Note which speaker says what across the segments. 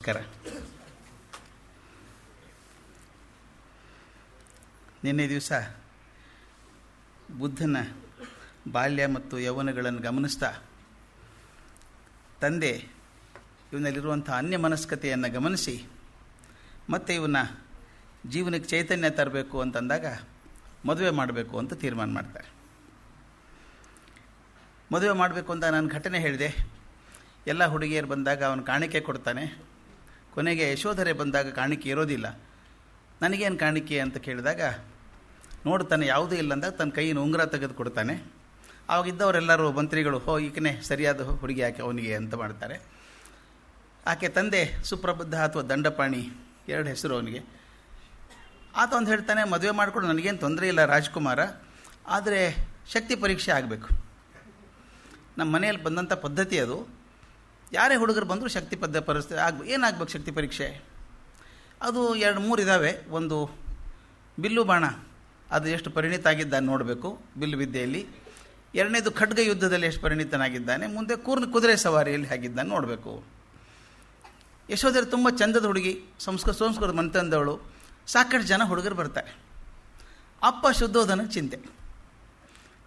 Speaker 1: ನಮಸ್ಕಾರ. ನಿನ್ನೆ ದಿವಸ ಬುದ್ಧನ ಬಾಲ್ಯ ಮತ್ತು ಯೌವನಗಳನ್ನು ಗಮನಿಸ್ತಾ ತಂದೆ ಇವನಲ್ಲಿರುವಂಥ ಅನ್ಯಮನಸ್ಕತೆಯನ್ನು ಗಮನಿಸಿ ಮತ್ತು ಇವನ ಜೀವನಕ್ಕೆ ಚೈತನ್ಯ ತರಬೇಕು ಅಂತಂದಾಗ ಮದುವೆ ಮಾಡಬೇಕು ಅಂತ ತೀರ್ಮಾನ ಮಾಡ್ತಾರೆ. ಮದುವೆ ಮಾಡಬೇಕು ಅಂತ ನಾನು ಘಟನೆ ಹೇಳಿದೆ. ಎಲ್ಲ ಹುಡುಗಿಯರು ಬಂದಾಗ ಅವನು ಕಾಣಿಕೆ ಕೊಡ್ತಾನೆ. ಕೊನೆಗೆ ಯಶೋಧರೆ ಬಂದಾಗ ಕಾಣಿಕೆ ಇರೋದಿಲ್ಲ. ನನಗೇನು ಕಾಣಿಕೆ ಅಂತ ಕೇಳಿದಾಗ ನೋಡ್ತಾನೆ, ಯಾವುದೂ ಇಲ್ಲ ಅಂದಾಗ ತನ್ನ ಕೈಯಿಂದ ಉಂಗುರ ತೆಗೆದು ಕೊಡ್ತಾನೆ. ಆವಾಗಿದ್ದವರೆಲ್ಲರೂ ಮಂತ್ರಿಗಳು, ಈಗನೇ ಸರಿಯಾದ ಹುಡುಗಿ ಆಕೆ ಅವನಿಗೆ ಅಂತ ಮಾಡ್ತಾರೆ. ಆಕೆ ತಂದೆ ಸುಪ್ರಬುದ್ಧ ಅಥವಾ ದಂಡಪಾಣಿ, ಎರಡು ಹೆಸರು ಅವನಿಗೆ. ಆತ ಒಂದು ಹೇಳ್ತಾನೆ, ಮದುವೆ ಮಾಡಿಕೊಂಡು ನನಗೇನು ತೊಂದರೆ ಇಲ್ಲ ರಾಜ್ಕುಮಾರ, ಆದರೆ ಶಕ್ತಿ ಪರೀಕ್ಷೆ ಆಗಬೇಕು. ನಮ್ಮ ಮನೆಯಲ್ಲಿ ಬಂದಂಥ ಪದ್ಧತಿ ಅದು. ಯಾರೇ ಹುಡುಗರು ಬಂದರೂ ಶಕ್ತಿ ಪರಿಸ್ಥಿತಿ ಏನಾಗಬೇಕು ಶಕ್ತಿ ಪರೀಕ್ಷೆ? ಅದು 2-3 ಇದ್ದಾವೆ. ಒಂದು ಬಿಲ್ಲು ಬಾಣ, ಅದು ಎಷ್ಟು ಪರಿಣಿತ ಆಗಿದ್ದಾನೆ ನೋಡಬೇಕು ಬಿಲ್ಲು ವಿದ್ಯೆಯಲ್ಲಿ. ಎರಡನೇದು ಖಡ್ಗ ಯುದ್ಧದಲ್ಲಿ ಎಷ್ಟು ಪರಿಣಿತನಾಗಿದ್ದಾನೆ. ಮುಂದೆ ಕುದುರೆ ಸವಾರಿಯಲ್ಲಿ ಆಗಿದ್ದಾನೆ ನೋಡಬೇಕು. ಯಶೋಧರೆ ತುಂಬ ಚಂದದ ಹುಡುಗಿ, ಸಂಸ್ಕೃತ ಮನೆತಂದವಳು. ಸಾಕಷ್ಟು ಜನ ಹುಡುಗರು ಬರ್ತಾರೆ. ಅಪ್ಪ ಶುದ್ಧೋಧನಕ್ಕೆ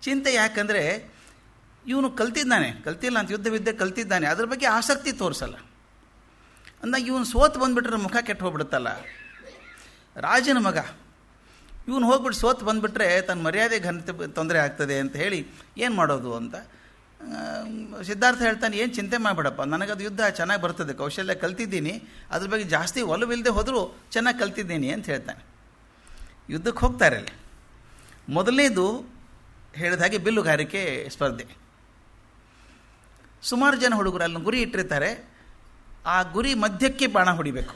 Speaker 1: ಚಿಂತೆ ಯಾಕಂದರೆ ಇವನು ಕಲ್ತಿಲ್ಲ ಅಂತ ಯುದ್ಧವಿದ್ಯೆ ಕಲ್ತಿದ್ದಾನೆ, ಅದ್ರ ಬಗ್ಗೆ ಆಸಕ್ತಿ ತೋರಿಸಲ್ಲ. ಅಂದಾಗ ಇವನು ಸೋತು ಬಂದುಬಿಟ್ರೆ ಮುಖ ಕೆಟ್ಟು ಹೋಗ್ಬಿಡುತ್ತಲ್ಲ. ರಾಜನ ಮಗ ಇವನು ಹೋಗ್ಬಿಟ್ಟು ಸೋತು ಬಂದುಬಿಟ್ರೆ ತನ್ನ ಮರ್ಯಾದೆ ಘನತೆ ತೊಂದರೆ ಆಗ್ತದೆ ಅಂತ ಹೇಳಿ ಏನು ಮಾಡೋದು ಅಂತ ಸಿದ್ಧಾರ್ಥ ಹೇಳ್ತಾನೆ, ಏನು ಚಿಂತೆ ಮಾಡಬೇಡಪ್ಪ, ನನಗದು ಯುದ್ಧ ಚೆನ್ನಾಗಿ ಬರ್ತದೆ, ಕೌಶಲ್ಯ ಕಲ್ತಿದ್ದೀನಿ, ಅದ್ರ ಬಗ್ಗೆ ಜಾಸ್ತಿ ಒಲವಿಲ್ಲದೆ ಹೋದರೂ ಚೆನ್ನಾಗಿ ಕಲ್ತಿದ್ದೀನಿ ಅಂತ ಹೇಳ್ತಾನೆ. ಯುದ್ಧಕ್ಕೆ ಹೋಗ್ತಾರೆ. ಅಲ್ಲಿ ಮೊದಲನೇದು ಹೇಳಿದ ಹಾಗೆ ಬಿಲ್ಲುಗಾರಿಕೆ ಸ್ಪರ್ಧೆ. ಸುಮಾರು ಜನ ಹುಡುಗರು ಅಲ್ಲಿ ಗುರಿ ಇಟ್ಟಿರ್ತಾರೆ. ಆ ಗುರಿ ಮಧ್ಯಕ್ಕೆ ಬಾಣ ಹೊಡಿಬೇಕು.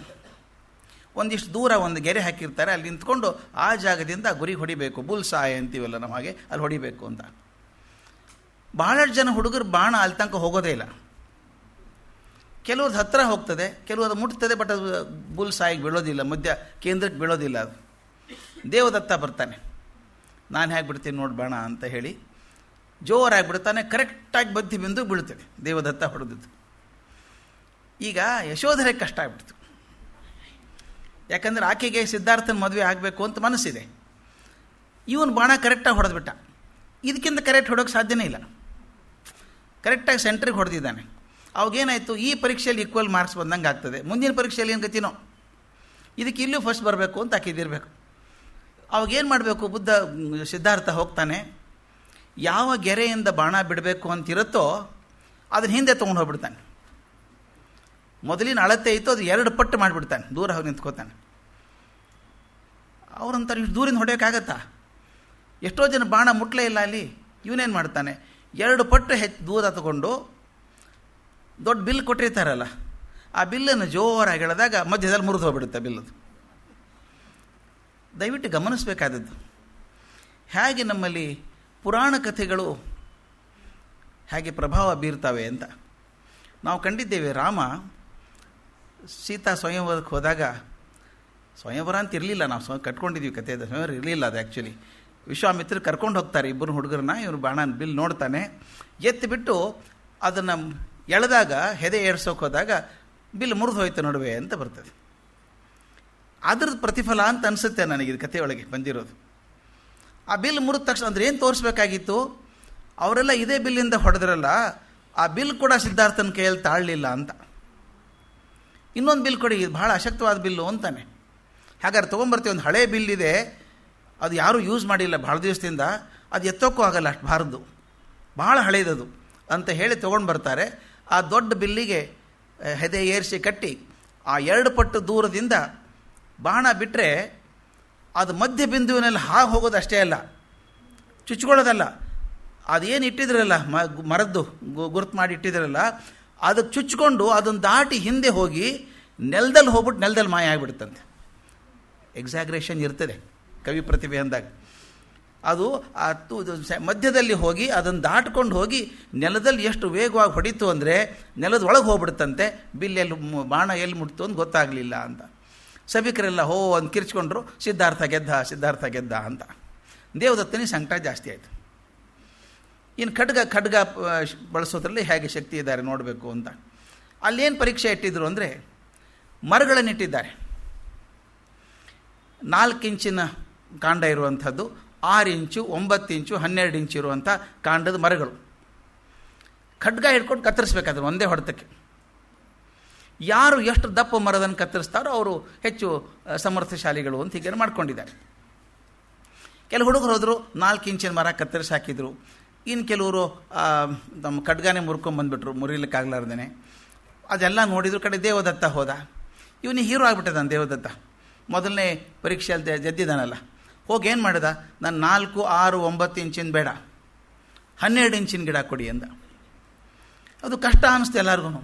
Speaker 1: ಒಂದಿಷ್ಟು ದೂರ ಒಂದು ಗೆರೆ ಹಾಕಿರ್ತಾರೆ, ಅಲ್ಲಿ ನಿಂತ್ಕೊಂಡು ಆ ಜಾಗದಿಂದ ಗುರಿ ಹೊಡಿಬೇಕು. ಬುಲ್ಸಾಯ್ ಅಂತೀವಲ್ಲ ನಮ್ಮ ಹಾಗೆ, ಅಲ್ಲಿ ಹೊಡಿಬೇಕು ಅಂತ. ಬಹಳಷ್ಟು ಜನ ಹುಡುಗರು ಬಾಣ ಅಲ್ಲಿ ತನಕ ಹೋಗೋದೇ ಇಲ್ಲ. ಕೆಲವ್ರದ್ದು ಹತ್ತಿರ ಹೋಗ್ತದೆ, ಕೆಲವ್ರದ್ದು ಮುಟ್ತದೆ, ಬಟ್ ಅದು ಬುಲ್ಸಾಯಿಗೆ ಬೀಳೋದಿಲ್ಲ, ಮಧ್ಯ ಕೇಂದ್ರಕ್ಕೆ ಬೀಳೋದಿಲ್ಲ. ಅದು ದೇವದತ್ತ ಬರ್ತಾನೆ, ನಾನು ಹೇಗೆ ಬಿಡ್ತೀನಿ ನೋಡಿ ಬಾಣ ಅಂತ ಹೇಳಿ ಜೋರಾಗಿ ಬಿಡ್ತಾನೆ. ಕರೆಕ್ಟಾಗಿ ಬದ್ದಿ ಬಿಂದು ಬೀಳ್ತದೆ ದೇವದತ್ತ ಹೊಡೆದಿದ್ದು. ಈಗ ಯಶೋಧರೆ ಕಷ್ಟ ಆಗ್ಬಿಡ್ತು. ಯಾಕಂದರೆ ಆಕೆಗೆ ಸಿದ್ಧಾರ್ಥನ ಮದುವೆ ಆಗಬೇಕು ಅಂತ ಮನಸ್ಸಿದೆ. ಇವನು ಬಾಣ ಕರೆಕ್ಟಾಗಿ ಹೊಡೆದ್ಬಿಟ್ಟ. ಇದಕ್ಕಿಂತ ಕರೆಕ್ಟ್ ಹೊಡೋಕ್ಕೆ ಸಾಧ್ಯನೇ ಇಲ್ಲ. ಕರೆಕ್ಟಾಗಿ ಸೆಂಟ್ರಿಗೆ ಹೊಡೆದಿದ್ದಾನೆ. ಅವಾಗೇನಾಯಿತು, ಈ ಪರೀಕ್ಷೆಯಲ್ಲಿ ಈಕ್ವಲ್ ಮಾರ್ಕ್ಸ್ ಬಂದಂಗೆ ಆಗ್ತದೆ. ಮುಂದಿನ ಪರೀಕ್ಷೆಯಲ್ಲಿ ಏನು ಗತಿನೋ, ಇದಕ್ಕೆ ಇಲ್ಲೂ ಫಸ್ಟ್ ಬರಬೇಕು ಅಂತ ಆಕಿದಿರಬೇಕು. ಅವಾಗೇನು ಮಾಡಬೇಕು? ಸಿದ್ಧಾರ್ಥ ಹೋಗ್ತಾನೆ, ಯಾವ ಗೆರೆಯಿಂದ ಬಾಣ ಬಿಡಬೇಕು ಅಂತಿರುತ್ತೋ ಅದನ್ನ ಹಿಂದೆ ತೊಗೊಂಡು ಹೋಗ್ಬಿಡ್ತಾನೆ. ಮೊದಲಿನ ಅಳತೆ ಇತ್ತು, ಅದು 2 ಪಟ್ಟು ಮಾಡಿಬಿಡ್ತಾನೆ. ದೂರ ಹೋಗಿ ನಿಂತ್ಕೋತಾನೆ. ಅವ್ರಂತಾರೆ, ಇಷ್ಟು ದೂರಿಂದ ಹೊಡೆಯೋಕ್ಕಾಗತ್ತಾ? ಎಷ್ಟೋ ಜನ ಬಾಣ ಮುಟ್ಲೇ ಇಲ್ಲ ಅಲ್ಲಿ. ಇವನೇನು ಮಾಡ್ತಾನೆ, 2 ಪಟ್ಟು ದೂರ ತಗೊಂಡು ದೊಡ್ಡ ಬಿಲ್ ಕೊಟ್ಟಿರ್ತಾರಲ್ಲ, ಆ ಬಿಲ್ಲನ್ನು ಜೋರಾಗಿ ಎಳೆದಾಗ ಮಧ್ಯದಲ್ಲಿ ಮುರಿದು ಹೋಗ್ಬಿಡುತ್ತೆ ಬಿಲ್ಲದು. ದಯವಿಟ್ಟು ಗಮನಿಸಬೇಕಾದದ್ದು ಹೇಗೆ ನಮ್ಮಲ್ಲಿ ಪುರಾಣ ಕಥೆಗಳು ಹೇಗೆ ಪ್ರಭಾವ ಬೀರ್ತವೆ ಅಂತ. ನಾವು ಕಂಡಿದ್ದೇವೆ, ರಾಮ ಸೀತಾ ಸ್ವಯಂವರಕ್ಕೆ ಹೋದಾಗ, ಸ್ವಯಂವರ ಅಂತ ಇರಲಿಲ್ಲ, ನಾವು ಕಟ್ಕೊಂಡಿದ್ದೀವಿ ಕಥೆ, ಸ್ವಯಂವರ ಇರಲಿಲ್ಲ ಅದು. ಆ್ಯಕ್ಚುಲಿ ವಿಶ್ವಾಮಿತ್ರ ಕರ್ಕೊಂಡು ಹೋಗ್ತಾರೆ ಇಬ್ಬರು ಹುಡುಗರನ್ನ. ಇವರು ಬಾಣ ಬಿಲ್ ನೋಡ್ತಾನೆ, ಎತ್ತಿಬಿಟ್ಟು ಅದನ್ನು ಎಳೆದಾಗ, ಹೆದೆ ಏರ್ಸೋಕೆ ಹೋದಾಗ ಬಿಲ್ ಮುರಿದು ಹೋಯ್ತು ನಡುವೆ ಅಂತ ಬರ್ತದೆ. ಅದ್ರದ್ದು ಪ್ರತಿಫಲ ಅಂತ ಅನಿಸುತ್ತೆ ನನಗೆ ಇದು ಕಥೆಯೊಳಗೆ ಬಂದಿರೋದು. ಆ ಬಿಲ್ ಮುರಿದ ತಕ್ಷಣ ಅಂದರೆ ಏನು ತೋರಿಸ್ಬೇಕಾಗಿತ್ತು? ಅವರೆಲ್ಲ ಇದೇ ಬಿಲ್ಲಿಂದ ಹೊಡೆದ್ರಲ್ಲ, ಆ ಬಿಲ್ ಕೂಡ ಸಿದ್ಧಾರ್ಥನ ಕೈಯಲ್ಲಿ ತಾಳಲಿಲ್ಲ ಅಂತ. ಇನ್ನೊಂದು ಬಿಲ್ ಕೊಡಿ, ಇದು ಭಾಳ ಅಶಕ್ತವಾದ ಬಿಲ್ಲು ಅಂತಾನೆ. ಹಾಗಾದ್ರೆ ತೊಗೊಂಬರ್ತೀವಿ, ಒಂದು ಹಳೆ ಬಿಲ್ ಇದೆ, ಅದು ಯಾರೂ ಯೂಸ್ ಮಾಡಿಲ್ಲ ಭಾಳ ದಿವಸದಿಂದ, ಅದು ಎತ್ತೋಕ್ಕೂ ಆಗಲ್ಲ, ಅಷ್ಟು ಭಾರದ್ದು, ಭಾಳ ಹಳೇದದು ಅಂತ ಹೇಳಿ ತೊಗೊಂಡು ಬರ್ತಾರೆ. ಆ ದೊಡ್ಡ ಬಿಲ್ಲಿಗೆ ಹೆದೆ ಏರಿಸಿ ಕಟ್ಟಿ ಆ 2 ಪಟ್ಟು ದೂರದಿಂದ ಬಾಣ ಬಿಟ್ಟರೆ ಅದು ಮಧ್ಯ ಬಿಂದುವಿನಲ್ಲಿ ಹೋಗೋದು ಅಷ್ಟೇ ಅಲ್ಲ, ಚುಚ್ಕೊಳ್ಳೋದಲ್ಲ. ಅದೇನು ಇಟ್ಟಿದ್ರಲ್ಲ, ಮರದ್ದು ಗುರುತು ಮಾಡಿ ಇಟ್ಟಿದ್ರಲ್ಲ, ಅದಕ್ಕೆ ಚುಚ್ಕೊಂಡು ಅದನ್ನು ದಾಟಿ ಹಿಂದೆ ಹೋಗಿ ನೆಲದಲ್ಲಿ ಹೋಗ್ಬಿಟ್ಟು ನೆಲದಲ್ಲಿ ಮಾಯ ಆಗಿಬಿಡುತ್ತಂತೆ. ಎಕ್ಸಾಗ್ರೇಷನ್ ಇರ್ತದೆ ಕವಿ ಪ್ರತಿಭೆ ಅಂದಾಗ. ಅದು ಮಧ್ಯದಲ್ಲಿ ಹೋಗಿ ಅದನ್ನು ದಾಟ್ಕೊಂಡು ಹೋಗಿ ನೆಲದಲ್ಲಿ ಎಷ್ಟು ವೇಗವಾಗಿ ಹೊಡಿತು ಅಂದರೆ ನೆಲದ ಒಳಗೆ ಹೋಗ್ಬಿಡುತ್ತಂತೆ. ಬಿಲ್ ಎಲ್ಲಿ ಬಾಣ ಎಲ್ಲಿ ಮುಟ್ತು ಅಂತ ಗೊತ್ತಾಗಲಿಲ್ಲ ಅಂತ. ಸಭಿಕರೆಲ್ಲ ಅಂತ ಕಿರ್ಚ್ಕೊಂಡ್ರು, ಸಿದ್ಧಾರ್ಥ ಗೆದ್ದ ಅಂತ. ದೇವದತ್ತನಿಗೆ ಸಂಕಟ ಜಾಸ್ತಿ ಆಯಿತು. ಇನ್ನು ಖಡ್ಗ ಬಳಸೋದ್ರಲ್ಲಿ ಹೇಗೆ ಶಕ್ತಿ ಇದ್ದಾರೆ ನೋಡಬೇಕು ಅಂತ. ಅಲ್ಲೇನು ಪರೀಕ್ಷೆ ಇಟ್ಟಿದ್ರು ಅಂದರೆ, ಮರಗಳನ್ನಿಟ್ಟಿದ್ದಾರೆ. 4 ಇಂಚಿನ ಕಾಂಡ ಇರುವಂಥದ್ದು, 6 ಇಂಚು, 9 ಇಂಚು, 12 ಇಂಚು ಇರುವಂಥ ಕಾಂಡದ ಮರಗಳು. ಖಡ್ಗ ಹಿಡ್ಕೊಂಡು ಕತ್ತರಿಸ್ಬೇಕಾದ್ರೆ ಒಂದೇ ಹೊಡೆತಕ್ಕೆ. ಯಾರು ಎಷ್ಟು ದಪ್ಪ ಮರದನ್ನು ಕತ್ತರಿಸ್ತಾರೋ ಅವರು ಹೆಚ್ಚು ಸಮರ್ಥಶಾಲಿಗಳು ಅಂತ ಹೀಗೆ ಮಾಡ್ಕೊಂಡಿದ್ದಾರೆ. ಕೆಲವು ಹುಡುಗರು ಹೋದರು, 4 ಇಂಚಿನ ಮರ ಕತ್ತರಿಸಿ ಹಾಕಿದರು. ಇನ್ನು ಕೆಲವರು ನಮ್ಮ ಖಡ್ಗಾನೇ ಮುರ್ಕೊಂಬಂದ್ಬಿಟ್ರು, ಮುರಿಲಿಕ್ಕಾಗ್ಲಾರ್ದೇ. ಅದೆಲ್ಲ ನೋಡಿದ್ರು. ಕಡೆ ದೇವದತ್ತ ಹೋದ. ಇವನಿಗೆ ಹೀರೋ ಆಗಿಬಿಟ್ಟಿದ್ದಾನೆ ದೇವದತ್ತ. ಮೊದಲನೇ ಪರೀಕ್ಷೆಯಲ್ಲಿ ಗೆದ್ದಿದ್ದಾನಲ್ಲ. ಹೋಗಿ ಏನು ಮಾಡಿದ, ನಾನು 4, 6, 9 ಇಂಚಿನ ಬೇಡ, 12 ಇಂಚಿನ ಗಿಡ ಕೊಡಿ ಅಂದ. ಅದು ಕಷ್ಟ ಅನ್ನಿಸ್ತು ಎಲ್ಲರಿಗೂ.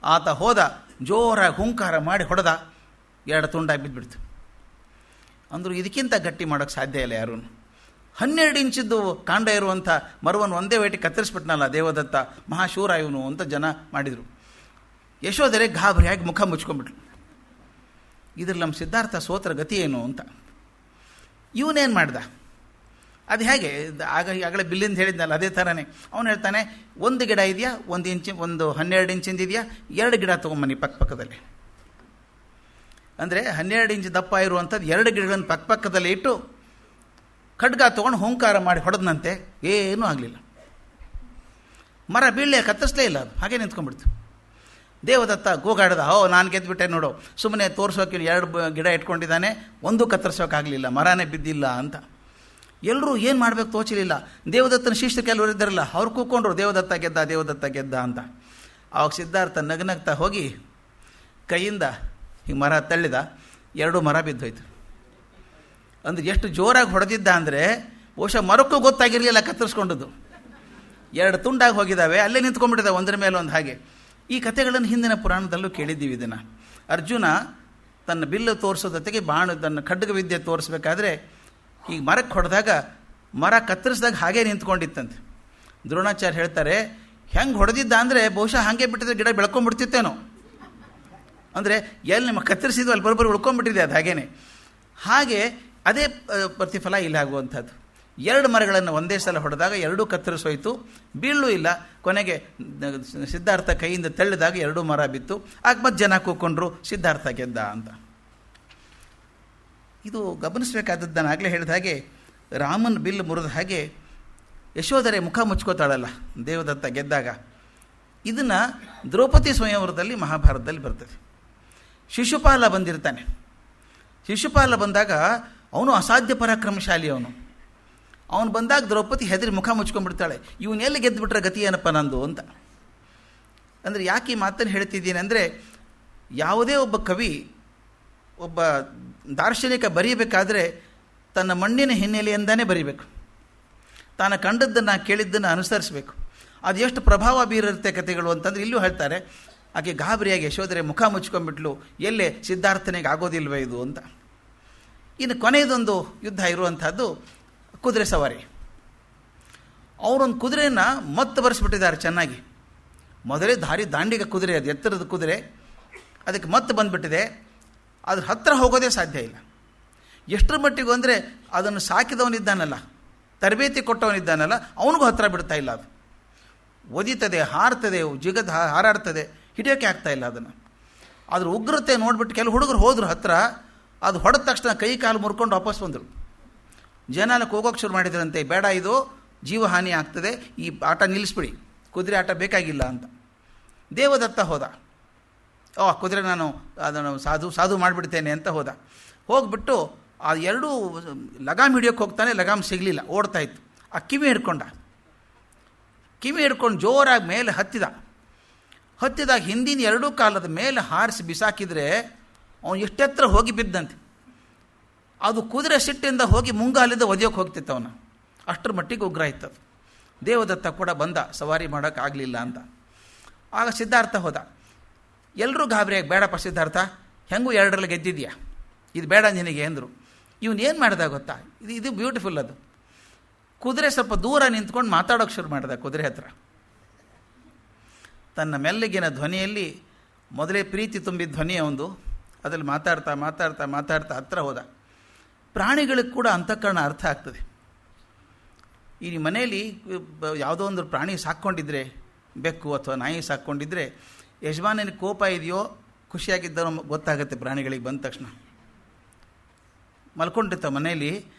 Speaker 1: ಆತ ಹೋದ, ಜೋರಾಗಿ ಹುಂಕಾರ ಮಾಡಿ ಹೊಡೆದ, 2 ತುಂಡಾಗಿ ಬಿದ್ದುಬಿಡ್ತು. ಅಂದರು ಇದಕ್ಕಿಂತ ಗಟ್ಟಿ ಮಾಡೋಕ್ಕೆ ಸಾಧ್ಯ ಇಲ್ಲ ಯಾರೂ. 12 ಇಂಚಿದ್ದು ಕಾಂಡ ಇರುವಂಥ ಮರವನ್ನು ಒಂದೇ ವೇಟಿ ಕತ್ತರಿಸ್ಬಿಟ್ನಲ್ಲ ದೇವದತ್ತ, ಮಹಾಶೂರ ಇವನು ಅಂತ ಜನ ಮಾಡಿದರು. ಯಶೋಧರೆ ಗಾಬರಿಯಾಗಿ ಮುಖ ಮುಚ್ಕೊಂಡ್ಬಿಟ್ಲು. ಇದ್ರಲ್ಲಿ ನಮ್ಮ ಸಿದ್ಧಾರ್ಥ ಸೋತ್ರ ಗತಿ ಏನು ಅಂತ. ಇವನೇನು ಮಾಡ್ದ, ಅದು ಹೇಗೆ ಆಗಲೇ ಬಿಲ್ಲಿಂದ ಹೇಳಿದ್ನಲ್ಲ ಅದೇ ಥರನೇ. ಅವನು ಹೇಳ್ತಾನೆ, 1 ಗಿಡ ಇದೆಯಾ, 1 ಇಂಚು, 12 ಇಂಚಿಂದ ಇದೆಯಾ, 2 ಗಿಡ ತೊಗೊಂಬನ್ನಿ ಪಕ್ಕದಲ್ಲಿ. ಅಂದರೆ 12 ಇಂಚು ದಪ್ಪ ಇರುವಂಥದ್ದು 2 ಗಿಡಗಳನ್ನು ಪಕ್ಕದಲ್ಲಿ ಇಟ್ಟು ಖಡ್ಗ ತೊಗೊಂಡು ಹುಂಕಾರ ಮಾಡಿ ಹೊಡೆದನಂತೆ. ಏನೂ ಆಗಲಿಲ್ಲ. ಮರ ಬೀಳಲೇ, ಕತ್ತರಿಸಲೇ ಇಲ್ಲ, ಅದು ಹಾಗೆ ನಿಂತ್ಕೊಂಡ್ಬಿಡ್ತು. ದೇವದತ್ತ ಗೋಗಾಡ್ದ, ನಾನು ಗೆದ್ದುಬಿಟ್ಟೆ ನೋಡು, ಸುಮ್ಮನೆ ತೋರಿಸೋಕೆ 2 ಗಿಡ ಇಟ್ಕೊಂಡಿದ್ದಾನೆ, ಒಂದು ಕತ್ತರಿಸೋಕ್ಕಾಗಲಿಲ್ಲ, ಮರನೇ ಬಿದ್ದಿಲ್ಲ ಅಂತ. ಎಲ್ಲರೂ ಏನು ಮಾಡಬೇಕು ತೋಚಲಿಲ್ಲ. ದೇವದತ್ತನ ಶಿಷ್ಯರು ಕೆಲವರು ಇದ್ದಾರಲ್ಲ, ಅವ್ರು ಕೂತ್ಕೊಂಡ್ರು, ದೇವದತ್ತ ಗೆದ್ದ, ದೇವದತ್ತ ಗೆದ್ದ ಅಂತ. ಆವಾಗ ಸಿದ್ಧಾರ್ಥ ನಗ್ನಗ್ತಾ ಹೋಗಿ ಕೈಯಿಂದ ಈ ಮರ ತಳ್ಳಿದ, 2 ಮರ ಬಿದ್ದೋಯ್ತು. ಅಂದರೆ ಎಷ್ಟು ಜೋರಾಗಿ ಹೊಡೆದಿದ್ದ ಅಂದರೆ ಬಹುಶಃ ಮರಕ್ಕೂ ಗೊತ್ತಾಗಿರಲಿಲ್ಲ ಕತ್ತರಿಸ್ಕೊಂಡದ್ದು. 2 ತುಂಡಾಗಿ ಹೋಗಿದ್ದಾವೆ, ಅಲ್ಲೇ ನಿಂತ್ಕೊಂಡ್ಬಿಟ್ಟಿದೆ ಒಂದರ ಮೇಲೆ ಒಂದು. ಹಾಗೆ ಈ ಕಥೆಗಳನ್ನು ಹಿಂದಿನ ಪುರಾಣದಲ್ಲೂ ಕೇಳಿದ್ದೀವಿ. ಇದನ್ನು ಅರ್ಜುನ ತನ್ನ ಬಿಲ್ಲು ತೋರಿಸೋದೊತ್ತಿಗೆ ತನ್ನ ಖಡ್ಗ ವಿದ್ಯೆ ತೋರಿಸ್ಬೇಕಾದ್ರೆ ಈಗ ಮರಕ್ಕೆ ಹೊಡೆದಾಗ ಮರ ಕತ್ತರಿಸಿದಾಗ ಹಾಗೇ ನಿಂತ್ಕೊಂಡಿತ್ತಂತೆ. ದ್ರೋಣಾಚಾರ್ಯ ಹೇಳ್ತಾರೆ, ಹೆಂಗೆ ಹೊಡೆದಿದ್ದ ಅಂದರೆ ಬಹುಶಃ ಹಾಗೆ ಬಿಟ್ಟಿದ್ರೆ ಗಿಡ ಬೆಳ್ಕೊಂಡ್ಬಿಡ್ತಿತ್ತೇನೋ. ಅಂದರೆ ಎಲ್ಲಿ ನಿಮ್ಮ ಕತ್ತರಿಸಿದ್ವು ಅಲ್ಲಿ ಬರೋಬ್ಬರಿ ಉಳ್ಕೊಂಡ್ಬಿಟ್ಟಿದೆ ಅದು ಹಾಗೇನೆ. ಹಾಗೆ ಅದೇ ಪ್ರತಿಫಲ ಇಲ್ಲಿ ಆಗುವಂಥದ್ದು. 2 ಮರಗಳನ್ನು ಒಂದೇ ಸಲ ಹೊಡೆದಾಗ 2 ಕತ್ತರಿಸೋಯ್ತು, ಬೀಳೂ ಇಲ್ಲ. ಕೊನೆಗೆ ಸಿದ್ಧಾರ್ಥ ಕೈಯಿಂದ ತಳ್ಳಿದಾಗ 2 ಮರ ಬಿತ್ತು. ಆಗ ಮತ್ತೆ ಜನ ಕೂತ್ಕೊಂಡ್ರು, ಸಿದ್ಧಾರ್ಥ ಗೆದ್ದ ಅಂತ. ಇದು ಗಮನಿಸಬೇಕಾದದ್ದು. ನಾನು ಆಗಲೇ ಹೇಳಿದ ಹಾಗೆ ರಾಮನ ಬಿಲ್ಲು ಮುರಿದ ಹಾಗೆ ಯಶೋಧರೆ ಮುಖ ಮುಚ್ಕೋತಾಳಲ್ಲ ದೇವದತ್ತ ಗೆದ್ದಾಗ. ಇದನ್ನು ದ್ರೌಪದಿ ಸ್ವಯಂವರದಲ್ಲಿ ಮಹಾಭಾರತದಲ್ಲಿ ಬರ್ತದೆ. ಶಿಶುಪಾಲ ಬಂದಿರ್ತಾನೆ. ಶಿಶುಪಾಲ ಬಂದಾಗ ಅವನು ಅಸಾಧ್ಯ ಪರಾಕ್ರಮಶಾಲಿ. ಅವನು ಬಂದಾಗ ದ್ರೌಪದಿ ಹೆದರಿ ಮುಖ ಮುಚ್ಕೊಂಡ್ಬಿಡ್ತಾಳೆ. ಇವನ್ನೆಲ್ಲಿ ಗೆದ್ದುಬಿಟ್ರೆ ಗತಿ ಏನಪ್ಪ ನಂದು ಅಂತ. ಅಂದರೆ ಯಾಕೆ ಈ ಮಾತನ್ನು ಹೇಳ್ತಿದ್ದೀನಿ ಅಂದರೆ, ಯಾವುದೇ ಒಬ್ಬ ಕವಿ, ಒಬ್ಬ ದಾರ್ಶನಿಕ ಬರೀಬೇಕಾದ್ರೆ ತನ್ನ ಮಣ್ಣಿನ ಹಿನ್ನೆಲೆಯಿಂದಾನೇ ಬರೀಬೇಕು. ತಾನು ಕಂಡದ್ದನ್ನು ಕೇಳಿದ್ದನ್ನು ಅನುಸರಿಸಬೇಕು. ಅದು ಎಷ್ಟು ಪ್ರಭಾವ ಬೀರುತ್ತೆ ಕಥೆಗಳು ಅಂತಂದರೆ ಇಲ್ಲೂ ಹೇಳ್ತಾರೆ. ಆಕೆ ಗಾಬರಿಯಾಗಿ ಯಶೋಧರೆ ಮುಖ ಮುಚ್ಕೊಂಡ್ಬಿಟ್ಲು, ಎಲ್ಲೇ ಸಿದ್ಧಾರ್ಥನಿಗೆ ಆಗೋದಿಲ್ವೇ ಇದು ಅಂತ. ಇನ್ನು ಕೊನೆಯದೊಂದು ಯುದ್ಧ ಇರುವಂಥದ್ದು ಕುದುರೆ ಸವಾರಿ. ಅವರೊಂದು ಕುದುರೆಯನ್ನು ಮತ್ತೆ ಬರೆಸ್ಬಿಟ್ಟಿದ್ದಾರೆ ಚೆನ್ನಾಗಿ. ಮೊದಲೇ ದಾಂಡಿಗ ಕುದುರೆ, ಅದು ಎತ್ತರದ ಕುದುರೆ, ಅದಕ್ಕೆ ಮತ್ತೆ ಬಂದುಬಿಟ್ಟಿದೆ. ಅದ್ರ ಹತ್ತಿರ ಹೋಗೋದೇ ಸಾಧ್ಯ ಇಲ್ಲ. ಎಷ್ಟರ ಮಟ್ಟಿಗೂ ಅಂದರೆ ಅದನ್ನು ಸಾಕಿದವನಿದ್ದಾನಲ್ಲ, ತರಬೇತಿ ಕೊಟ್ಟವನಿದ್ದಾನಲ್ಲ, ಅವನಿಗೂ ಹತ್ತಿರ ಬಿಡ್ತಾ ಇಲ್ಲ. ಅದು ಒದಿತದೆ, ಹಾರ್ತದೆ, ಜಿಗದ ಹಾರಾಡ್ತದೆ, ಹಿಡಿಯೋಕ್ಕೆ ಆಗ್ತಾಯಿಲ್ಲ ಅದನ್ನು. ಅದ್ರ ಉಗ್ರತೆ ನೋಡಿಬಿಟ್ಟು ಕೆಲವು ಹುಡುಗರು ಹೋದ್ರು ಹತ್ತಿರ. ಅದು ಹೊಡೆದ ತಕ್ಷಣ ಕೈ ಕಾಲು ಮುರ್ಕೊಂಡು ವಾಪಸ್ ಬಂದರು. ಜನ ಎಲ್ಲ ಹೋಗೋಕ್ಕೆ ಶುರು ಮಾಡಿದ್ರಂತೆ, ಬೇಡ ಇದು ಜೀವಹಾನಿ ಆಗ್ತದೆ, ಈ ಆಟ ನಿಲ್ಲಿಸ್ಬಿಡಿ, ಕುದುರೆ ಆಟ ಬೇಕಾಗಿಲ್ಲ ಅಂತ. ದೇವದತ್ತ ಹೋದ. ಕುದುರೆ ನಾನು ಅದನ್ನು ಸಾಧು ಮಾಡಿಬಿಡ್ತೇನೆ ಅಂತ ಹೋದ. ಹೋಗ್ಬಿಟ್ಟು ಆ 2 ಲಗಾಮ್ ಹಿಡಿಯೋಕ್ಕೆ ಹೋಗ್ತಾನೆ, ಲಗಾಮ್ ಸಿಗಲಿಲ್ಲ, ಓಡ್ತಾ ಇತ್ತು. ಆ ಕಿವಿ ಹಿಡ್ಕೊಂಡು ಜೋರಾಗಿ ಮೇಲೆ ಹತ್ತಿದಾಗ ಹಿಂದಿನ 2 ಕಾಲದ ಮೇಲೆ ಹಾರಿಸಿ ಬಿಸಾಕಿದರೆ ಅವನು ಎಷ್ಟೆತ್ರ ಹೋಗಿ ಬಿದ್ದಂತೆ. ಅದು ಕುದುರೆ ಸಿಟ್ಟಿಂದ ಹೋಗಿ ಮುಂಗಾಲಿಂದ ಒದೆಯೋಕ್ಕೆ ಹೋಗ್ತಿತ್ತು ಅವನು. ಅಷ್ಟರ ಮಟ್ಟಿಗೆ ಉಗ್ರ ಇತ್ತದು. ದೇವದತ್ತ ಕೂಡ ಬಂದ, ಸವಾರಿ ಮಾಡೋಕ್ಕಾಗಲಿಲ್ಲ ಅಂತ. ಆಗ ಸಿದ್ಧಾರ್ಥ ಹೋದ. ಎಲ್ಲರೂ ಗಾಬರಿಯಾಗಿ, ಬೇಡಪ್ಪ ಸಿದ್ಧಾರ್ಥ, ಹೆಂಗೂ 2ರಲ್ಲಿ ಗೆದ್ದಿದ್ಯಾ, ಇದು ಬೇಡ ನಿನಗೆ ಅಂದರು. ಇವನೇನು ಮಾಡ್ದ ಗೊತ್ತಾ, ಇದು ಬ್ಯೂಟಿಫುಲ್. ಅದು ಕುದುರೆ ಸ್ವಲ್ಪ ದೂರ ನಿಂತ್ಕೊಂಡು ಮಾತಾಡೋಕ್ಕೆ ಶುರು ಮಾಡಿದ ಕುದುರೆ ಹತ್ರ. ತನ್ನ ಮೆಲ್ಲಗಿನ ಧ್ವನಿಯಲ್ಲಿ, ಮೊದಲೇ ಪ್ರೀತಿ ತುಂಬಿದ ಧ್ವನಿ ಅವನು, ಅದರಲ್ಲಿ ಮಾತಾಡ್ತಾ ಹತ್ರ ಹೋದ. ಪ್ರಾಣಿಗಳಿಗೆ ಕೂಡ ಅಂತಃಕರಣ ಅರ್ಥ ಆಗ್ತದೆ. ಈ ಮನೆಯಲ್ಲಿ ಯಾವುದೋ ಒಂದು ಪ್ರಾಣಿ ಸಾಕ್ಕೊಂಡಿದ್ರೆ, ಬೆಕ್ಕು ಅಥವಾ ನಾಯಿ ಸಾಕ್ಕೊಂಡಿದ್ರೆ, ಯಜಮಾನನಿಗೆ ಕೋಪ ಇದೆಯೋ ಖುಷಿಯಾಗಿದ್ದವನು ಗೊತ್ತಾಗುತ್ತೆ ಪ್ರಾಣಿಗಳಿಗೆ ಬಂದ ತಕ್ಷಣ. ಮಲ್ಕೊಂಡಿರ್ತಾವೆ ಮನೆಯಲ್ಲಿ,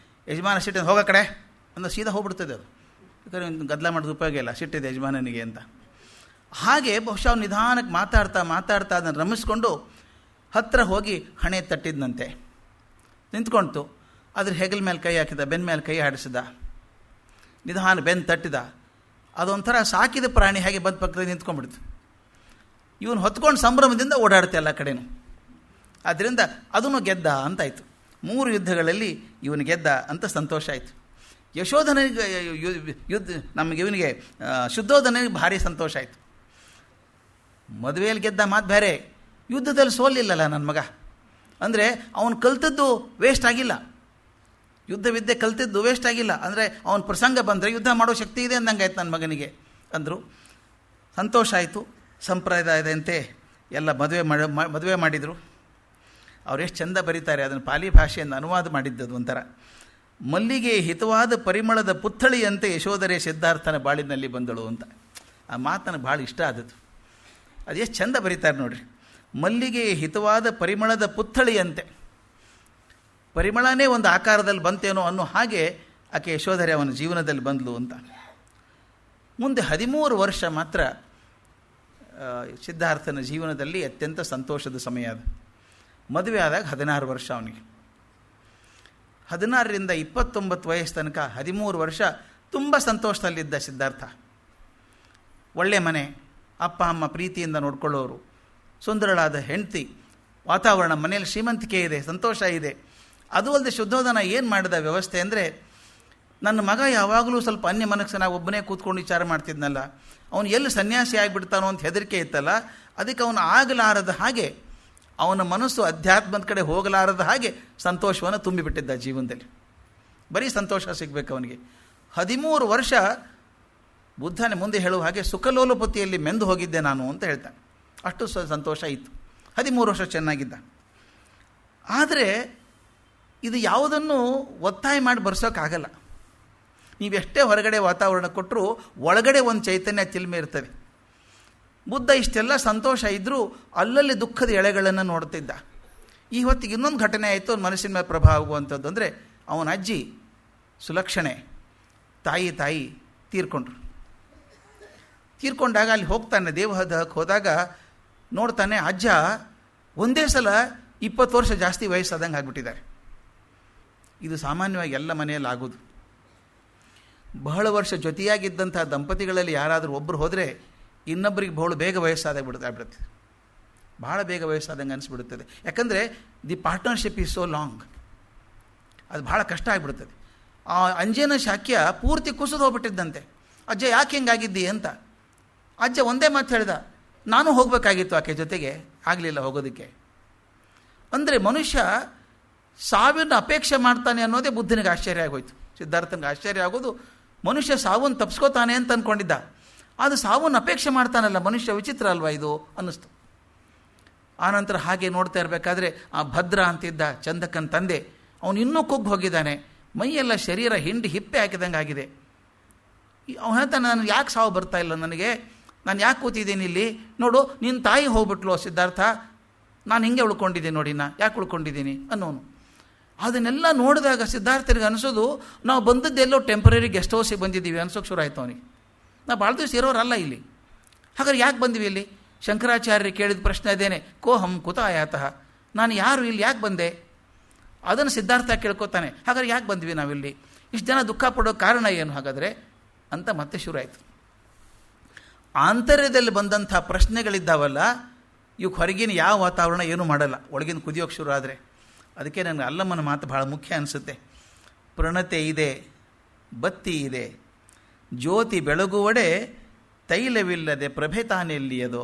Speaker 1: ಯಜಮಾನ ಸಿಟ್ಟಿಂದ ಹೋಗೋ ಕಡೆ ಅಂದ್ರೆ ಸೀದಾ ಹೋಗ್ಬಿಡ್ತದೆ ಅದು. ಯಾಕಂದರೆ ಗದ್ದಲ ಮಾಡೋದು ಉಪಯೋಗ ಇಲ್ಲ, ಸಿಟ್ಟಿದೆ ಯಜಮಾನನಿಗೆ ಅಂತ. ಹಾಗೆ ಬಹುಶಃ ಅವ್ನು ನಿಧಾನಕ್ಕೆ ಮಾತಾಡ್ತಾ ಅದನ್ನು ರಮಿಸ್ಕೊಂಡು ಹತ್ತಿರ ಹೋಗಿ ಹಣೆ ತಟ್ಟಿದ್ನಂತೆ. ನಿಂತ್ಕೊಳ್ತು, ಅದ್ರ ಹೆಗಲ ಮೇಲೆ ಕೈ ಹಾಕಿದ, ಬೆನ್ನ ಮೇಲೆ ಕೈ ಆಡಿಸಿದ, ನಿಧಾನ ಬೆನ್ನು ತಟ್ಟಿದ. ಅದೊಂಥರ ಸಾಕಿದ ಪ್ರಾಣಿ ಹಾಗೆ ಬಂದ ಪಕ್ಕದಲ್ಲಿ ನಿಂತ್ಕೊಂಡ್ಬಿಡ್ತು. ಇವನು ಹೊತ್ಕೊಂಡು ಸಂಭ್ರಮದಿಂದ ಓಡಾಡುತ್ತೆ ಎಲ್ಲ ಕಡೆನೂ. ಆದ್ದರಿಂದ ಅದನ್ನು ಗೆದ್ದ ಅಂತಾಯಿತು. 3 ಯುದ್ಧಗಳಲ್ಲಿ ಇವನು ಗೆದ್ದ ಅಂತ ಸಂತೋಷ ಆಯಿತು. ಯಶೋಧನಿಗೆ ಇವನಿಗೆ ಶುದ್ಧೋಧನಿಗೆ ಭಾರಿ ಸಂತೋಷ ಆಯಿತು. ಮದುವೆಯಲ್ಲಿ ಗೆದ್ದ ಮಾತು ಬೇರೆ, ಯುದ್ಧದಲ್ಲಿ ಸೋಲಿಲ್ಲಲ್ಲ ನನ್ನ ಮಗ. ಅಂದರೆ ಅವನು ಕಲ್ತದ್ದು ವೇಸ್ಟ್ ಆಗಿಲ್ಲ, ಯುದ್ಧ ವಿದ್ಯೆ ಕಲ್ತಿದ್ದು ವೇಸ್ಟ್ ಆಗಿಲ್ಲ. ಅಂದರೆ ಅವನ ಪ್ರಸಂಗ ಬಂದರೆ ಯುದ್ಧ ಮಾಡೋ ಶಕ್ತಿ ಇದೆ ಅಂದಂಗೆ ಆಯ್ತು ನನ್ನ ಮಗನಿಗೆ ಅಂದರು. ಸಂತೋಷ ಆಯಿತು. ಸಂಪ್ರದಾಯದಂತೆ ಎಲ್ಲ ಮದುವೆ ಮಾಡಿದರು. ಅವ್ರು ಎಷ್ಟು ಚೆಂದ ಬರೀತಾರೆ ಅದನ್ನು, ಪಾಲಿ ಭಾಷೆಯಿಂದ ಅನುವಾದ ಮಾಡಿದ್ದದು ಒಂಥರ. ಮಲ್ಲಿಗೆ ಹಿತವಾದ ಪರಿಮಳದ ಪುತ್ಥಳಿಯಂತೆ ಯಶೋಧರೆ ಸಿದ್ಧಾರ್ಥನ ಬಾಳಿನಲ್ಲಿ ಬಂದಳು ಅಂತ. ಆ ಮಾತನ್ನು ಭಾಳ ಇಷ್ಟ ಆದದ್ದು. ಅದು ಎಷ್ಟು ಚೆಂದ ಬರೀತಾರೆ ನೋಡ್ರಿ. ಮಲ್ಲಿಗೆ ಹಿತವಾದ ಪರಿಮಳದ ಪುತ್ಥಳಿಯಂತೆ, ಪರಿಮಳನೇ ಒಂದು ಆಕಾರದಲ್ಲಿ ಬಂತೇನೋ ಅನ್ನೋ ಹಾಗೆ ಆಕೆ ಯಶೋಧರೆ ಅವನ ಜೀವನದಲ್ಲಿ ಬಂದಳು ಅಂತ. ಮುಂದೆ 13 ವರ್ಷ ಮಾತ್ರ ಸಿದ್ಧಾರ್ಥನ ಜೀವನದಲ್ಲಿ ಅತ್ಯಂತ ಸಂತೋಷದ ಸಮಯ ಅದು. ಮದುವೆ ಆದಾಗ 16 ವರ್ಷ ಅವನಿಗೆ. 16ರಿಂದ 29 ವಯಸ್ಸು ತನಕ 13 ವರ್ಷ ತುಂಬ ಸಂತೋಷದಲ್ಲಿದ್ದ ಸಿದ್ಧಾರ್ಥ. ಒಳ್ಳೆ ಮನೆ, ಅಪ್ಪ ಅಮ್ಮ ಪ್ರೀತಿಯಿಂದ ನೋಡ್ಕೊಳ್ಳೋರು, ಸುಂದರಳಾದ ಹೆಂಡತಿ, ವಾತಾವರಣ, ಮನೆಯಲ್ಲಿ ಶ್ರೀಮಂತಿಕೆ ಇದೆ, ಸಂತೋಷ ಇದೆ. ಅದು ಅಲ್ಲದೆ ಶುದ್ಧೋಧನ ಏನು ಮಾಡಿದ ವ್ಯವಸ್ಥೆ ಅಂದರೆ, ನನ್ನ ಮಗ ಯಾವಾಗಲೂ ಸ್ವಲ್ಪ ಅನ್ಯ ಮನಸ್ಸನಾಗಿ ಒಬ್ಬನೇ ಕೂತ್ಕೊಂಡು ವಿಚಾರ ಮಾಡ್ತಿದ್ನಲ್ಲ, ಅವನು ಎಲ್ಲಿ ಸನ್ಯಾಸಿ ಆಗಿಬಿಡ್ತಾನೋ ಅಂತ ಹೆದರಿಕೆ ಇತ್ತಲ್ಲ, ಅದಕ್ಕೆ ಅವನು ಆಗಲಾರದ ಹಾಗೆ, ಅವನ ಮನಸ್ಸು ಅಧ್ಯಾತ್ಮದ ಕಡೆ ಹೋಗಲಾರದ ಹಾಗೆ ಸಂತೋಷವನ್ನು ತುಂಬಿಬಿಟ್ಟಿದ್ದ ಜೀವನದಲ್ಲಿ. ಬರೀ ಸಂತೋಷ ಸಿಗಬೇಕು ಅವನಿಗೆ. 13 ವರ್ಷ ಬುದ್ಧನೇ ಮುಂದೆ ಹೇಳುವ ಹಾಗೆ ಸುಖಲೋಲಪತಿಯಲ್ಲಿ ಮೆಂದು ಹೋಗಿದ್ದೆ ನಾನು ಅಂತ ಹೇಳ್ತಾನೆ. ಅಷ್ಟು ಸಂತೋಷ ಇತ್ತು. 13 ವರ್ಷ ಚೆನ್ನಾಗಿದ್ದ. ಆದರೆ ಇದು ಯಾವುದನ್ನು ಒತ್ತಾಯ ಮಾಡಿ ಬರ್ಸೋಕ್ಕಾಗಲ್ಲ. ನೀವೆಷ್ಟೇ ಹೊರಗಡೆ ವಾತಾವರಣ ಕೊಟ್ಟರೂ ಒಳಗಡೆ ಒಂದು ಚೈತನ್ಯ ಚಿಲ್ಮೆ ಇರ್ತದೆ. ಬುದ್ಧ ಇಷ್ಟೆಲ್ಲ ಸಂತೋಷ ಇದ್ದರೂ ಅಲ್ಲಲ್ಲಿ ದುಃಖದ ಎಳೆಗಳನ್ನು ನೋಡ್ತಿದ್ದ. ಈ ಹೊತ್ತಿಗೆ ಇನ್ನೊಂದು ಘಟನೆ ಆಯಿತು ಅವ್ನ ಮನಸ್ಸಿನ ಮೇಲೆ ಪ್ರಭಾವ ಆಗುವಂಥದ್ದು. ಅಂದರೆ ಅವನ ಅಜ್ಜಿ ಸುಲಕ್ಷಣೆ ತಾಯಿ ತೀರ್ಕೊಂಡಾಗ ಅಲ್ಲಿ ಹೋಗ್ತಾನೆ, ದೇವದಹಕ್ಕೆ ಹೋದಾಗ ನೋಡ್ತಾನೆ ಅಜ್ಜ ಒಂದೇ ಸಲ 20 ವರ್ಷ ಜಾಸ್ತಿ ವಯಸ್ಸಾದಂಗೆ ಆಗಿಬಿಟ್ಟಿದ್ದಾರೆ. ಇದು ಸಾಮಾನ್ಯವಾಗಿ ಎಲ್ಲ ಮನೆಯಲ್ಲಿ ಆಗೋದು. ಬಹಳ ವರ್ಷ ಜೊತೆಯಾಗಿದ್ದಂಥ ದಂಪತಿಗಳಲ್ಲಿ ಯಾರಾದರೂ ಒಬ್ಬರು ಹೋದರೆ ಇನ್ನೊಬ್ಬರಿಗೆ ಬಹಳ ಬೇಗ ವಯಸ್ಸಾದಾಗ್ಬಿಡುತ್ತೆ, ಭಾಳ ಬೇಗ ವಯಸ್ಸಾದಂಗೆ ಅನಿಸ್ಬಿಡುತ್ತದೆ. ಯಾಕಂದರೆ the partnership is so long. ಅದು ಭಾಳ ಕಷ್ಟ ಆಗಿಬಿಡುತ್ತದೆ. ಆ ಅಂಜೇನ ಶಾಕ್ಯ ಪೂರ್ತಿ ಕುಸಿದು ಹೋಗ್ಬಿಟ್ಟಿದ್ದಂತೆ. ಅಜ್ಜ ಯಾಕೆ ಹೆಂಗಾಗಿದ್ದಿ ಅಂತ. ಅಜ್ಜ ಒಂದೇ ಮಾತು ಹೇಳ್ದ, ನಾನು ಹೋಗಬೇಕಾಗಿತ್ತು ಆಕೆ ಜೊತೆಗೆ, ಆಗಲಿಲ್ಲ ಹೋಗೋದಕ್ಕೆ. ಅಂದರೆ ಮನುಷ್ಯ ಸಾವಿನ ಅಪೇಕ್ಷೆ ಮಾಡ್ತಾನೆ ಅನ್ನೋದೇ ಬುದ್ಧನಿಗೆ ಆಶ್ಚರ್ಯ ಆಗೋಯ್ತು. ಸಿದ್ಧಾರ್ಥನಿಗೆ ಆಶ್ಚರ್ಯ ಆಗೋದು, ಮನುಷ್ಯ ಸಾವನ್ನು ತಪ್ಪಿಸ್ಕೋತಾನೆ ಅಂತ ಅಂದ್ಕೊಂಡಿದ್ದ. ಅದು ಸಾವನ್ನು ಅಪೇಕ್ಷೆ ಮಾಡ್ತಾನಲ್ಲ ಮನುಷ್ಯ, ವಿಚಿತ್ರ ಅಲ್ವಾ ಇದು ಅನ್ನಿಸ್ತು. ಆನಂತರ ಹಾಗೆ ನೋಡ್ತಾ ಇರಬೇಕಾದ್ರೆ ಆ ಭದ್ರ ಅಂತಿದ್ದ ಚಂದಕ್ಕನ ತಂದೆ, ಅವನು ಇನ್ನೂ ಕುಗ್ಗಿ ಹೋಗಿದ್ದಾನೆ, ಮೈಯೆಲ್ಲ ಶರೀರ ಹಿಂಡಿ ಹಿಪ್ಪೆ ಹಾಕಿದಂಗೆ ಆಗಿದೆ. ಅವನು ಹೇಳ್ತಾನೆ, ನಾನು ಯಾಕೆ ಸಾವು ಬರ್ತಾ ಇಲ್ಲ ನನಗೆ, ನಾನು ಯಾಕೆ ಕೂತಿದ್ದೀನಿ ಇಲ್ಲಿ, ನೋಡು ನಿನ್ನ ತಾಯಿ ಹೋಗ್ಬಿಟ್ಲು ಸಿದ್ಧಾರ್ಥ, ನಾನು ಹಿಂಗೆ ಉಳ್ಕೊಂಡಿದ್ದೀನಿ ನೋಡಿ, ಯಾಕೆ ಉಳ್ಕೊಂಡಿದ್ದೀನಿ ಅನ್ನೋನು. ಅದನ್ನೆಲ್ಲ ನೋಡಿದಾಗ ಸಿದ್ಧಾರ್ಥನಿಗೆ ಅನಿಸೋದು, ನಾವು ಬಂದದ್ದೆಲ್ಲೋ ಟೆಂಪ್ರರಿ ಗೆಸ್ಟ್ ಹೌಸಿಗೆ ಬಂದಿದ್ದೀವಿ ಅನ್ಸೋಕೆ ಶುರು ಆಯಿತು ಅವನಿಗೆ. ನಾವು ಭಾಳ ದಿವಸ ಇರೋರಲ್ಲ ಇಲ್ಲಿ, ಹಾಗಾದ್ರೆ ಯಾಕೆ ಬಂದಿವಿ ಇಲ್ಲಿ? ಶಂಕರಾಚಾರ್ಯರು ಕೇಳಿದ ಪ್ರಶ್ನೆ ಅದೇನೆ, ಕೋಹಂ ಕುತ ಆಯಾತಃ, ನಾನು ಯಾರು, ಇಲ್ಲಿ ಯಾಕೆ ಬಂದೆ? ಅದನ್ನು ಸಿದ್ಧಾರ್ಥ ಕೇಳ್ಕೊತಾನೆ. ಹಾಗಾದ್ರೆ ಯಾಕೆ ಬಂದ್ವಿ ನಾವಿಲ್ಲಿ, ಇಷ್ಟು ಜನ ದುಃಖ ಪಡೋ ಕಾರಣ ಏನು ಹಾಗಾದರೆ ಅಂತ ಮತ್ತೆ ಶುರು ಆಯಿತು. ಆಂತರ್ಯದಲ್ಲಿ ಬಂದಂಥ ಪ್ರಶ್ನೆಗಳಿದ್ದಾವಲ್ಲ, ಇವಕ್ಕೆ ಹೊರಗಿನ ಯಾವ ವಾತಾವರಣ ಏನೂ ಮಾಡಲ್ಲ, ಒಳಗಿನ ಕುದಿಯೋಕ್ಕೆ ಶುರು ಆದರೆ. ಅದಕ್ಕೆ ನನಗೆ ಅಲ್ಲಮ್ಮನ ಮಾತು ಭಾಳ ಮುಖ್ಯ ಅನಿಸುತ್ತೆ. ಪ್ರಣತೆ ಇದೆ, ಬತ್ತಿ ಇದೆ, ಜ್ಯೋತಿ ಬೆಳಗುವಡೆ ತೈಲವಿಲ್ಲದೆ ಪ್ರಭೆ ತಾನೆಲ್ಲಿಯದೋ.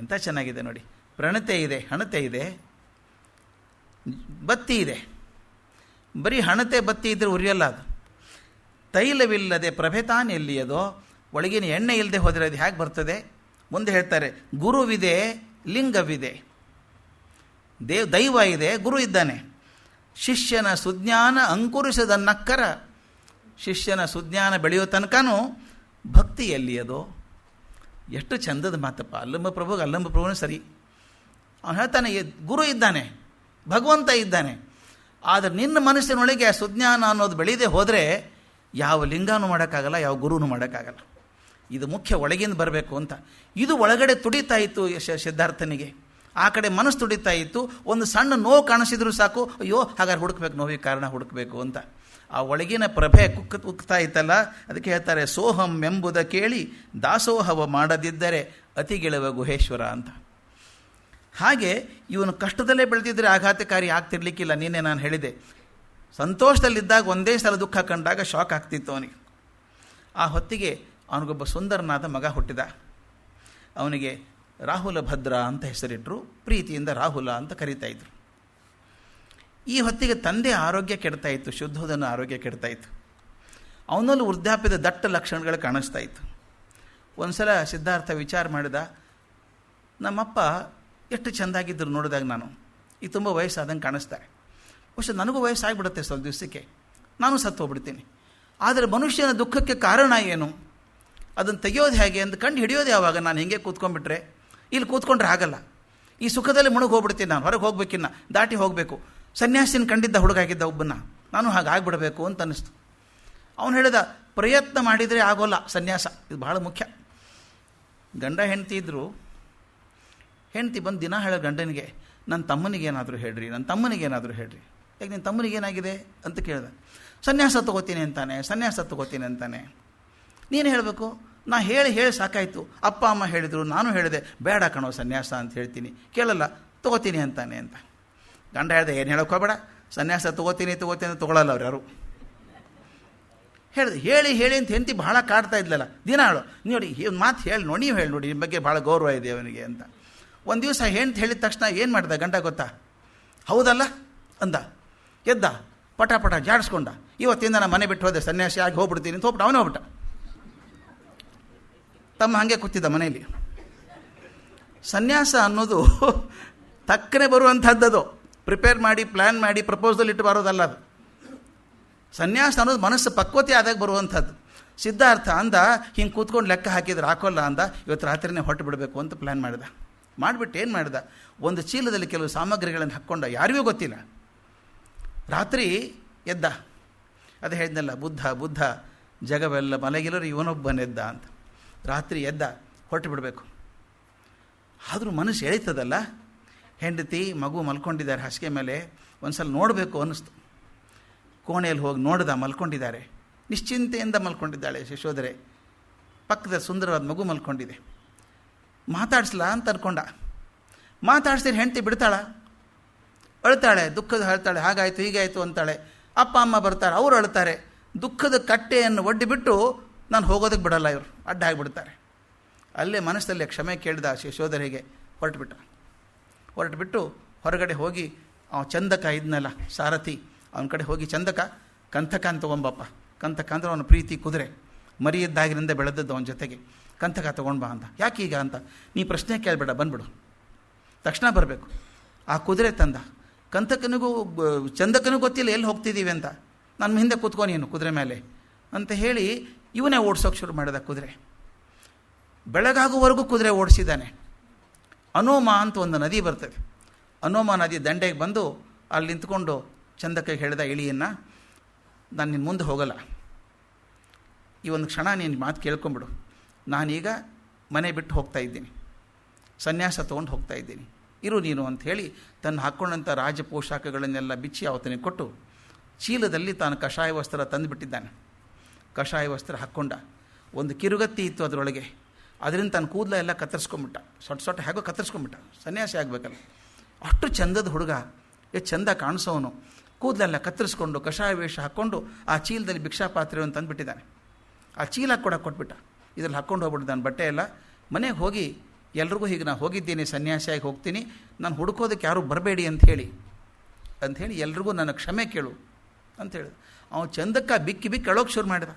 Speaker 1: ಎಂಥ ಚೆನ್ನಾಗಿದೆ ನೋಡಿ. ಪ್ರಣತೆ ಇದೆ, ಹಣತೆ ಇದೆ, ಬತ್ತಿ ಇದೆ. ಬರೀ ಹಣತೆ ಬತ್ತಿ ಇದ್ದರೆ ಉರಿಯಲ್ಲ ಅದು. ತೈಲವಿಲ್ಲದೆ ಪ್ರಭೆ ತಾನೆಲ್ಲಿಯದೋ, ಒಳಗಿನ ಎಣ್ಣೆ ಇಲ್ಲದೆ ಹೋದರೆ ಅದು ಹೇಗೆ ಬರ್ತದೆ? ಮುಂದೆ ಹೇಳ್ತಾರೆ, ಗುರುವಿದೆ, ಲಿಂಗವಿದೆ, ದೈವ ಇದೆ, ಗುರು ಇದ್ದಾನೆ. ಶಿಷ್ಯನ ಸುಜ್ಞಾನ ಅಂಕುರಿಸದ ನಕ್ಕರ, ಶಿಷ್ಯನ ಸುಜ್ಞಾನ ಬೆಳೆಯೋ ತನಕನೂ ಭಕ್ತಿ ಎಲ್ಲಿಯದೋ. ಎಷ್ಟು ಚಂದದ ಮಾತಪ್ಪ. ಅಲ್ಲಂಬ ಪ್ರಭುಗೆ ಅಲ್ಲಂಬ ಪ್ರಭುನೇ ಸರಿ. ಅವನು ಹೇಳ್ತಾನೆ, ಗುರು ಇದ್ದಾನೆ, ಭಗವಂತ ಇದ್ದಾನೆ. ಆದರೆ ನಿನ್ನ ಮನಸ್ಸಿನೊಳಗೆ ಆ ಸುಜ್ಞಾನ ಅನ್ನೋದು ಬೆಳೀದೆ ಹೋದರೆ ಯಾವ ಲಿಂಗನೂ ಮಾಡೋಕ್ಕಾಗಲ್ಲ, ಯಾವ ಗುರುನೂ ಮಾಡೋಕ್ಕಾಗಲ್ಲ. ಇದು ಮುಖ್ಯ, ಒಳಗಿಂದ ಬರಬೇಕು ಅಂತ. ಇದು ಒಳಗಡೆ ತುಡಿತಾ ಇತ್ತು ಸಿದ್ಧಾರ್ಥನಿಗೆ. ಆ ಕಡೆ ಮನಸ್ಸು ತುಡಿತಾ ಇತ್ತು. ಒಂದು ಸಣ್ಣ ನೋವು ಕಾಣಿಸಿದ್ರು ಸಾಕು, ಅಯ್ಯೋ ಹಾಗಾದ್ರೆ ಹುಡುಕ್ಬೇಕು, ನೋವಿಗೆ ಕಾರಣ ಹುಡುಕಬೇಕು ಅಂತ. ಆ ಒಳಗಿನ ಪ್ರಭೆ ಉಕ್ತಾ ಇತ್ತಲ್ಲ, ಅದಕ್ಕೆ ಹೇಳ್ತಾರೆ, ಸೋಹಂ ಎಂಬುದ ಕೇಳಿ ದಾಸೋಹವ ಮಾಡದಿದ್ದರೆ ಅತಿಗೆಳುವ ಗುಹೇಶ್ವರ ಅಂತ. ಹಾಗೆ ಇವನು ಕಷ್ಟದಲ್ಲೇ ಬೆಳೆದಿದ್ದರೆ ಆಘಾತಕಾರಿ ಆಗ್ತಿರ್ಲಿಕ್ಕಿಲ್ಲ. ನಿನ್ನೆ ನಾನು ಹೇಳಿದೆ, ಸಂತೋಷದಲ್ಲಿದ್ದಾಗ ಒಂದೇ ಸಲ ದುಃಖ ಕಂಡಾಗ ಶಾಕ್ ಆಗ್ತಿತ್ತು ಅವನಿಗೆ. ಆ ಹೊತ್ತಿಗೆ ಅವನಿಗೊಬ್ಬ ಸುಂದರನಾದ ಮಗ ಹುಟ್ಟಿದ. ಅವನಿಗೆ ರಾಹುಲ ಭದ್ರ ಅಂತ ಹೆಸರಿಟ್ಟರು, ಪ್ರೀತಿಯಿಂದ ರಾಹುಲ ಅಂತ ಕರೀತಾ ಇದ್ರು. ಈ ಹೊತ್ತಿಗೆ ತಂದೆ ಆರೋಗ್ಯ ಕೆಡ್ತಾ ಇತ್ತು, ಶುದ್ಧೋಧನ ಆರೋಗ್ಯ ಕೆಡ್ತಾ ಇತ್ತು. ಅವನಲ್ಲೂ ವೃದ್ಧಾಪ್ಯದ ದಟ್ಟ ಲಕ್ಷಣಗಳು ಕಾಣಿಸ್ತಾ ಇತ್ತು. ಒಂದು ಸಲ ಸಿದ್ಧಾರ್ಥ ವಿಚಾರ ಮಾಡಿದ, ನಮ್ಮಪ್ಪ ಎಷ್ಟು ಚೆಂದಾಗಿದ್ದರು ನೋಡಿದಾಗ ನಾನು, ಈಗ ತುಂಬ ವಯಸ್ಸಾದಂಗೆ ಕಾಣಿಸ್ತಾರೆ. ಬಹುಶಃ ನನಗೂ ವಯಸ್ಸಾಗಿಬಿಡುತ್ತೆ ಸ್ವಲ್ಪ ದಿವಸಕ್ಕೆ, ನಾನು ಸತ್ತು ಹೋಗ್ಬಿಡ್ತೀನಿ. ಆದರೆ ಮನುಷ್ಯನ ದುಃಖಕ್ಕೆ ಕಾರಣ ಏನು, ಅದನ್ನು ತೆಗೆಯೋದು ಹೇಗೆ ಅಂತ ಕಂಡು ಹಿಡಿಯೋದು ಯಾವಾಗ? ನಾನು ಹಿಂಗೆ ಕೂತ್ಕೊಂಡ್ಬಿಟ್ರೆ, ಇಲ್ಲಿ ಕೂತ್ಕೊಂಡ್ರೆ ಆಗಲ್ಲ. ಈ ಸುಖದಲ್ಲಿ ಮುಳುಗಿ ಹೋಗ್ಬಿಡ್ತೀನಿ ನಾನು, ಹೊರಗೆ ಹೋಗ್ಬೇಕಿನ್ನ, ದಾಟಿ ಹೋಗಬೇಕು. ಸನ್ಯಾಸಿನ ಕಂಡಿದ್ದ ಹುಡುಗಾಗಿದ್ದ ಒಬ್ಬನ್ನ, ನಾನು ಹಾಗೆ ಆಗ್ಬಿಡಬೇಕು ಅಂತ ಅನ್ನಿಸ್ತು. ಅವನು ಹೇಳಿದ, ಪ್ರಯತ್ನ ಮಾಡಿದರೆ ಆಗೋಲ್ಲ ಸನ್ಯಾಸ, ಇದು ಬಹಳ ಮುಖ್ಯ. ಗಂಡ ಹೆಂಡತಿ ಇದ್ದರು. ಹೆಂಡತಿ ಬಂದು ದಿನ ಹೇಳೋ ಗಂಡನಿಗೆ, ನನ್ನ ತಮ್ಮನಿಗೇನಾದರೂ ಹೇಳ್ರಿ, ನನ್ನ ತಮ್ಮನಿಗೇನಾದರೂ ಹೇಳ್ರಿ. ಯಾಕೆ ನಿನ್ನ ತಮ್ಮನಿಗೇನಾಗಿದೆ ಅಂತ ಕೇಳಿದ. ಸನ್ಯಾಸ ತಗೋತೀನಿ ಅಂತಾನೆ, ಸನ್ಯಾಸ ತಗೋತೀನಿ ಅಂತಾನೆ. ನೀನು ಹೇಳಬೇಕು, ನಾ ಹೇಳಿ ಸಾಕಾಯಿತು. ಅಪ್ಪ ಅಮ್ಮ ಹೇಳಿದರು, ನಾನು ಹೇಳಿದೆ, ಬೇಡ ಕಣೋ ಸನ್ಯಾಸ ಅಂತ ಹೇಳ್ತೀನಿ, ಕೇಳಲ್ಲ, ತಗೋತೀನಿ ಅಂತಾನೆ ಅಂತ. ಗಂಡ ಹೇಳಿದೆ, ಏನು ಹೇಳೋಕ್ಕೋಬೇಡ, ಸನ್ಯಾಸ ತಗೋತೀನಿ ತೊಗೊಳಲ್ಲ ಅವ್ರು ಯಾರು. ಹೇಳಿದೆ, ಹೇಳಿ ಅಂತ ಹೆಂಡತಿ ಬಹಳ ಕಾಡ್ತಾ ಇದ್ಲಲ್ಲ, ದಿನ ಹೇಳು ನೋಡಿ, ಒಂದು ಮಾತು ಹೇಳಿ ನೋಡಿ, ನೀವು ಹೇಳಿ ನೋಡಿ, ನಿಮ್ಮ ಬಗ್ಗೆ ಭಾಳ ಗೌರವ ಇದೆ ಅವನಿಗೆ ಅಂತ. ಒಂದು ದಿವಸ ಹೆಂಡ್ತಿ ಹೇಳಿದ ತಕ್ಷಣ ಏನು ಮಾಡ್ದ ಗಂಡ ಗೊತ್ತಾ? ಹೌದಲ್ಲ ಅಂದ, ಎದ್ದ, ಪಟ ಜಾಡಿಸ್ಕೊಂಡ. ಇವತ್ತಿಂದ ನಾನು ಮನೆ ಬಿಟ್ಟು ಹೋದೆ, ಸನ್ಯಾಸಿ ಆಗಿ ಹೋಗ್ಬಿಡ್ತೀನಿ ಅಂತ ಹೋಗ್ಬಿಟ್ಟು ಅವನೇ ಹೋಗ್ಬಿಟ್ಟ. ತಮ್ಮ ಹಾಗೆ ಕೂತಿದ್ದ ಮನೆಯಲ್ಲಿ. ಸನ್ಯಾಸ ಅನ್ನೋದು ತಕ್ಕನೆ ಬರುವಂಥದ್ದದು, ಪ್ರಿಪೇರ್ ಮಾಡಿ ಪ್ಲ್ಯಾನ್ ಮಾಡಿ ಪ್ರಪೋಸಲ್ ಇಟ್ಟು ಬರೋದಲ್ಲ ಅದು. ಸನ್ಯಾಸ ಅನ್ನೋದು ಮನಸ್ಸು ಪಕ್ವತೆ ಆದಾಗ ಬರುವಂಥದ್ದು. ಸಿದ್ಧಾರ್ಥ ಅಂದ, ಹಿಂಗೆ ಕೂತ್ಕೊಂಡು ಲೆಕ್ಕ ಹಾಕಿದ್ರೆ ಹಾಕೋಲ್ಲ ಅಂದ, ಇವತ್ತು ರಾತ್ರಿನೇ ಹೊರಟು ಬಿಡಬೇಕು ಅಂತ ಪ್ಲ್ಯಾನ್ ಮಾಡಿದ. ಮಾಡಿಬಿಟ್ಟು ಏನು ಮಾಡಿದ, ಒಂದು ಚೀಲದಲ್ಲಿ ಕೆಲವು ಸಾಮಗ್ರಿಗಳನ್ನು ಹಾಕ್ಕೊಂಡ, ಯಾರಿಗೂ ಗೊತ್ತಿಲ್ಲ. ರಾತ್ರಿ ಎದ್ದ, ಅದೇ ಹೇಳಿದ್ನಲ್ಲ, ಬುದ್ಧ ಜಗವೆಲ್ಲ ಮಲಗಿಲ್ಲರು ಇವನೊಬ್ಬನೆದ್ದ ಅಂತ. ರಾತ್ರಿ ಎದ್ದ, ಹೊರಟು ಬಿಡಬೇಕು. ಆದರೂ ಮನಸ್ಸು ಎಳೀತದಲ್ಲ, ಹೆಂಡತಿ ಮಗು ಮಲ್ಕೊಂಡಿದ್ದಾರೆ ಹಾಸಿಗೆ ಮೇಲೆ, ಒಂದು ಸಲ ನೋಡಬೇಕು ಅನ್ನಿಸ್ತು. ಕೋಣೆಯಲ್ಲಿ ಹೋಗಿ ನೋಡ್ದ, ಮಲ್ಕೊಂಡಿದ್ದಾರೆ, ನಿಶ್ಚಿಂತೆಯಿಂದ ಮಲ್ಕೊಂಡಿದ್ದಾಳೆ ಯಶೋಧರೆ. ಪಕ್ಕದ ಸುಂದರವಾದ ಮಗು ಮಲ್ಕೊಂಡಿದೆ. ಮಾತಾಡಿಸ್ಲಾ ಅಂತ ಅನ್ಕೊಂಡ. ಮಾತಾಡ್ಸಿದ್ರೆ ಹೆಂಡತಿ ಬಿಡ್ತಾಳ, ಅಳ್ತಾಳೆ, ದುಃಖದ ಹೇಳ್ತಾಳೆ, ಹಾಗಾಯಿತು ಹೀಗಾಯಿತು ಅಂತಾಳೆ. ಅಪ್ಪ ಅಮ್ಮ ಬರ್ತಾರೆ, ಅವರು ಅಳ್ತಾರೆ. ದುಃಖದ ಕಟ್ಟೆಯನ್ನು ಒಡ್ಡಿಬಿಟ್ಟು ನಾನು ಹೋಗೋದಕ್ಕೆ ಬಿಡಲ್ಲ, ಇವರು ಅಡ್ಡ ಆಗಿಬಿಡ್ತಾರೆ. ಅಲ್ಲೇ ಮನಸ್ಸಲ್ಲಿ ಕ್ಷಮೆ ಕೇಳಿದ ಯಶೋಧರೆಗೆ. ಹೊರಟುಬಿಟ್ಟು ಹೊರಗಡೆ ಹೋಗಿ ಚಂದಕ ಇದ್ನಲ್ಲ ಸಾರಥಿ, ಅವನ ಕಡೆ ಹೋಗಿ, ಕಂಥಕ ಅಂತ ತೊಗೊಂಬಪ್ಪ. ಕಂಥಕ ಅಂದ್ರೆ ಅವನ ಪ್ರೀತಿ ಕುದುರೆ, ಮರಿಯಿದ್ದಾಗಿನಿಂದ ಬೆಳೆದದ್ದು ಅವನ ಜೊತೆಗೆ. ಕಂಥಕ ತೊಗೊಂಡ್ಬಾ ಅಂತ. ಯಾಕೀಗ ಅಂತ, ನೀ ಪ್ರಶ್ನೆ ಕೇಳಬೇಡ, ಬಂದ್ಬಿಡು, ತಕ್ಷಣ ಬರಬೇಕು. ಆ ಕುದುರೆ ತಂದ. ಕಂಥಕನಿಗೂ ಚಂದಕನಿಗೂ ಗೊತ್ತಿಲ್ಲ ಎಲ್ಲಿ ಹೋಗ್ತಿದ್ದೀವಿ ಅಂತ. ನನ್ನ ಹಿಂದೆ ಕೂತ್ಕೊ ನೀನು ಕುದುರೆ ಮೇಲೆ ಅಂತ ಹೇಳಿ ಇವನೇ ಓಡಿಸೋಕೆ ಶುರು ಮಾಡಿದ ಕುದುರೆ. ಬೆಳಗಾಗುವವರೆಗೂ ಕುದುರೆ ಓಡಿಸಿದ್ದಾನೆ. ಅನೋಮ ಅಂತ ಒಂದು ನದಿ ಬರ್ತದೆ. ಅನೋಮ ನದಿ ದಂಡೆಗೆ ಬಂದು ಅಲ್ಲಿ ನಿಂತ್ಕೊಂಡು ಚಂದಕ್ಕೆ ಹೇಳಿದ ಇಳಿಯನ್ನು, ನಾನು ನಿನ್ನ ಮುಂದೆ ಹೋಗಲ್ಲ, ಈ ಒಂದು ಕ್ಷಣ ನೀನು ಮಾತು ಕೇಳ್ಕೊಂಬಿಡು. ನಾನೀಗ ಮನೆ ಬಿಟ್ಟು ಹೋಗ್ತಾ ಇದ್ದೀನಿ, ಸನ್ಯಾಸ ತೊಗೊಂಡು ಹೋಗ್ತಾ ಇದ್ದೀನಿ, ಇರು ನೀನು ಅಂತ ಹೇಳಿ ತನ್ನ ಹಾಕ್ಕೊಂಡಂಥ ರಾಜ ಪೋಷಾಕಗಳನ್ನೆಲ್ಲ ಬಿಚ್ಚಿ ಅವತನಿಗೆ ಕೊಟ್ಟು ಚೀಲದಲ್ಲಿ ತಾನು ಕಷಾಯ ವಸ್ತ್ರ ತಂದುಬಿಟ್ಟಿದ್ದಾನೆ. ಕಷಾಯ ವಸ್ತ್ರ ಹಾಕ್ಕೊಂಡ. ಒಂದು ಕಿರುಗತ್ತಿ ಇತ್ತು ಅದರೊಳಗೆ, ಅದರಿಂದ ತನ್ನ ಕೂದಲ ಎಲ್ಲ ಕತ್ತರಿಸ್ಕೊಂಬಿಟ್ಟ. ಸೊಟ್ಟ ಹೇಗೋ ಕತ್ತರಿಸ್ಕೊಂಬಿಟ್ಟ, ಸನ್ಯಾಸಿ ಆಗಬೇಕಲ್ಲ. ಅಷ್ಟು ಚಂದದ ಹುಡುಗ, ಎಷ್ಟು ಚಂದ ಕಾಣಿಸೋನು. ಕೂದಲೆಲ್ಲ ಕತ್ತರಿಸ್ಕೊಂಡು ಕಷಾಯ ವೇಷ ಹಾಕ್ಕೊಂಡು ಆ ಚೀಲದಲ್ಲಿ ಭಿಕ್ಷಾ ಪಾತ್ರೆಯನ್ನು ತಂದುಬಿಟ್ಟಿದ್ದಾನೆ. ಆ ಚೀಲ ಕೂಡ ಕೊಟ್ಬಿಟ್ಟ. ಇದರಲ್ಲಿ ಹಾಕ್ಕೊಂಡು ಹೋಗ್ಬಿಟ್ಟಿದ್ದಾನೆ ಬಟ್ಟೆ ಎಲ್ಲ. ಮನೆಗೆ ಹೋಗಿ ಎಲ್ರಿಗೂ ಹೀಗೆ ನಾನು ಹೋಗಿದ್ದೀನಿ, ಸನ್ಯಾಸಿಯಾಗಿ ಹೋಗ್ತೀನಿ, ನಾನು ಹುಡುಕೋದಕ್ಕೆ ಯಾರೂ ಬರಬೇಡಿ ಅಂಥೇಳಿ ಎಲ್ರಿಗೂ ನನ್ನ ಕ್ಷಮೆ ಕೇಳು ಅಂತ ಹೇಳಿದ. ಅವನು ಚಂದಕ್ಕೆ ಬಿಕ್ಕಿ ಅಳೋಕೆ ಶುರು ಮಾಡಿದ.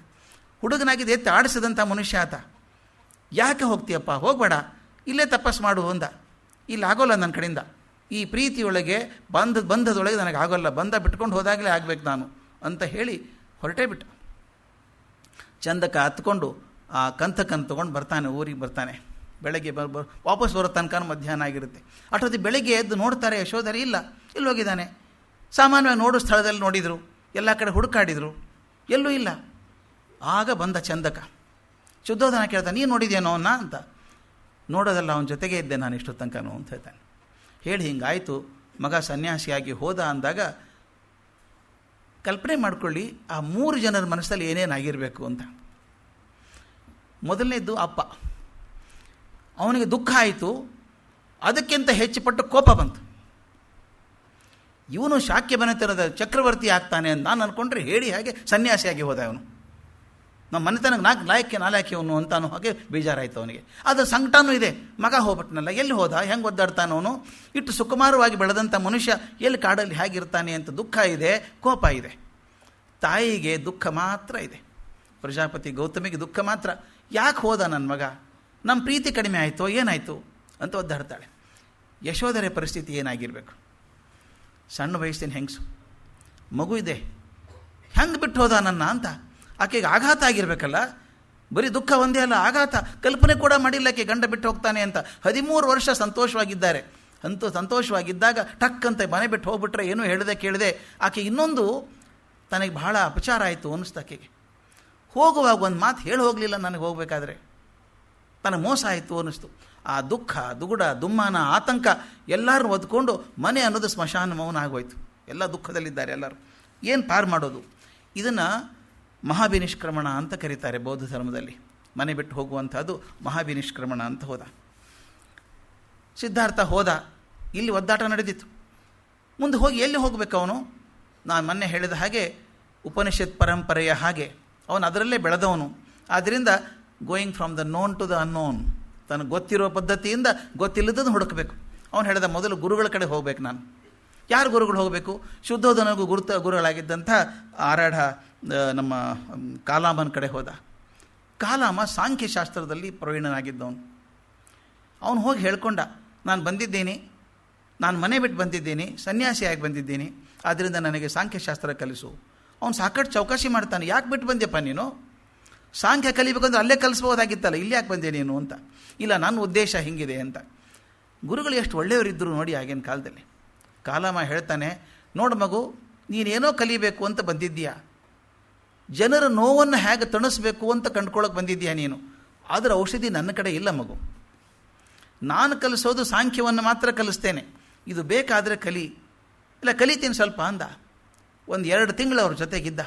Speaker 1: ಹುಡುಗನಾಗಿದೆ ಎತ್ತಿ ಆಡಿಸಿದಂಥ ಮನುಷ್ಯ ಆತ. ಯಾಕೆ ಹೋಗ್ತೀಯಪ್ಪ, ಹೋಗಬೇಡ, ಇಲ್ಲೇ ತಪಸ್ಸು ಮಾಡು ಅಂದ. ಇಲ್ಲಿ ಆಗೋಲ್ಲ ನನ್ನ ಕಡೆಯಿಂದ, ಈ ಪ್ರೀತಿಯೊಳಗೆ ಬಂಧದೊಳಗೆ ನನಗೆ ಆಗೋಲ್ಲ, ಬಂಧ ಬಿಟ್ಕೊಂಡು ಹೋದಾಗಲೇ ಆಗಬೇಕು ನಾನು ಅಂತ ಹೇಳಿ ಹೊರಟೇ ಬಿಟ್ಟ. ಚಂದಕ ಹತ್ಕೊಂಡು ಆ ಕಂಥಕನ್ನು ತೊಗೊಂಡು ಬರ್ತಾನೆ, ಊರಿಗೆ ಬರ್ತಾನೆ. ಬೆಳಗ್ಗೆ ವಾಪಸ್ ಬರೋ ತನಕ ಮಧ್ಯಾಹ್ನ ಆಗಿರುತ್ತೆ. ಅಷ್ಟೊತ್ತಿಗೆ ಬೆಳಗ್ಗೆ ಎದ್ದು ನೋಡ್ತಾರೆ, ಯಶೋಧರೆ ಇಲ್ಲ, ಎಲ್ಲಿ ಹೋಗಿದ್ದಾನೆ? ಸಾಮಾನ್ಯವಾಗಿ ನೋಡೋ ಸ್ಥಳದಲ್ಲಿ ನೋಡಿದರು, ಎಲ್ಲ ಕಡೆ ಹುಡುಕಾಡಿದರು, ಎಲ್ಲೂ ಇಲ್ಲ. ಆಗ ಬಂದ ಚಂದಕ. ಶುದ್ಧೋಧನ ಕೇಳ್ತಾನೆ, ನೀನು ನೋಡಿದೇನೋ ಅವನ್ನ ಅಂತ. ನೋಡೋದಲ್ಲ, ಅವನ ಜೊತೆಗೆ ಇದ್ದೆ ನಾನು ಇಷ್ಟು ತನಕನೂ ಅಂತ ಹೇಳ್ತಾನೆ. ಹೇಳಿ ಹಿಂಗಾಯಿತು, ಮಗ ಸನ್ಯಾಸಿಯಾಗಿ ಹೋದ ಅಂದಾಗ ಕಲ್ಪನೆ ಮಾಡಿಕೊಳ್ಳಿ ಆ 3 ಜನರ ಮನಸ್ಸಲ್ಲಿ ಏನೇನಾಗಿರಬೇಕು ಅಂತ. ಮೊದಲನೇದ್ದು ಅಪ್ಪ, ಅವನಿಗೆ ದುಃಖ ಆಯಿತು, ಅದಕ್ಕಿಂತ ಹೆಚ್ಚು ಪಟ್ಟು ಕೋಪ ಬಂತು. ಇವನು ಶಾಕ್ಯ ಮನೆತನದ ಚಕ್ರವರ್ತಿ ಆಗ್ತಾನೆ ಅಂತ ನಾನು ಅಂದ್ಕೊಂಡ್ರೆ ಹೇಳಿ ಹಾಗೆ ಸನ್ಯಾಸಿಯಾಗಿ ಹೋದ ಅವನು. ನಮ್ಮ ಮನೆತನಕ್ಕೆ ನಾಲ್ಕೆ ಅವನು ಅಂತಾನು ಹಾಗೆ ಬೇಜಾರಾಯಿತು ಅವನಿಗೆ. ಅದರ ಸಂಕಟನೂ ಇದೆ, ಮಗ ಹೋಗ್ಬಿಟ್ನಲ್ಲ, ಎಲ್ಲಿ ಹೋದ, ಹೆಂಗೆ ಒದ್ದಾಡ್ತಾನವನು, ಇಟ್ಟು ಸುಕುಮಾರವಾಗಿ ಬೆಳೆದಂಥ ಮನುಷ್ಯ ಎಲ್ಲಿ ಕಾಡಲ್ಲಿ ಹೇಗಿರ್ತಾನೆ ಅಂತ ದುಃಖ ಇದೆ, ಕೋಪ ಇದೆ. ತಾಯಿಗೆ ದುಃಖ ಮಾತ್ರ ಇದೆ, ಪ್ರಜಾಪತಿ ಗೌತಮಿಗೆ ದುಃಖ ಮಾತ್ರ. ಯಾಕೆ ಹೋದ ನನ್ನ ಮಗ, ನಮ್ಮ ಪ್ರೀತಿ ಕಡಿಮೆ ಆಯಿತೋ ಏನಾಯಿತು ಅಂತ ಒದ್ದಾಡ್ತಾಳೆ. ಯಶೋಧರೆ ಪರಿಸ್ಥಿತಿ ಏನಾಗಿರಬೇಕು? ಸಣ್ಣ ವಯಸ್ಸಿನ ಹೆಂಗಸು, ಮಗು ಇದೆ, ಹೆಂಗೆ ಬಿಟ್ಟು ಹೋದ ನನ್ನ ಅಂತ ಆಕೆಗೆ ಆಘಾತ ಆಗಿರಬೇಕಲ್ಲ. ಬರೀ ದುಃಖ ಒಂದೇ ಅಲ್ಲ, ಆಘಾತ. ಕಲ್ಪನೆ ಕೂಡ ಮಾಡಿಲ್ಲ ಆಕೆ ಗಂಡ ಬಿಟ್ಟು ಹೋಗ್ತಾನೆ ಅಂತ. 13 ವರ್ಷ ಸಂತೋಷವಾಗಿದ್ದಾರೆ. ಅಂತೂ ಸಂತೋಷವಾಗಿದ್ದಾಗ ಟಕ್ಕಂತೆ ಮನೆ ಬಿಟ್ಟು ಹೋಗ್ಬಿಟ್ರೆ ಏನೂ ಕೇಳದೆ ಆಕೆ ಇನ್ನೊಂದು ತನಗೆ ಬಹಳ ಅಪಚಾರ ಆಯಿತು ಅನ್ನಿಸ್ತು ಆಕೆಗೆ. ಹೋಗುವಾಗ ಒಂದು ಮಾತು ಹೇಳಿ ಹೋಗಲಿಲ್ಲ ನನಗೆ ಹೋಗಬೇಕಾದ್ರೆ, ತನಗೆ ಮೋಸ ಆಯಿತು ಅನ್ನಿಸ್ತು. ಆ ದುಃಖ, ದುಗುಡ, ದುಮ್ಮಾನ, ಆತಂಕ ಎಲ್ಲರೂ ಒದ್ಕೊಂಡು ಮನೆ ಅನ್ನೋದು ಸ್ಮಶಾನ ಮೌನ ಆಗೋಯ್ತು. ಎಲ್ಲ ದುಃಖದಲ್ಲಿದ್ದಾರೆ ಎಲ್ಲರೂ. ಏನು ಪಾರು ಮಾಡೋದು? ಇದನ್ನು ಮಹಾಭಿನಿಷ್ಕ್ರಮಣ ಅಂತ ಕರೀತಾರೆ ಬೌದ್ಧ ಧರ್ಮದಲ್ಲಿ. ಮನೆ ಬಿಟ್ಟು ಹೋಗುವಂಥದ್ದು ಮಹಾಭಿನಿಷ್ಕ್ರಮಣ ಅಂತ ಹೋದ. ಸಿದ್ಧಾರ್ಥ ಹೋದ, ಇಲ್ಲಿ ಒದ್ದಾಟ ನಡೆದಿತ್ತು. ಮುಂದೆ ಹೋಗಿ ಎಲ್ಲಿ ಹೋಗಬೇಕು ಅವನು? ನಾನು ಮೊನ್ನೆ ಹೇಳಿದ ಹಾಗೆ ಉಪನಿಷತ್ ಪರಂಪರೆಯ ಹಾಗೆ ಅವನು ಅದರಲ್ಲೇ ಬೆಳೆದವನು. ಆದ್ದರಿಂದ going from the known to the unknown, ತನಗೆ ಗೊತ್ತಿರೋ ಪದ್ಧತಿಯಿಂದ ಗೊತ್ತಿಲ್ಲದನ್ನು ಹುಡುಕಬೇಕು. ಅವನು ಹೇಳಿದ ಮೊದಲು ಗುರುಗಳ ಕಡೆ ಹೋಗ್ಬೇಕು ನಾನು. ಯಾರು ಗುರುಗಳು ಹೋಗಬೇಕು? ಶುದ್ಧೋಧನಗೂ ಗುರುಗಳಾಗಿದ್ದಂಥ ಆರಾಢ ನಮ್ಮ ಕಾಲಾಮನ ಕಡೆ ಹೋದ. ಕಾಲಾಮ ಸಾಂಖ್ಯಶಾಸ್ತ್ರದಲ್ಲಿ ಪ್ರವೀಣನಾಗಿದ್ದವನು. ಅವನು ಹೋಗಿ ಹೇಳ್ಕೊಂಡ, ನಾನು ಬಂದಿದ್ದೇನೆ, ನಾನು ಮನೆ ಬಿಟ್ಟು ಬಂದಿದ್ದೇನೆ, ಸನ್ಯಾಸಿಯಾಗಿ ಬಂದಿದ್ದೇನೆ, ಆದ್ದರಿಂದ ನನಗೆ ಸಾಂಖ್ಯಶಾಸ್ತ್ರ ಕಲಿಸು. ಅವನು ಸಾಕಷ್ಟು ಚೌಕಾಸಿ ಮಾಡ್ತಾನೆ, ಯಾಕೆ ಬಿಟ್ಟು ಬಂದ್ಯಪ್ಪ ನೀನು? ಸಾಂಖ್ಯ ಕಲಿಬೇಕಂದ್ರೆ ಅಲ್ಲೇ ಕಲಿಸ್ಬೋದಾಗಿತ್ತಲ್ಲ, ಇಲ್ಲಿ ಯಾಕೆ ಬಂದೆ ನೀನು ಅಂತ. ಇಲ್ಲ, ನನ್ನ ಉದ್ದೇಶ ಹಿಂಗಿದೆ ಅಂತ. ಗುರುಗಳು ಎಷ್ಟು ಒಳ್ಳೆಯವರಿದ್ದರು ನೋಡಿ ಆಗಿನ ಕಾಲದಲ್ಲಿ. ಕಾಲಾಮ ಹೇಳ್ತಾನೆ, ನೋಡು ಮಗು, ನೀನೇನೋ ಕಲಿಬೇಕು ಅಂತ ಬಂದಿದ್ದೀಯಾ, ಜನರ ನೋವನ್ನು ಹೇಗೆ ತಣಿಸ್ಬೇಕು ಅಂತ ಕಂಡ್ಕೊಳ್ಳೋಕೆ ಬಂದಿದ್ದೀಯಾ ನೀನು. ಅದರ ಔಷಧಿ ನನ್ನ ಕಡೆ ಇಲ್ಲ ಮಗು. ನಾನು ಕಲಿಸೋದು ಸಾಂಖ್ಯವನ್ನು ಮಾತ್ರ ಕಲಿಸ್ತೇನೆ, ಇದು ಬೇಕಾದರೆ ಕಲಿ. ಇಲ್ಲ, ಕಲಿತೀನಿ ಸ್ವಲ್ಪ ಅಂದ. 1-2 ತಿಂಗಳು ಅವ್ರ ಜೊತೆಗಿದ್ದ,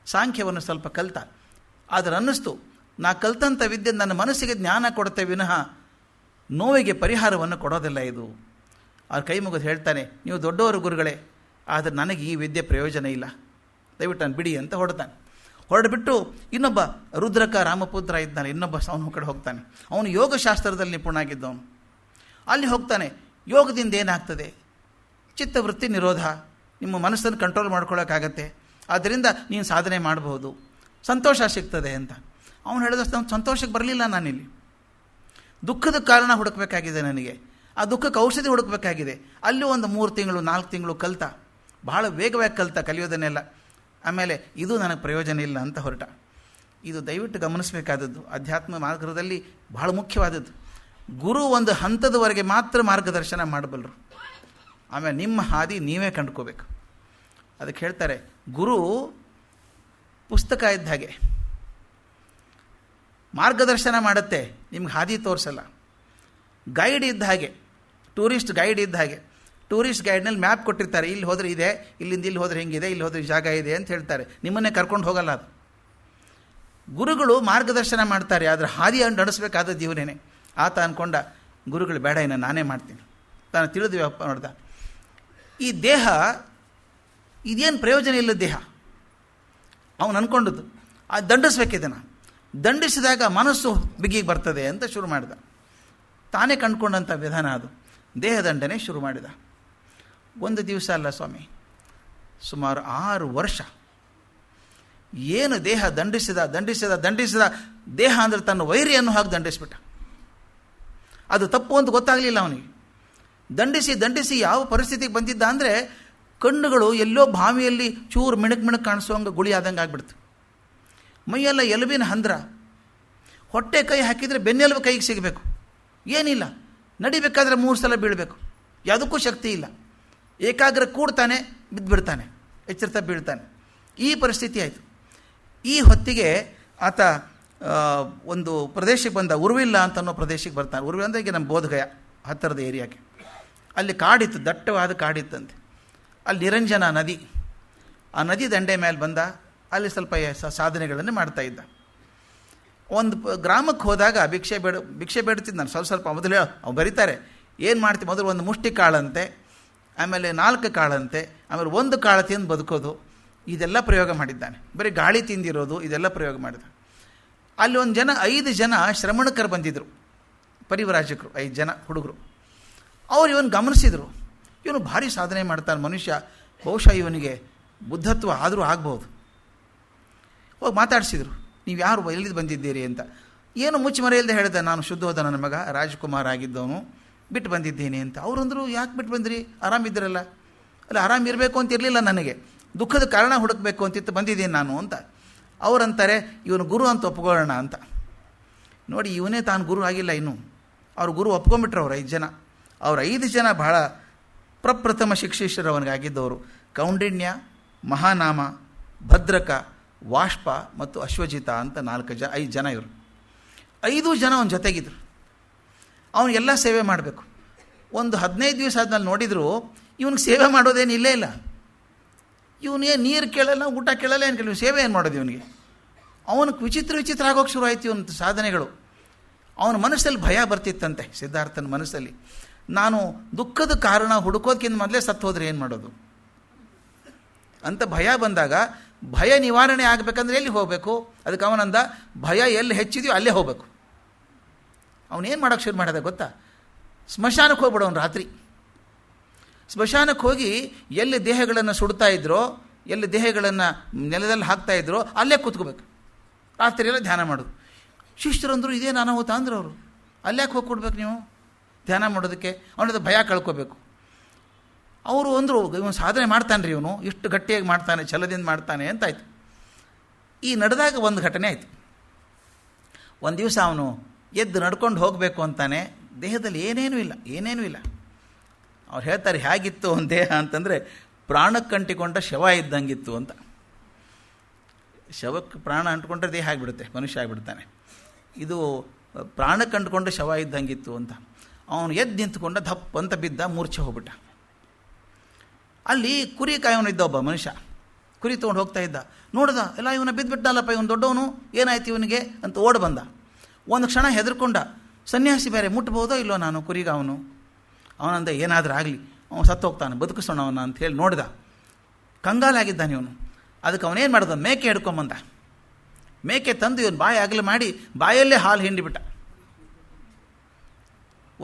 Speaker 1: ಸಾಂಖ್ಯವನ್ನು ಸ್ವಲ್ಪ ಕಲಿತ. ಆದರೆ ಅನ್ನಿಸ್ತು, ನಾ ಕಲ್ತಂಥ ವಿದ್ಯೆ ನನ್ನ ಮನಸ್ಸಿಗೆ ಜ್ಞಾನ ಕೊಡುತ್ತೆ ವಿನಃ ನೋವಿಗೆ ಪರಿಹಾರವನ್ನು ಕೊಡೋದಿಲ್ಲ ಇದು. ಅವ್ರ ಕೈ ಮುಗಿದು ಹೇಳ್ತಾನೆ, ನೀವು ದೊಡ್ಡವರು ಗುರುಗಳೇ, ಆದರೆ ನನಗೆ ಈ ವಿದ್ಯೆ ಪ್ರಯೋಜನ ಇಲ್ಲ, ದಯವಿಟ್ಟು ನಾನು ಬಿಡಿ ಅಂತ ಹೊರಡ್ಬಿಟ್ಟು ಇನ್ನೊಬ್ಬ ರುದ್ರಕ ರಾಮಪುತ್ರ ಇದ್ದಾನೆ, ಇನ್ನೊಬ್ಬ ಅವನ ಕಡೆ ಹೋಗ್ತಾನೆ. ಅವನು ಯೋಗಶಾಸ್ತ್ರದಲ್ಲಿ ನಿಪುಣ ಆಗಿದ್ದವನು. ಅಲ್ಲಿ ಹೋಗ್ತಾನೆ. ಯೋಗದಿಂದ ಏನಾಗ್ತದೆ? ಚಿತ್ತವೃತ್ತಿ ನಿರೋಧ, ನಿಮ್ಮ ಮನಸ್ಸನ್ನು ಕಂಟ್ರೋಲ್ ಮಾಡ್ಕೊಳ್ಳೋಕ್ಕಾಗತ್ತೆ, ಆದ್ದರಿಂದ ನೀನು ಸಾಧನೆ ಮಾಡಬಹುದು, ಸಂತೋಷ ಸಿಗ್ತದೆ ಅಂತ. ಅವನು ಹೇಳಿದಷ್ಟು ಅವ್ನು ಸಂತೋಷಕ್ಕೆ ಬರಲಿಲ್ಲ. ನಾನಿಲ್ಲಿ ದುಃಖದ ಕಾರಣ ಹುಡುಕಬೇಕಾಗಿದೆ, ನನಗೆ ಆ ದುಃಖಕ್ಕೆ ಔಷಧಿ ಹುಡುಕಬೇಕಾಗಿದೆ. ಅಲ್ಲಿ ಒಂದು 3 ತಿಂಗಳು 4 ತಿಂಗಳು ಕಲಿತ, ಬಹಳ ವೇಗವಾಗಿ ಕಲಿಯೋದನ್ನೆಲ್ಲ. ಆಮೇಲೆ ಇದು ನನಗೆ ಪ್ರಯೋಜನ ಇಲ್ಲ ಅಂತ ಹೊರಟ. ಇದು ದಯವಿಟ್ಟು ಗಮನಿಸಬೇಕಾದದ್ದು, ಅಧ್ಯಾತ್ಮ ಮಾರ್ಗದಲ್ಲಿ ಬಹಳ ಮುಖ್ಯವಾದದ್ದು. ಗುರು ಒಂದು ಹಂತದವರೆಗೆ ಮಾತ್ರ ಮಾರ್ಗದರ್ಶನ ಮಾಡಬಲ್ಲರು, ಆಮೇಲೆ ನಿಮ್ಮ ಹಾದಿ ನೀವೇ ಕಂಡ್ಕೋಬೇಕು. ಅದಕ್ಕೆ ಹೇಳ್ತಾರೆ, ಗುರು ಪುಸ್ತಕ ಇದ್ದ ಹಾಗೆ, ಮಾರ್ಗದರ್ಶನ ಮಾಡುತ್ತೆ, ನಿಮ್ಗೆ ಹಾದಿ ತೋರಿಸಲ್ಲ. ಗೈಡ್ ಇದ್ದ ಹಾಗೆ, ಟೂರಿಸ್ಟ್ ಗೈಡ್ ಇದ್ದ ಹಾಗೆ. ಟೂರಿಸ್ಟ್ ಗೈಡ್ನಲ್ಲಿ ಮ್ಯಾಪ್ ಕೊಟ್ಟಿರ್ತಾರೆ, ಇಲ್ಲಿ ಹೋದರೆ ಇದೆ, ಇಲ್ಲಿಂದ ಇಲ್ಲಿ ಹೋದರೆ ಹೆಂಗಿದೆ, ಇಲ್ಲಿ ಹೋದರೆ ಜಾಗ ಇದೆ ಅಂತ ಹೇಳ್ತಾರೆ, ನಿಮ್ಮನ್ನೇ ಕರ್ಕೊಂಡು ಹೋಗಲ್ಲ ಅದು. ಗುರುಗಳು ಮಾರ್ಗದರ್ಶನ ಮಾಡ್ತಾರೆ, ಆದರೆ ಹಾದಿಯನ್ನು ನಡೆಸಬೇಕಾದದ್ದು ಇವರೇನೆ. ಆತ ಅಂದ್ಕೊಂಡ, ಗುರುಗಳು ಬೇಡ, ಇನ್ನು ನಾನೇ ಮಾಡ್ತೀನಿ. ತಾನು ತಿಳಿದ್ವಿ ಅಪ್ಪ ನೋಡ್ದ, ಈ ದೇಹ ಇದೇನು ಪ್ರಯೋಜನ ಇಲ್ಲ ದೇಹ. ಅವನು ಅಂದ್ಕೊಂಡದ್ದು ಅದು ದಂಡಿಸ್ಬೇಕಿದೆನ, ದಂಡಿಸಿದಾಗ ಮನಸ್ಸು ಬಿಗಿಗೆ ಬರ್ತದೆ ಅಂತ ಶುರು ಮಾಡಿದ. ತಾನೇ ಕಂಡುಕೊಂಡಂಥ ವಿಧಾನ ಅದು. ದೇಹದಂಡನೆ ಶುರು ಮಾಡಿದ. ಒಂದು ದಿವಸ ಅಲ್ಲ ಸ್ವಾಮಿ, ಸುಮಾರು 6 ವರ್ಷ ಏನು ದೇಹ ದಂಡಿಸಿದ ದೇಹ ಅಂದರೆ ತನ್ನ ವೈರಿಯನ್ನು ಹಾಕಿ ದಂಡಿಸ್ಬಿಟ್ಟ. ಅದು ತಪ್ಪು ಅಂತ ಗೊತ್ತಾಗಲಿಲ್ಲ ಅವನಿಗೆ. ದಂಡಿಸಿ ಯಾವ ಪರಿಸ್ಥಿತಿಗೆ ಬಂದಿದ್ದ ಅಂದರೆ, ಕಣ್ಣುಗಳು ಎಲ್ಲೋ ಬಾವಿಯಲ್ಲಿ ಚೂರು ಮಿಣಕ್ ಕಾಣಿಸೋಂಗೆ ಗುಳಿ ಆದಂಗೆ ಆಗ್ಬಿಡ್ತು. ಮೈಯೆಲ್ಲ ಎಲುಬಿನ ಹಂದ್ರ, ಹೊಟ್ಟೆ ಕೈ ಹಾಕಿದರೆ ಬೆನ್ನೆಲುಬು ಕೈಗೆ ಸಿಗಬೇಕು, ಏನಿಲ್ಲ, ನಡಿಬೇಕಾದ್ರೆ 3 ಸಲ ಬೀಳಬೇಕು, ಯಾವುದಕ್ಕೂ ಶಕ್ತಿ ಇಲ್ಲ. ಏಕಾಗ್ರ ಕೂಡ್ತಾನೆ, ಬಿದ್ದುಬಿಡ್ತಾನೆ, ಎಚ್ಚರಿತ ಬೀಳ್ತಾನೆ. ಈ ಪರಿಸ್ಥಿತಿ ಆಯಿತು. ಈ ಹೊತ್ತಿಗೆ ಆತ ಒಂದು ಪ್ರದೇಶಕ್ಕೆ ಬಂದ, ಉರ್ವಿಲ್ಲ ಅಂತ ಅನ್ನೋ ಪ್ರದೇಶಕ್ಕೆ ಬರ್ತಾನೆ. ಉರ್ವಿಲ್ಲ ಅಂದರೆ ಈಗ ನಮ್ಮ ಬೋಧಗಯ ಹತ್ತಿರದ ಏರಿಯಾಕ್ಕೆ. ಅಲ್ಲಿ ಕಾಡಿತ್ತು, ದಟ್ಟವಾದ ಕಾಡಿತ್ತಂತೆ. ಅಲ್ಲಿ ನಿರಂಜನ ನದಿ, ಆ ನದಿ ದಂಡೆ ಮೇಲೆ ಬಂದ. ಅಲ್ಲಿ ಸ್ವಲ್ಪ ಸಾಧನೆಗಳನ್ನು ಮಾಡ್ತಾಯಿದ್ದ. ಒಂದು ಗ್ರಾಮಕ್ಕೆ ಹೋದಾಗ ಭಿಕ್ಷೆ ಬೇಡ್ತಿದ್ದು ನಾನು ಸ್ವಲ್ಪ ಮೊದಲು ಅವ್ರು ಬರೀತಾರೆ ಏನು ಮಾಡ್ತೀವಿ. ಮೊದಲು ಒಂದು ಮುಷ್ಟಿ ಕಾಳಂತೆ, ಆಮೇಲೆ 4 ಕಾಳಂತೆ, ಆಮೇಲೆ 1 ಕಾಳು ತಿಂದು ಬದುಕೋದು, ಇದೆಲ್ಲ ಪ್ರಯೋಗ ಮಾಡಿದ್ದಾನೆ. ಬರೀ ಗಾಳಿ ತಿಂದಿರೋದು, ಇದೆಲ್ಲ ಪ್ರಯೋಗ ಮಾಡಿದ. ಅಲ್ಲಿ 5 ಜನ ಶ್ರಮಣಕರು ಬಂದಿದ್ದರು, ಪರಿವರಾಜಕರು, 5 ಜನ ಹುಡುಗರು. ಅವ್ರು ಇವನು ಗಮನಿಸಿದರು, ಇವನು ಭಾರಿ ಸಾಧನೆ ಮಾಡ್ತಾನೆ ಮನುಷ್ಯ, ಬಹುಶಃ ಇವನಿಗೆ ಬುದ್ಧತ್ವ ಆದರೂ ಆಗ್ಬೋದು. ಹೋಗಿ ಮಾತಾಡಿಸಿದರು, ನೀವು ಯಾರು, ಎಲ್ಲಿದ್ದು ಬಂದಿದ್ದೀರಿ ಅಂತ. ಏನು ಮುಚ್ಚುಮರೆ ಇಲ್ಲದೆ ಹೇಳಿದೆ, ನಾನು ಶುದ್ಧೋದ ನನ್ನ ಮಗ ರಾಜ್ಕುಮಾರ್ ಆಗಿದ್ದವನು, ಬಿಟ್ಟು ಬಂದಿದ್ದೀನಿ ಅಂತ. ಅವರಂದರು, ಯಾಕೆ ಬಿಟ್ಟು ಬಂದಿರಿ, ಆರಾಮಿದ್ದೀರಲ್ಲ? ಅಲ್ಲ, ಆರಾಮಿರಬೇಕು ಅಂತ ಇರಲಿಲ್ಲ, ನನಗೆ ದುಃಖದ ಕಾರಣ ಹುಡುಕಬೇಕು ಅಂತಿತ್ತು, ಬಂದಿದ್ದೀನಿ ನಾನು ಅಂತ. ಅವರಂತಾರೆ, ಇವನು ಗುರು ಅಂತ ಒಪ್ಕೊಳ್ಳೋಣ ಅಂತ. ನೋಡಿ, ಇವನೇ ತಾನು ಗುರು ಆಗಿಲ್ಲ ಇನ್ನೂ. ಅವ್ರ ಗುರು ಒಪ್ಕೊಂಡ್ಬಿಟ್ರು ಅವ್ರು 5 ಜನ. ಅವ್ರ 5 ಜನ ಬಹಳ ಪ್ರಪ್ರಥಮ ಶಿಕ್ಷಿಷ್ಯರು ಅವನಿಗಾಗಿದ್ದವರು. ಕೌಂಡಿನ್ಯ, ಮಹಾನಾಮ, ಭದ್ರಕ, ವಾಷ್ಪ ಮತ್ತು ಅಶ್ವಜಿತ ಅಂತ 5 ಜನ ಇವರು. 5 ಜನ ಅವನ ಜೊತೆಗಿದ್ರು. ಅವನಿಗೆಲ್ಲ ಸೇವೆ ಮಾಡಬೇಕು. ಒಂದು 15 ದಿವಸ ಆದ್ಮೇಲೆ ನೋಡಿದ್ರು, ಇವನಿಗೆ ಸೇವೆ ಮಾಡೋದೇನು ಇಲ್ಲೇ ಇಲ್ಲ. ಇವನಿಗೆ ನೀರು ಕೇಳಲ್ಲ, ಊಟ ಕೇಳಲ್ಲ, ಏನು ಕೇಳಿ, ಸೇವೆ ಏನು ಮಾಡೋದು ಇವನಿಗೆ? ಅವನಿಗೆ ವಿಚಿತ್ರ ಆಗೋಕ್ಕೆ ಶುರು ಆಯಿತು ಇವನ ಸಾಧನೆಗಳು. ಅವನ ಮನಸ್ಸಲ್ಲಿ ಭಯ ಬರ್ತಿತ್ತಂತೆ, ಸಿದ್ಧಾರ್ಥನ ಮನಸ್ಸಲ್ಲಿ. ನಾನು ದುಃಖದ ಕಾರಣ ಹುಡುಕೋದಕ್ಕಿಂತ ಮೊದಲೇ ಸತ್ತು ಹೋದರೆ ಏನು ಮಾಡೋದು ಅಂತ ಭಯ ಬಂದಾಗ, ಭಯ ನಿವಾರಣೆ ಆಗಬೇಕಂದ್ರೆ ಎಲ್ಲಿ ಹೋಗಬೇಕು? ಅದಕ್ಕೆ ಅವನಂದ, ಭಯ ಎಲ್ಲಿ ಹೆಚ್ಚಿದೆಯೋ ಅಲ್ಲೇ ಹೋಗಬೇಕು. ಅವನೇನು ಮಾಡೋಕ್ಕೆ ಶುರು ಮಾಡಿದೆ ಗೊತ್ತಾ? ಸ್ಮಶಾನಕ್ಕೆ ಹೋಗ್ಬಿಡೋನು. ರಾತ್ರಿ ಸ್ಮಶಾನಕ್ಕೆ ಹೋಗಿ ಎಲ್ಲಿ ದೇಹಗಳನ್ನು ಸುಡ್ತಾ ಇದ್ರೋ, ಎಲ್ಲಿ ದೇಹಗಳನ್ನು ನೆಲದಲ್ಲಿ ಹಾಕ್ತಾ ಇದ್ರೋ ಅಲ್ಲೇ ಕೂತ್ಕೋಬೇಕು. ರಾತ್ರಿ ಎಲ್ಲ ಧ್ಯಾನ ಮಾಡೋದು. ಶಿಷ್ಯರಂದರು, ಇದೇನು ಅನಾಹುತ ಅಂದರು ಅವರು. ಅಲ್ಲ್ಯಾಕೆ ಹೋಗಿ ಕೊಡ್ಬೇಕು ನೀವು ಧ್ಯಾನ ಮಾಡೋದಕ್ಕೆ? ಅವನದು ಭಯ ಕಳ್ಕೋಬೇಕು. ಅವರು ಅಂದರು, ಇವನು ಸಾಧನೆ ಮಾಡ್ತಾನೆ ರೀ, ಇವನು ಇಷ್ಟು ಗಟ್ಟಿಯಾಗಿ ಮಾಡ್ತಾನೆ, ಛಲದಿಂದ ಮಾಡ್ತಾನೆ ಅಂತಾಯ್ತು. ಈ ನಡೆದಾಗ ಒಂದು ಘಟನೆ ಆಯಿತು. ಒಂದು ದಿವಸ ಅವನು ಎದ್ದು ನಡ್ಕೊಂಡು ಹೋಗಬೇಕು ಅಂತಾನೆ, ದೇಹದಲ್ಲಿ ಏನೇನೂ ಇಲ್ಲ. ಅವ್ರು ಹೇಳ್ತಾರೆ, ಹೇಗಿತ್ತು ಅವನ ದೇಹ ಅಂತಂದರೆ ಪ್ರಾಣಕ್ಕೆ ಅಂಟಿಕೊಂಡ ಶವ ಇದ್ದಂಗಿತ್ತು ಅಂತ. ಶವಕ್ಕೆ ಪ್ರಾಣ ಅಂಟ್ಕೊಂಡ್ರೆ ದೇಹ ಆಗಿಬಿಡುತ್ತೆ, ಮನುಷ್ಯ ಆಗಿಬಿಡ್ತಾನೆ. ಇದು ಪ್ರಾಣಕ್ಕೆ ಅಂಟ್ಕೊಂಡ ಶವ ಇದ್ದಂಗಿತ್ತು ಅಂತ. ಅವನು ಎದ್ದು ನಿಂತ್ಕೊಂಡ, ದಪ್ಪ ಅಂತ ಬಿದ್ದ, ಮೂರ್ಛೆ ಹೋಗ್ಬಿಟ್ಟ. ಅಲ್ಲಿ ಕುರಿ ಕಾಯವನಿದ್ದ ಒಬ್ಬ ಮನುಷ್ಯ, ಕುರಿ ತೊಗೊಂಡು ಹೋಗ್ತಾ ಇದ್ದ. ನೋಡ್ದ, ಎಲ್ಲ ಇವನ ಬಿದ್ದುಬಿಟ್ಟಲ್ಲಪ್ಪ, ಇವನು ದೊಡ್ಡವನು, ಏನಾಯ್ತು ಇವನಿಗೆ ಅಂತ ಓಡಿ ಬಂದ. ಒಂದು ಕ್ಷಣ ಹೆದರ್ಕೊಂಡ, ಸನ್ಯಾಸಿ ಬೇರೆ, ಮುಟ್ಬೋದೋ ಇಲ್ಲೋ ನಾನು ಕುರಿಗ. ಅವನಂದ, ಏನಾದರೂ ಆಗಲಿ, ಅವನು ಸತ್ತು ಹೋಗ್ತಾನೆ, ಬದುಕಿಸೋಣ ಅವನ ಅಂತ ಹೇಳಿ ನೋಡ್ದ. ಕಂಗಾಲಾಗಿದ್ದಾನೆ ಇವನು. ಅದಕ್ಕೆ ಅವನೇನು ಮಾಡ್ದ, ಮೇಕೆ ಹಿಡ್ಕೊಂಬಂದ. ಮೇಕೆ ತಂದು ಇವನು ಬಾಯಿ ಅಗಲು ಮಾಡಿ ಬಾಯಲ್ಲೇ ಹಾಲು ಹಿಂಡಿಬಿಟ್ಟ.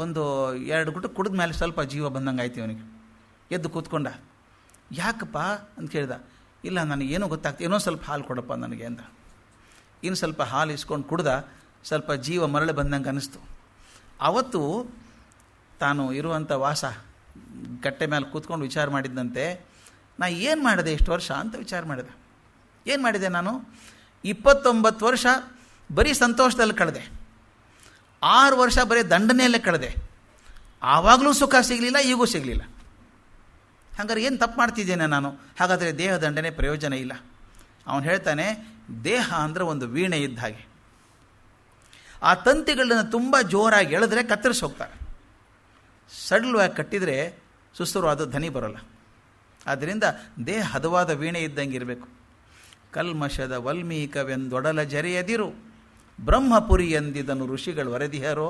Speaker 1: ಒಂದು 2 ಗುಟ ಕುಡಿದ ಮೇಲೆ ಸ್ವಲ್ಪ ಜೀವ ಬಂದಂಗೆ ಆಯ್ತು ಇವನಿಗೆ. ಎದ್ದು ಕೂತ್ಕೊಂಡ. ಯಾಕಪ್ಪ ಅಂತ ಕೇಳ್ದ. ಇಲ್ಲ, ನನಗೇನೋ ಗೊತ್ತಾಗ್ತದೆ, ಏನೋ ಸ್ವಲ್ಪ ಹಾಲು ಕೊಡಪ್ಪ ನನಗೆ ಅಂತ. ಇನ್ನು ಸ್ವಲ್ಪ ಹಾಲು ಇಸ್ಕೊಂಡು ಕುಡ್ದ. ಸ್ವಲ್ಪ ಜೀವ ಮರಳಿ ಬಂದಂಗೆ ಅನ್ನಿಸ್ತು. ಆವತ್ತು ತಾನು ಇರುವಂಥ ವಾಸ ಕಟ್ಟೆ ಮೇಲೆ ಕೂತ್ಕೊಂಡು ವಿಚಾರ ಮಾಡಿದ್ದಂತೆ, ನಾ ಏನು ಮಾಡಿದೆ ಇಷ್ಟು ವರ್ಷ ಅಂತ ವಿಚಾರ ಮಾಡಿದೆ. ಏನು ಮಾಡಿದೆ ನಾನು? 29 ವರ್ಷ ಬರೀ ಸಂತೋಷದಲ್ಲಿ ಕಳೆದೆ, 6 ವರ್ಷ ಬರೀ ದಂಡನೆಯಲ್ಲೇ ಕಳೆದೆ. ಆವಾಗಲೂ ಸುಖ ಸಿಗಲಿಲ್ಲ, ಈಗೂ ಸಿಗಲಿಲ್ಲ. ಹಾಗಾದ್ರೆ ಏನು ತಪ್ಪು ಮಾಡ್ತಿದ್ದೇನೆ ನಾನು? ಹಾಗಾದರೆ ದೇಹ ದಂಡನೆ ಪ್ರಯೋಜನ ಇಲ್ಲ. ಅವನು ಹೇಳ್ತಾನೆ, ದೇಹ ಅಂದರೆ ಒಂದು ವೀಣೆ ಇದ್ದ ಹಾಗೆ. ಆ ತಂತಿಗಳನ್ನು ತುಂಬ ಜೋರಾಗಿ ಎಳೆದ್ರೆ ಕತ್ತರಿಸಿ ಹೋಗ್ತಾರೆ. ಸಡಲವಾಗಿ ಕಟ್ಟಿದರೆ ಸುಸ್ತುರವಾದ ಧ್ವನಿ ಬರೋಲ್ಲ. ಆದ್ದರಿಂದ ದೇಹ ಹದವಾದ ವೀಣೆ ಇದ್ದಂಗೆ ಇರಬೇಕು. ಕಲ್ಮಶದ ವಲ್ಮೀಕವೆಂದೊಡಲ ಜರೆಯದಿರು, ಬ್ರಹ್ಮಪುರಿ ಎಂದಿದನು ಋಷಿಗಳು ವರದಿಹರೋ.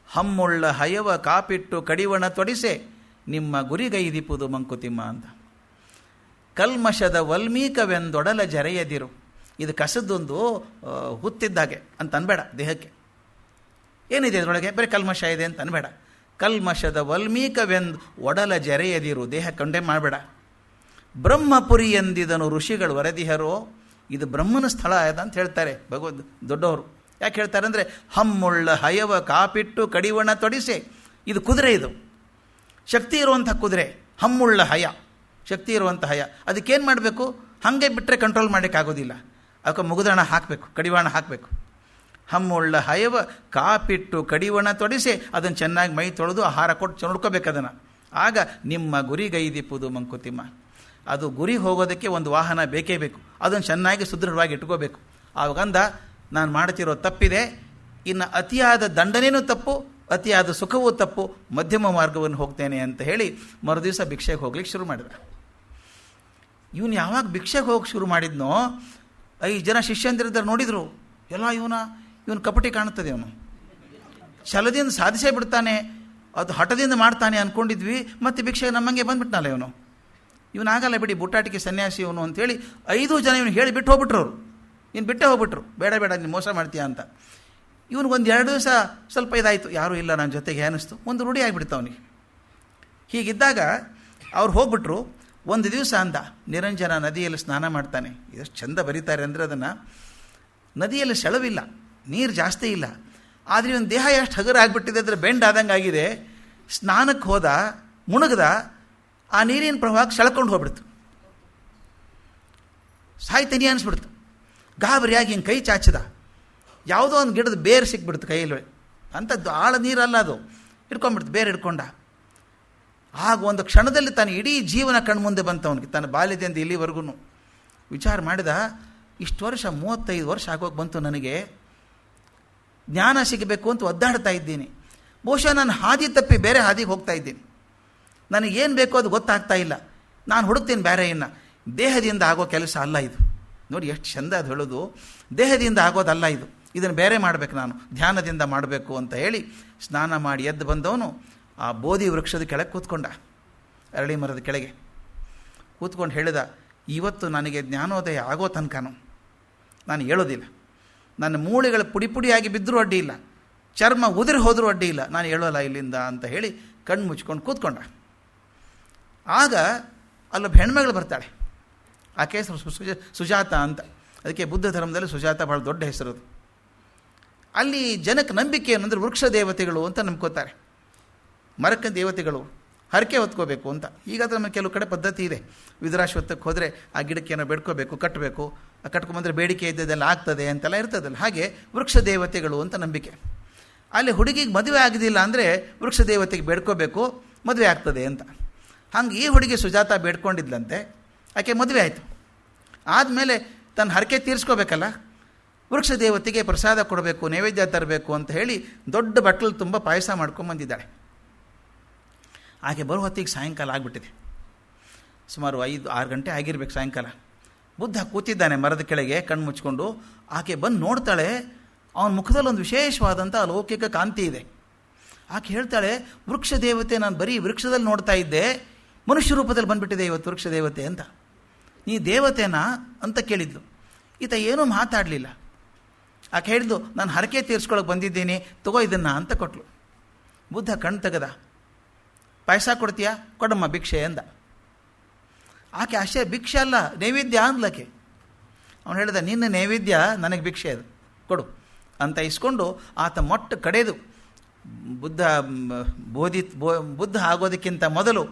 Speaker 1: ಹಮ್ಮುಳ್ಳ ಹಯವ ಕಾಪಿಟ್ಟು ಕಡಿವಣ ತೊಡಿಸೆ, ನಿಮ್ಮ ಗುರಿಗೈದಿಪುದು ಮಂಕುತಿಮ್ಮ ಅಂತ. ಕಲ್ಮಶದ ವಲ್ಮೀಕವೆಂದೊಡಲ ಜರೆಯದಿರು, ಇದು ಕಸದೊಂದು ಹುತ್ತಿದ್ದಾಗೆ ಅಂತ ಅನ್ಬೇಡ. ದೇಹಕ್ಕೆ ಏನಿದೆ ಅದರೊಳಗೆ? ಬರೀ ಕಲ್ಮಶ ಇದೆ ಅಂತ ಅನ್ಬೇಡ. ಕಲ್ಮಶದ ವಲ್ಮೀಕವೆಂದು ಒಡಲ ಜರೆಯದಿರು, ದೇಹ ಕಂಡೆ ಮಾಡಬೇಡ. ಬ್ರಹ್ಮಪುರಿ ಎಂದಿದನು ಋಷಿಗಳು ವರದಿಹರೋ, ಇದು ಬ್ರಹ್ಮನ ಸ್ಥಳ ಆಯ್ದ ಅಂತ ಹೇಳ್ತಾರೆ ಭಗವದ್ ದೊಡ್ಡವರು. ಯಾಕೆ ಹೇಳ್ತಾರೆ ಅಂದರೆ, ಹಮ್ಮುಳ್ಳ ಹಯವ ಕಾಪಿಟ್ಟು ಕಡಿವಣ ತೊಡಿಸೆ. ಇದು ಕುದುರೆ, ಇದು ಶಕ್ತಿ ಇರುವಂಥ ಕುದುರೆ. ಹಮ್ಮುಳ್ಳ ಹಯ, ಶಕ್ತಿ ಇರುವಂಥ ಹಯ. ಅದಕ್ಕೇನು ಮಾಡಬೇಕು? ಹಾಗೆ ಬಿಟ್ಟರೆ ಕಂಟ್ರೋಲ್ ಮಾಡೋಕ್ಕಾಗೋದಿಲ್ಲ. ಅದಕ್ಕೆ ಮುಗುದಣ ಹಾಕಬೇಕು, ಕಡಿವಾಣ ಹಾಕಬೇಕು. ಹಮ್ಮುಳ್ಳ ಹಯವ ಕಾಪಿಟ್ಟು ಕಡಿವಣ ತೊಡಿಸಿ ಅದನ್ನು ಚೆನ್ನಾಗಿ ಮೈ ತೊಳೆದು ಆಹಾರ ಕೊಟ್ಟು ನೋಡ್ಕೋಬೇಕು ಅದನ್ನು. ಆಗ ನಿಮ್ಮ ಗುರಿಗೈದಿಪ್ಪುದು ಮಂಕುತಿಮ್ಮ. ಅದು ಗುರಿ ಹೋಗೋದಕ್ಕೆ ಒಂದು ವಾಹನ ಬೇಕೇ ಬೇಕು. ಅದನ್ನು ಚೆನ್ನಾಗಿ ಸುದೃಢವಾಗಿ ಇಟ್ಕೋಬೇಕು. ಆವಾಗಂದ ನಾನು ಮಾಡ್ತಿರೋ ತಪ್ಪಿದೆ, ಇನ್ನು ಅತಿಯಾದ ದಂಡನೇನೂ ತಪ್ಪು, ಅತಿಯಾದ ಸುಖವೂ ತಪ್ಪು, ಮಧ್ಯಮ ಮಾರ್ಗವನ್ನು ಹೋಗ್ತೇನೆ ಅಂತ ಹೇಳಿ ಮರುದಿವಸ ಭಿಕ್ಷೆಗೆ ಹೋಗ್ಲಿಕ್ಕೆ ಶುರು ಮಾಡಿದ. ಇವನು ಯಾವಾಗ ಭಿಕ್ಷೆಗೆ ಹೋಗಿ ಶುರು ಮಾಡಿದ್ನೋ 5 ಜನ ಶಿಷ್ಯಂದಿರಿದ್ದಾರೆ ನೋಡಿದರು. ಎಲ್ಲ ಇವನು ಕಪಟಿ ಕಾಣುತ್ತದೆ, ಅವನು ಛಲದಿಂದ ಸಾಧಿಸೇ ಬಿಡ್ತಾನೆ, ಅದು ಹಠದಿಂದ ಮಾಡ್ತಾನೆ ಅಂದ್ಕೊಂಡಿದ್ವಿ. ಮತ್ತು ಭಿಕ್ಷೆಗೆ ನಮ್ಮಂಗೆ ಬಂದುಬಿಟ್ನಲ್ಲ ಇವನಾಗಲ್ಲ ಬಿಡಿ, ಬುಟ್ಟಾಟಿಕೆ ಸನ್ಯಾಸಿ ಇವನು ಅಂಥೇಳಿ 5 ಜನ ಇವನು ಹೇಳಿ ಬಿಟ್ಟು ಹೋಗ್ಬಿಟ್ರು. ಅವರು ಇನ್ನು ಬಿಟ್ಟೇ ಹೋಗ್ಬಿಟ್ರು, ಬೇಡ ನೀನು ಮೋಸ ಮಾಡ್ತೀಯ ಅಂತ. ಇವನಿಗೊಂದು 2 ದಿವಸ ಸ್ವಲ್ಪ ಇದಾಯಿತು, ಯಾರೂ ಇಲ್ಲ ನನ್ನ ಜೊತೆಗೆ ಅನ್ನಿಸ್ತು, ಒಂದು ರೂಢಿ ಆಗಿಬಿಡ್ತು ಅವನಿಗೆ. ಹೀಗಿದ್ದಾಗ ಅವ್ರು ಹೋಗ್ಬಿಟ್ರು. ಒಂದು ದಿವಸ ಅಂದ, ನಿರಂಜನ ನದಿಯಲ್ಲಿ ಸ್ನಾನ ಮಾಡ್ತಾನೆ. ಎಷ್ಟು ಚಂದ ಬರೀತಾರೆ ಅಂದರೆ ಅದನ್ನು, ನದಿಯಲ್ಲಿ ಸೆಳವಿಲ್ಲ, ನೀರು ಜಾಸ್ತಿ ಇಲ್ಲ, ಆದರೆ ಇವನ ದೇಹ ಎಷ್ಟು ಹಗರ ಆಗಿಬಿಟ್ಟಿದೆ ಅಂದರೆ ಬೆಂಡ್ ಆದಂಗೆ ಆಗಿದೆ. ಸ್ನಾನಕ್ಕೆ ಹೋದ, ಮುಣುಗ್ದ, ಆ ನೀರಿನ ಪ್ರವಾಹಕ್ಕೆ ಸೆಳ್ಕೊಂಡು ಹೋಗ್ಬಿಡ್ತು. ಸಾಯ್ತೀನಿ ಅನಿಸ್ಬಿಡ್ತು. ಗಾಬರಿಯಾಗಿ ಹಿಂಗೆ ಕೈ ಚಾಚಿದ, ಯಾವುದೋ ಒಂದು ಗಿಡದ ಬೇರು ಸಿಕ್ಬಿಡ್ತು ಕೈಯಲ್ಲಿ. ಅಂಥದ್ದು ಆಳ ನೀರಲ್ಲ ಅದು, ಹಿಡ್ಕೊಂಡ್ಬಿಡ್ತು, ಬೇರೆ ಹಿಡ್ಕೊಂಡ. ಆಗ ಒಂದು ಕ್ಷಣದಲ್ಲಿ ತನ್ನ ಇಡೀ ಜೀವನ ಕಣ್ಮುಂದೆ ಬಂತು ಅವನಿಗೆ, ತನ್ನ ಬಾಲ್ಯದಿಂದ ಇಲ್ಲಿವರೆಗೂ ವಿಚಾರ ಮಾಡಿದ. ಇಷ್ಟು ವರ್ಷ 35 ವರ್ಷ ಆಗೋಗಿ ಬಂತು, ನನಗೆ ಜ್ಞಾನ ಸಿಗಬೇಕು ಅಂತ ಒದ್ದಾಡ್ತಾ ಇದ್ದೀನಿ. ಬಹುಶಃ ನಾನು ಹಾದಿ ತಪ್ಪಿ ಬೇರೆ ಹಾದಿಗೆ ಹೋಗ್ತಾ ಇದ್ದೀನಿ, ನನಗೇನು ಬೇಕೋ ಅದು ಗೊತ್ತಾಗ್ತಾ ಇಲ್ಲ. ನಾನು ಹುಡುಕ್ತೀನಿ ಬೇರೆ ಇನ್ನು. ದೇಹದಿಂದ ಆಗೋ ಕೆಲಸ ಅಲ್ಲ ಇದು. ನೋಡಿ ಎಷ್ಟು ಚಂದ ಅದು ಹೇಳೋದು, ದೇಹದಿಂದ ಆಗೋದಲ್ಲ ಇದು, ಇದನ್ನು ಬೇರೆ ಮಾಡಬೇಕು, ನಾನು ಧ್ಯಾನದಿಂದ ಮಾಡಬೇಕು ಅಂತ ಹೇಳಿ ಸ್ನಾನ ಮಾಡಿ ಎದ್ದು ಬಂದವನು ಆ ಬೋಧಿ ವೃಕ್ಷದ ಕೆಳಗೆ ಕೂತ್ಕೊಂಡ, ಅರಳಿ ಮರದ ಕೆಳಗೆ ಕೂತ್ಕೊಂಡು ಹೇಳಿದ, ಇವತ್ತು ನನಗೆ ಜ್ಞಾನೋದಯ ಆಗೋ ತನಕನೂ ನಾನು ಹೇಳೋದಿಲ್ಲ. ನನ್ನ ಮೂಳೆಗಳ ಪುಡಿ ಪುಡಿಯಾಗಿ ಬಿದ್ದರೂ ಅಡ್ಡಿ ಇಲ್ಲ, ಚರ್ಮ ಉದುರಿ ಹೋದರೂ ಅಡ್ಡಿ ಇಲ್ಲ, ನಾನು ಹೇಳೋಲ್ಲ ಇಲ್ಲಿಂದ ಅಂತ ಹೇಳಿ ಕಣ್ಣು ಮುಚ್ಕೊಂಡು ಕೂತ್ಕೊಂಡ. ಆಗ ಅಲ್ಲೊಬ್ಬ ಹೆಣ್ಮಗಳು ಬರ್ತಾಳೆ. ಆಕೆ ಹೆಸರು ಸುಜಾತ ಅಂತ. ಅದಕ್ಕೆ ಬುದ್ಧ ಧರ್ಮದಲ್ಲಿ ಸುಜಾತ ಭಾಳ ದೊಡ್ಡ ಹೆಸರು. ಅಲ್ಲಿ ಜನಕ್ಕೆ ನಂಬಿಕೆ ಏನಂದರೆ ವೃಕ್ಷ ದೇವತೆಗಳು ಅಂತ ನಂಬ್ಕೋತಾರೆ. ಮರಕ್ಕೆ ದೇವತೆಗಳು, ಹರಕೆ ಹೊತ್ಕೋಬೇಕು ಅಂತ. ಈಗಾದ್ರೆ ನಮಗೆ ಕೆಲವು ಕಡೆ ಪದ್ಧತಿ ಇದೆ, ವಿದುರಾಶ್ವತ್ಥಕ್ಕೆ ಹೋದರೆ ಆ ಗಿಡಕ್ಕೆ ಏನೋ ಬೇಡ್ಕೋಬೇಕು, ಕಟ್ಟಬೇಕು, ಕಟ್ಕೊಂಬಂದರೆ ಬೇಡಿಕೆ ಇದ್ದದೆಲ್ಲ ಆಗ್ತದೆ ಅಂತೆಲ್ಲ ಇರ್ತದಲ್ಲ. ಹಾಗೆ ವೃಕ್ಷ ದೇವತೆಗಳು ಅಂತ ನಂಬಿಕೆ. ಅಲ್ಲಿ ಹುಡುಗಿಗೆ ಮದುವೆ ಆಗೋದಿಲ್ಲ ಅಂದರೆ ವೃಕ್ಷ ದೇವತೆಗೆ ಬೇಡ್ಕೋಬೇಕು, ಮದುವೆ ಆಗ್ತದೆ ಅಂತ. ಹಂಗೆ ಈ ಹುಡುಗಿ ಸುಜಾತ ಬೇಡ್ಕೊಂಡಿದ್ಲಂತೆ. ಆಕೆ ಮದುವೆ ಆಯಿತು. ಆದಮೇಲೆ ತನ್ನ ಹರಕೆ ತೀರಿಸ್ಕೋಬೇಕಲ್ಲ, ವೃಕ್ಷ ದೇವತೆಗೆ ಪ್ರಸಾದ ಕೊಡಬೇಕು, ನೈವೇದ್ಯ ತರಬೇಕು ಅಂತ ಹೇಳಿ ದೊಡ್ಡ ಬಟ್ಟಲು ತುಂಬ ಪಾಯಸ ಮಾಡ್ಕೊಂಬಂದಿದ್ದಾಳೆ. ಆಕೆ ಬರೋ ಹೊತ್ತಿಗೆ ಸಾಯಂಕಾಲ ಆಗಿಬಿಟ್ಟಿದೆ. ಸುಮಾರು 5-6 ಗಂಟೆ ಆಗಿರ್ಬೇಕು ಸಾಯಂಕಾಲ. ಬುದ್ಧ ಕೂತಿದ್ದಾನೆ ಮರದ ಕೆಳಗೆ ಕಣ್ಣು ಮುಚ್ಕೊಂಡು. ಆಕೆ ಬಂದು ನೋಡ್ತಾಳೆ, ಅವನ ಮುಖದಲ್ಲಿ ಒಂದು ವಿಶೇಷವಾದಂಥ ಅಲೌಕಿಕ ಕಾಂತಿ ಇದೆ. ಆಕೆ ಹೇಳ್ತಾಳೆ, ವೃಕ್ಷ ದೇವತೆ ನಾನು ಬರೀ ವೃಕ್ಷದಲ್ಲಿ ನೋಡ್ತಾ ಇದ್ದೆ, ಮನುಷ್ಯ ರೂಪದಲ್ಲಿ ಬಂದುಬಿಟ್ಟಿದೆ ಇವತ್ತು ವೃಕ್ಷ ದೇವತೆ ಅಂತ. ನೀ ದೇವತೆನಾ ಅಂತ ಕೇಳಿದ್ಲು. ಈತ ಏನೂ ಮಾತಾಡಲಿಲ್ಲ. ಆಕೆ ಹೇಳಿದ್ದು, ನಾನು ಹರಕೆ ತೀರಿಸ್ಕೊಳಕ್ಕೆ ಬಂದಿದ್ದೀನಿ, ತಗೋ ಇದನ್ನು ಅಂತ ಕೊಟ್ಲು. ಬುದ್ಧ ಕಣ್ಣು ತೆಗೆದ. ಪಾಯಸ ಕೊಡ್ತೀಯಾ? ಕೊಡಮ್ಮ ಭಿಕ್ಷೆ ಅಂದ. ಆಕೆ ಅಷ್ಟೇ, ಭಿಕ್ಷೆ ಅಲ್ಲ ನೈವೇದ್ಯ ಅಂದ್ಲಕ್ಕೆ. ಅವನು ಹೇಳಿದ, ನಿನ್ನ ನೈವೇದ್ಯ ನನಗೆ ಭಿಕ್ಷೆ ಅದು ಕೊಡು ಅಂತ ಇಸ್ಕೊಂಡು ಆತ ಮೊಟ್ಟ ಕಡೆದು ಬುದ್ಧ ಆಗೋದಕ್ಕಿಂತ ಮೊದಲು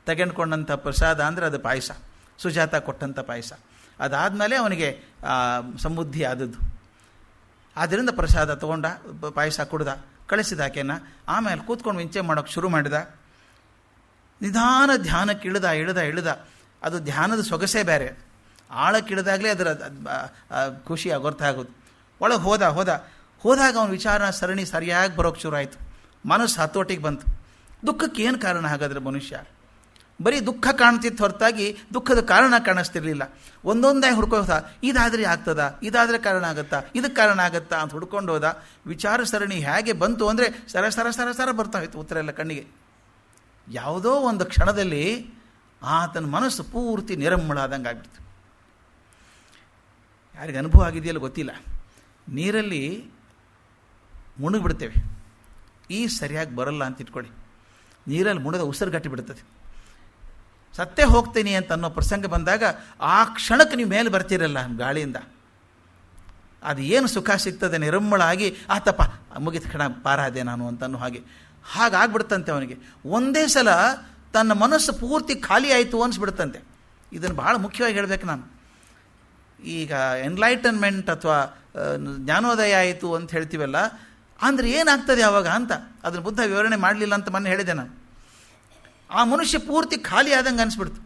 Speaker 1: ತೆಗೆದುಕೊಂಡಂಥ ಪ್ರಸಾದ ಅಂದರೆ ಅದು ಪಾಯಸ, ಸುಜಾತ ಕೊಟ್ಟಂಥ ಪಾಯಸ. ಅದಾದಮೇಲೆ ಅವನಿಗೆ ಸಮೃದ್ಧಿ ಆದದ್ದು. ಆದ್ದರಿಂದ ಪ್ರಸಾದ ತೊಗೊಂಡ, ಪಾಯಸ ಕುಡ್ದ, ಕಳಿಸಿದ ಆಕೆನ. ಆಮೇಲೆ ಕೂತ್ಕೊಂಡು ವಿಂಚೆ ಮಾಡೋಕ್ಕೆ ಶುರು ಮಾಡಿದ. ನಿಧಾನ ಧ್ಯಾನಕ್ಕೆ ಇಳಿದ. ಅದು ಧ್ಯಾನದ ಸೊಗಸೇ ಬೇರೆ. ಆಳಕ್ಕೆ ಇಳಿದಾಗಲೇ ಅದರ ಖುಷಿ ಗೊರ್ಥ ಆಗೋದು. ಒಳಗೆ ಹೋದಾಗ ಅವನ ವಿಚಾರ ಸರಣಿ ಸರಿಯಾಗಿ ಬರೋಕ್ಕೆ ಶುರು ಆಯಿತು. ಮನಸ್ಸು ಹತೋಟಿಗೆ ಬಂತು. ದುಃಖಕ್ಕೆ ಏನು ಕಾರಣ ಹಾಗಾದರೆ? ಮನುಷ್ಯ ಬರೀ ದುಃಖ ಕಾಣ್ತಿತ್ತು ಹೊರತಾಗಿ ದುಃಖದ ಕಾರಣ ಕಾಣಿಸ್ತಿರ್ಲಿಲ್ಲ. ಒಂದೊಂದೇ ಹುಡ್ಕೋದ, ಇದಾದರೆ ಆಗ್ತದ, ಇದಾದರೆ ಕಾರಣ ಆಗುತ್ತಾ, ಇದಕ್ಕೆ ಕಾರಣ ಆಗುತ್ತಾ ಅಂತ ಹುಡ್ಕೊಂಡು ಹೋದ. ವಿಚಾರ ಸರಣಿ ಹೇಗೆ ಬಂತು ಅಂದರೆ ಸರ ಬರ್ತಾಯಿತ್ತು ಉತ್ತರ ಎಲ್ಲ ಕಣ್ಣಿಗೆ. ಯಾವುದೋ ಒಂದು ಕ್ಷಣದಲ್ಲಿ ಆತನ ಮನಸ್ಸು ಪೂರ್ತಿ ನಿರಮ್ಮಳ ಆದಂಗೆ ಆಗ್ಬಿಡ್ತು. ಯಾರಿಗೆ ಅನುಭವ ಆಗಿದೆಯಲ್ಲ ಗೊತ್ತಿಲ್ಲ. ನೀರಲ್ಲಿ ಮುಳುಗಿಬಿಡ್ತೇವೆ, ಸರಿಯಾಗಿ ಬರಲ್ಲ ಅಂತ ಇಟ್ಕೊಳ್ಳಿ. ನೀರಲ್ಲಿ ಮುಣಿದ ಉಸಿರುಗಟ್ಟಿ ಬಿಡ್ತದೆ. ಸತ್ತೇ ಹೋಗ್ತೀನಿ ಅಂತ ಅನ್ನೋ ಪ್ರಸಂಗ ಬಂದಾಗ ಆ ಕ್ಷಣಕ್ಕೆ ನೀವು ಮೇಲೆ ಬರ್ತೀರಲ್ಲ ಗಾಳಿಯಿಂದ, ಅದು ಏನು ಸುಖ ಸಿಗ್ತದೆ, ನಿರಮ್ಮಳ ಆಗಿ ಆತಪ್ಪ ಮುಗಿದ ಕ್ಷಣ ಪಾರಾದೆ ನಾನು ಅಂತನೋ ಹಾಗಾಗ್ಬಿಡ್ತಂತೆ ಅವನಿಗೆ. ಒಂದೇ ಸಲ ತನ್ನ ಮನಸ್ಸು ಪೂರ್ತಿ ಖಾಲಿ ಆಯಿತು ಅನಿಸ್ಬಿಡ್ತಂತೆ. ಇದನ್ನು ಭಾಳ ಮುಖ್ಯವಾಗಿ ಹೇಳಬೇಕು ನಾನು. ಈಗ ಎನ್ಲೈಟನ್ಮೆಂಟ್ ಅಥವಾ ಜ್ಞಾನೋದಯ ಆಯಿತು ಅಂತ ಹೇಳ್ತೀವಲ್ಲ, ಅಂದರೆ ಏನಾಗ್ತದೆ ಆವಾಗ ಅಂತ ಅದನ್ನು ಬುದ್ಧ ವಿವರಣೆ ಮಾಡಲಿಲ್ಲ ಅಂತ ಮೊನ್ನೆ ಹೇಳಿದೆ ನಾನು. ಆ ಮನುಷ್ಯ ಪೂರ್ತಿ ಖಾಲಿ ಆದಂಗೆ ಅನಿಸ್ಬಿಡ್ತು.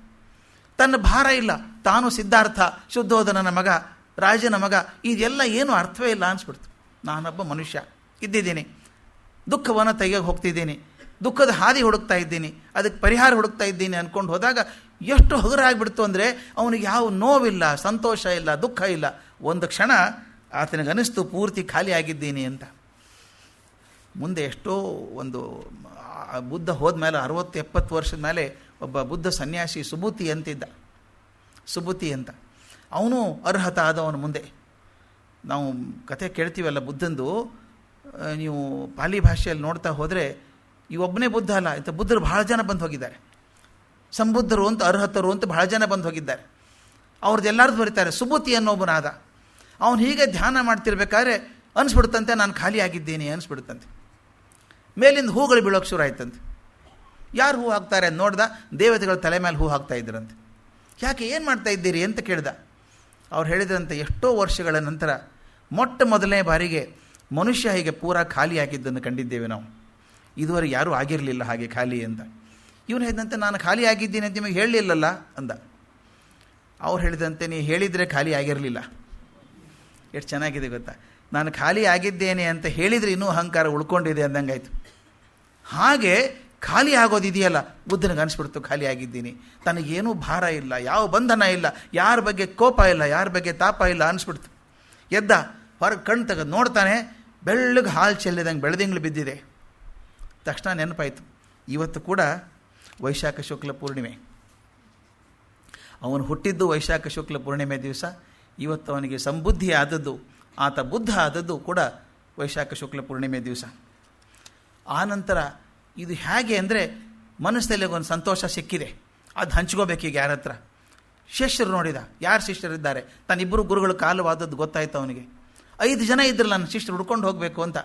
Speaker 1: ತನ್ನ ಭಾರ ಇಲ್ಲ, ತಾನು ಸಿದ್ಧಾರ್ಥ, ಶುದ್ಧೋಧನನ ಮಗ, ರಾಜನ ಮಗ, ಇದೆಲ್ಲ ಏನು ಅರ್ಥವೇ ಇಲ್ಲ ಅನಿಸ್ಬಿಡ್ತು. ನಾನೊಬ್ಬ ಮನುಷ್ಯ ಇದ್ದಿದ್ದೀನಿ, ದುಃಖವನ್ನು ತೆಗೆಯೋಕೆ ಹೋಗ್ತಿದ್ದೀನಿ, ದುಃಖದ ಹಾದಿ ಹುಡುಕ್ತಾ ಇದ್ದೀನಿ, ಅದಕ್ಕೆ ಪರಿಹಾರ ಹುಡುಕ್ತಾ ಇದ್ದೀನಿ ಅಂದ್ಕೊಂಡು ಹೋದಾಗ ಎಷ್ಟು ಹಗುರಾಗ್ಬಿಡ್ತು ಅಂದರೆ ಅವನಿಗೆ ಯಾವ ನೋವಿಲ್ಲ, ಸಂತೋಷ ಇಲ್ಲ, ದುಃಖ ಇಲ್ಲ. ಒಂದು ಕ್ಷಣ ಆತನಿಗೆ ಅನ್ನಿಸ್ತು ಪೂರ್ತಿ ಖಾಲಿ ಆಗಿದ್ದೀನಿ ಅಂತ. ಮುಂದೆ ಎಷ್ಟೋ ಒಂದು ಬುದ್ಧ ಹೋದ್ಮೇಲೆ 60-70 ವರ್ಷದ ಮೇಲೆ ಒಬ್ಬ ಬುದ್ಧ ಸನ್ಯಾಸಿ ಸುಬುತಿ ಅಂತಿದ್ದ. ಸುಬುತಿ ಅಂತ ಅವನು ಅರ್ಹತ ಆದವನು. ಮುಂದೆ ನಾವು ಕತೆ ಕೇಳ್ತೀವಲ್ಲ ಬುದ್ಧಂದು, ನೀವು ಪಾಲಿ ಭಾಷೆಯಲ್ಲಿ ನೋಡ್ತಾ ಹೋದರೆ ಇವೊಬ್ಬನೇ ಬುದ್ಧ ಅಲ್ಲ, ಇಂಥ ಬುದ್ಧರು ಭಾಳ ಜನ ಬಂದು ಹೋಗಿದ್ದಾರೆ. ಸಂಬುದ್ಧರು ಅಂತ, ಅರ್ಹತರು ಅಂತ ಭಾಳ ಜನ ಬಂದು ಹೋಗಿದ್ದಾರೆ. ಅವ್ರದ್ದು ಎಲ್ಲರದ್ದು ಬರೀತಾರೆ. ಸುಬುತಿ ಅನ್ನೋಬ್ಬನಾದ. ಅವನು ಹೀಗೆ ಧ್ಯಾನ ಮಾಡ್ತಿರ್ಬೇಕಾದ್ರೆ ಅನಿಸ್ಬಿಡುತ್ತಂತೆ ನಾನು ಖಾಲಿ ಆಗಿದ್ದೀನಿ ಅನಿಸ್ಬಿಡುತ್ತಂತೆ. ಮೇಲಿಂದ ಹೂಗಳು ಬೀಳೋಕ್ಕೆ ಶುರು ಆಯ್ತಂತೆ. ಯಾರು ಹೂ ಹಾಕ್ತಾರೆ ಅಂತ ನೋಡ್ದ, ದೇವತೆಗಳ ತಲೆ ಮೇಲೆ ಹೂ ಹಾಕ್ತಾ ಇದ್ರಂತೆ. ಯಾಕೆ, ಏನು ಮಾಡ್ತಾ ಇದ್ದೀರಿ ಅಂತ ಕೇಳ್ದ. ಅವ್ರು ಹೇಳಿದ್ರಂತೆ, ಎಷ್ಟೋ ವರ್ಷಗಳ ನಂತರ ಮೊಟ್ಟ ಮೊದಲನೇ ಬಾರಿಗೆ ಮನುಷ್ಯ ಹೀಗೆ ಪೂರಾ ಖಾಲಿ ಆಗಿದ್ದನ್ನು ಕಂಡಿದ್ದೇವೆ ನಾವು. ಇದುವರೆಗೆ ಯಾರೂ ಆಗಿರಲಿಲ್ಲ ಹಾಗೆ ಖಾಲಿ ಅಂತ. ಇವನು ಹೇಳಿದಂತೆ, ನಾನು ಖಾಲಿ ಆಗಿದ್ದೀನಿ ಅಂತ ನಿಮಗೆ ಹೇಳಲಿಲ್ಲಲ್ಲ ಅಂದ. ಅವ್ರು ಹೇಳಿದಂತೆ, ನೀ ಹೇಳಿದರೆ ಖಾಲಿ ಆಗಿರಲಿಲ್ಲ. ಎಷ್ಟು ಚೆನ್ನಾಗಿದೆ ಗೊತ್ತಾ, ನಾನು ಖಾಲಿ ಆಗಿದ್ದೇನೆ ಅಂತ ಹೇಳಿದರೆ ಇನ್ನೂ ಅಹಂಕಾರ ಉಳ್ಕೊಂಡಿದೆ ಅಂದಂಗಾಯ್ತು. ಹಾಗೆ ಖಾಲಿ ಆಗೋದಿದೆಯಲ್ಲ, ಬುದ್ಧನಿಗೆ ಅನಿಸ್ಬಿಡ್ತು ಖಾಲಿ ಆಗಿದ್ದೀನಿ, ತನಗೇನೂ ಭಾರ ಇಲ್ಲ, ಯಾವ ಬಂಧನ ಇಲ್ಲ, ಯಾರ ಬಗ್ಗೆ ಕೋಪ ಇಲ್ಲ, ಯಾರ ಬಗ್ಗೆ ತಾಪ ಇಲ್ಲ ಅನಿಸ್ಬಿಡ್ತು. ಎದ್ದ, ಹೊರಗೆ ಕಣ್ಣು ತೆಗೆದು ನೋಡ್ತಾನೆ, ಬೆಳ್ಳಗೆ ಹಾಲು ಚೆಲ್ಲಿದಂಗೆ ಬೆಳೆದಿಂಗ್ಳು ಬಿದ್ದಿದೆ. ತಕ್ಷಣ ನೆನಪಾಯಿತು, ಇವತ್ತು ಕೂಡ ವೈಶಾಖ ಶುಕ್ಲ ಪೂರ್ಣಿಮೆ. ಅವನು ಹುಟ್ಟಿದ್ದು ವೈಶಾಖ ಶುಕ್ಲ ಪೂರ್ಣಿಮೆ ದಿವಸ. ಇವತ್ತು ಅವನಿಗೆ ಸಂಬುದ್ಧಿ ಆದದ್ದು, ಆತ ಬುದ್ಧ ಆದದ್ದು ಕೂಡ ವೈಶಾಖ ಶುಕ್ಲ ಪೂರ್ಣಿಮೆ ದಿವಸ. ಆನಂತರ ಇದು ಹೇಗೆ ಅಂದರೆ, ಮನಸ್ಸಲ್ಲಿ ಒಂದು ಸಂತೋಷ ಸಿಕ್ಕಿದೆ, ಅದು ಹಂಚ್ಕೋಬೇಕೀಗ ಯಾರ ಹತ್ರ. ಶಿಷ್ಯರು ನೋಡಿದ, ಯಾರು ಶಿಷ್ಯರಿದ್ದಾರೆ, ತನ್ನಿಬ್ಬರು ಗುರುಗಳು ಕಾಲವಾದದ್ದು ಗೊತ್ತಾಯ್ತು ಅವನಿಗೆ. 5 ಜನ ಇದ್ರಲ್ಲ ನನ್ನ ಶಿಷ್ಯರು, ಹುಡ್ಕೊಂಡು ಹೋಗಬೇಕು ಅಂತ.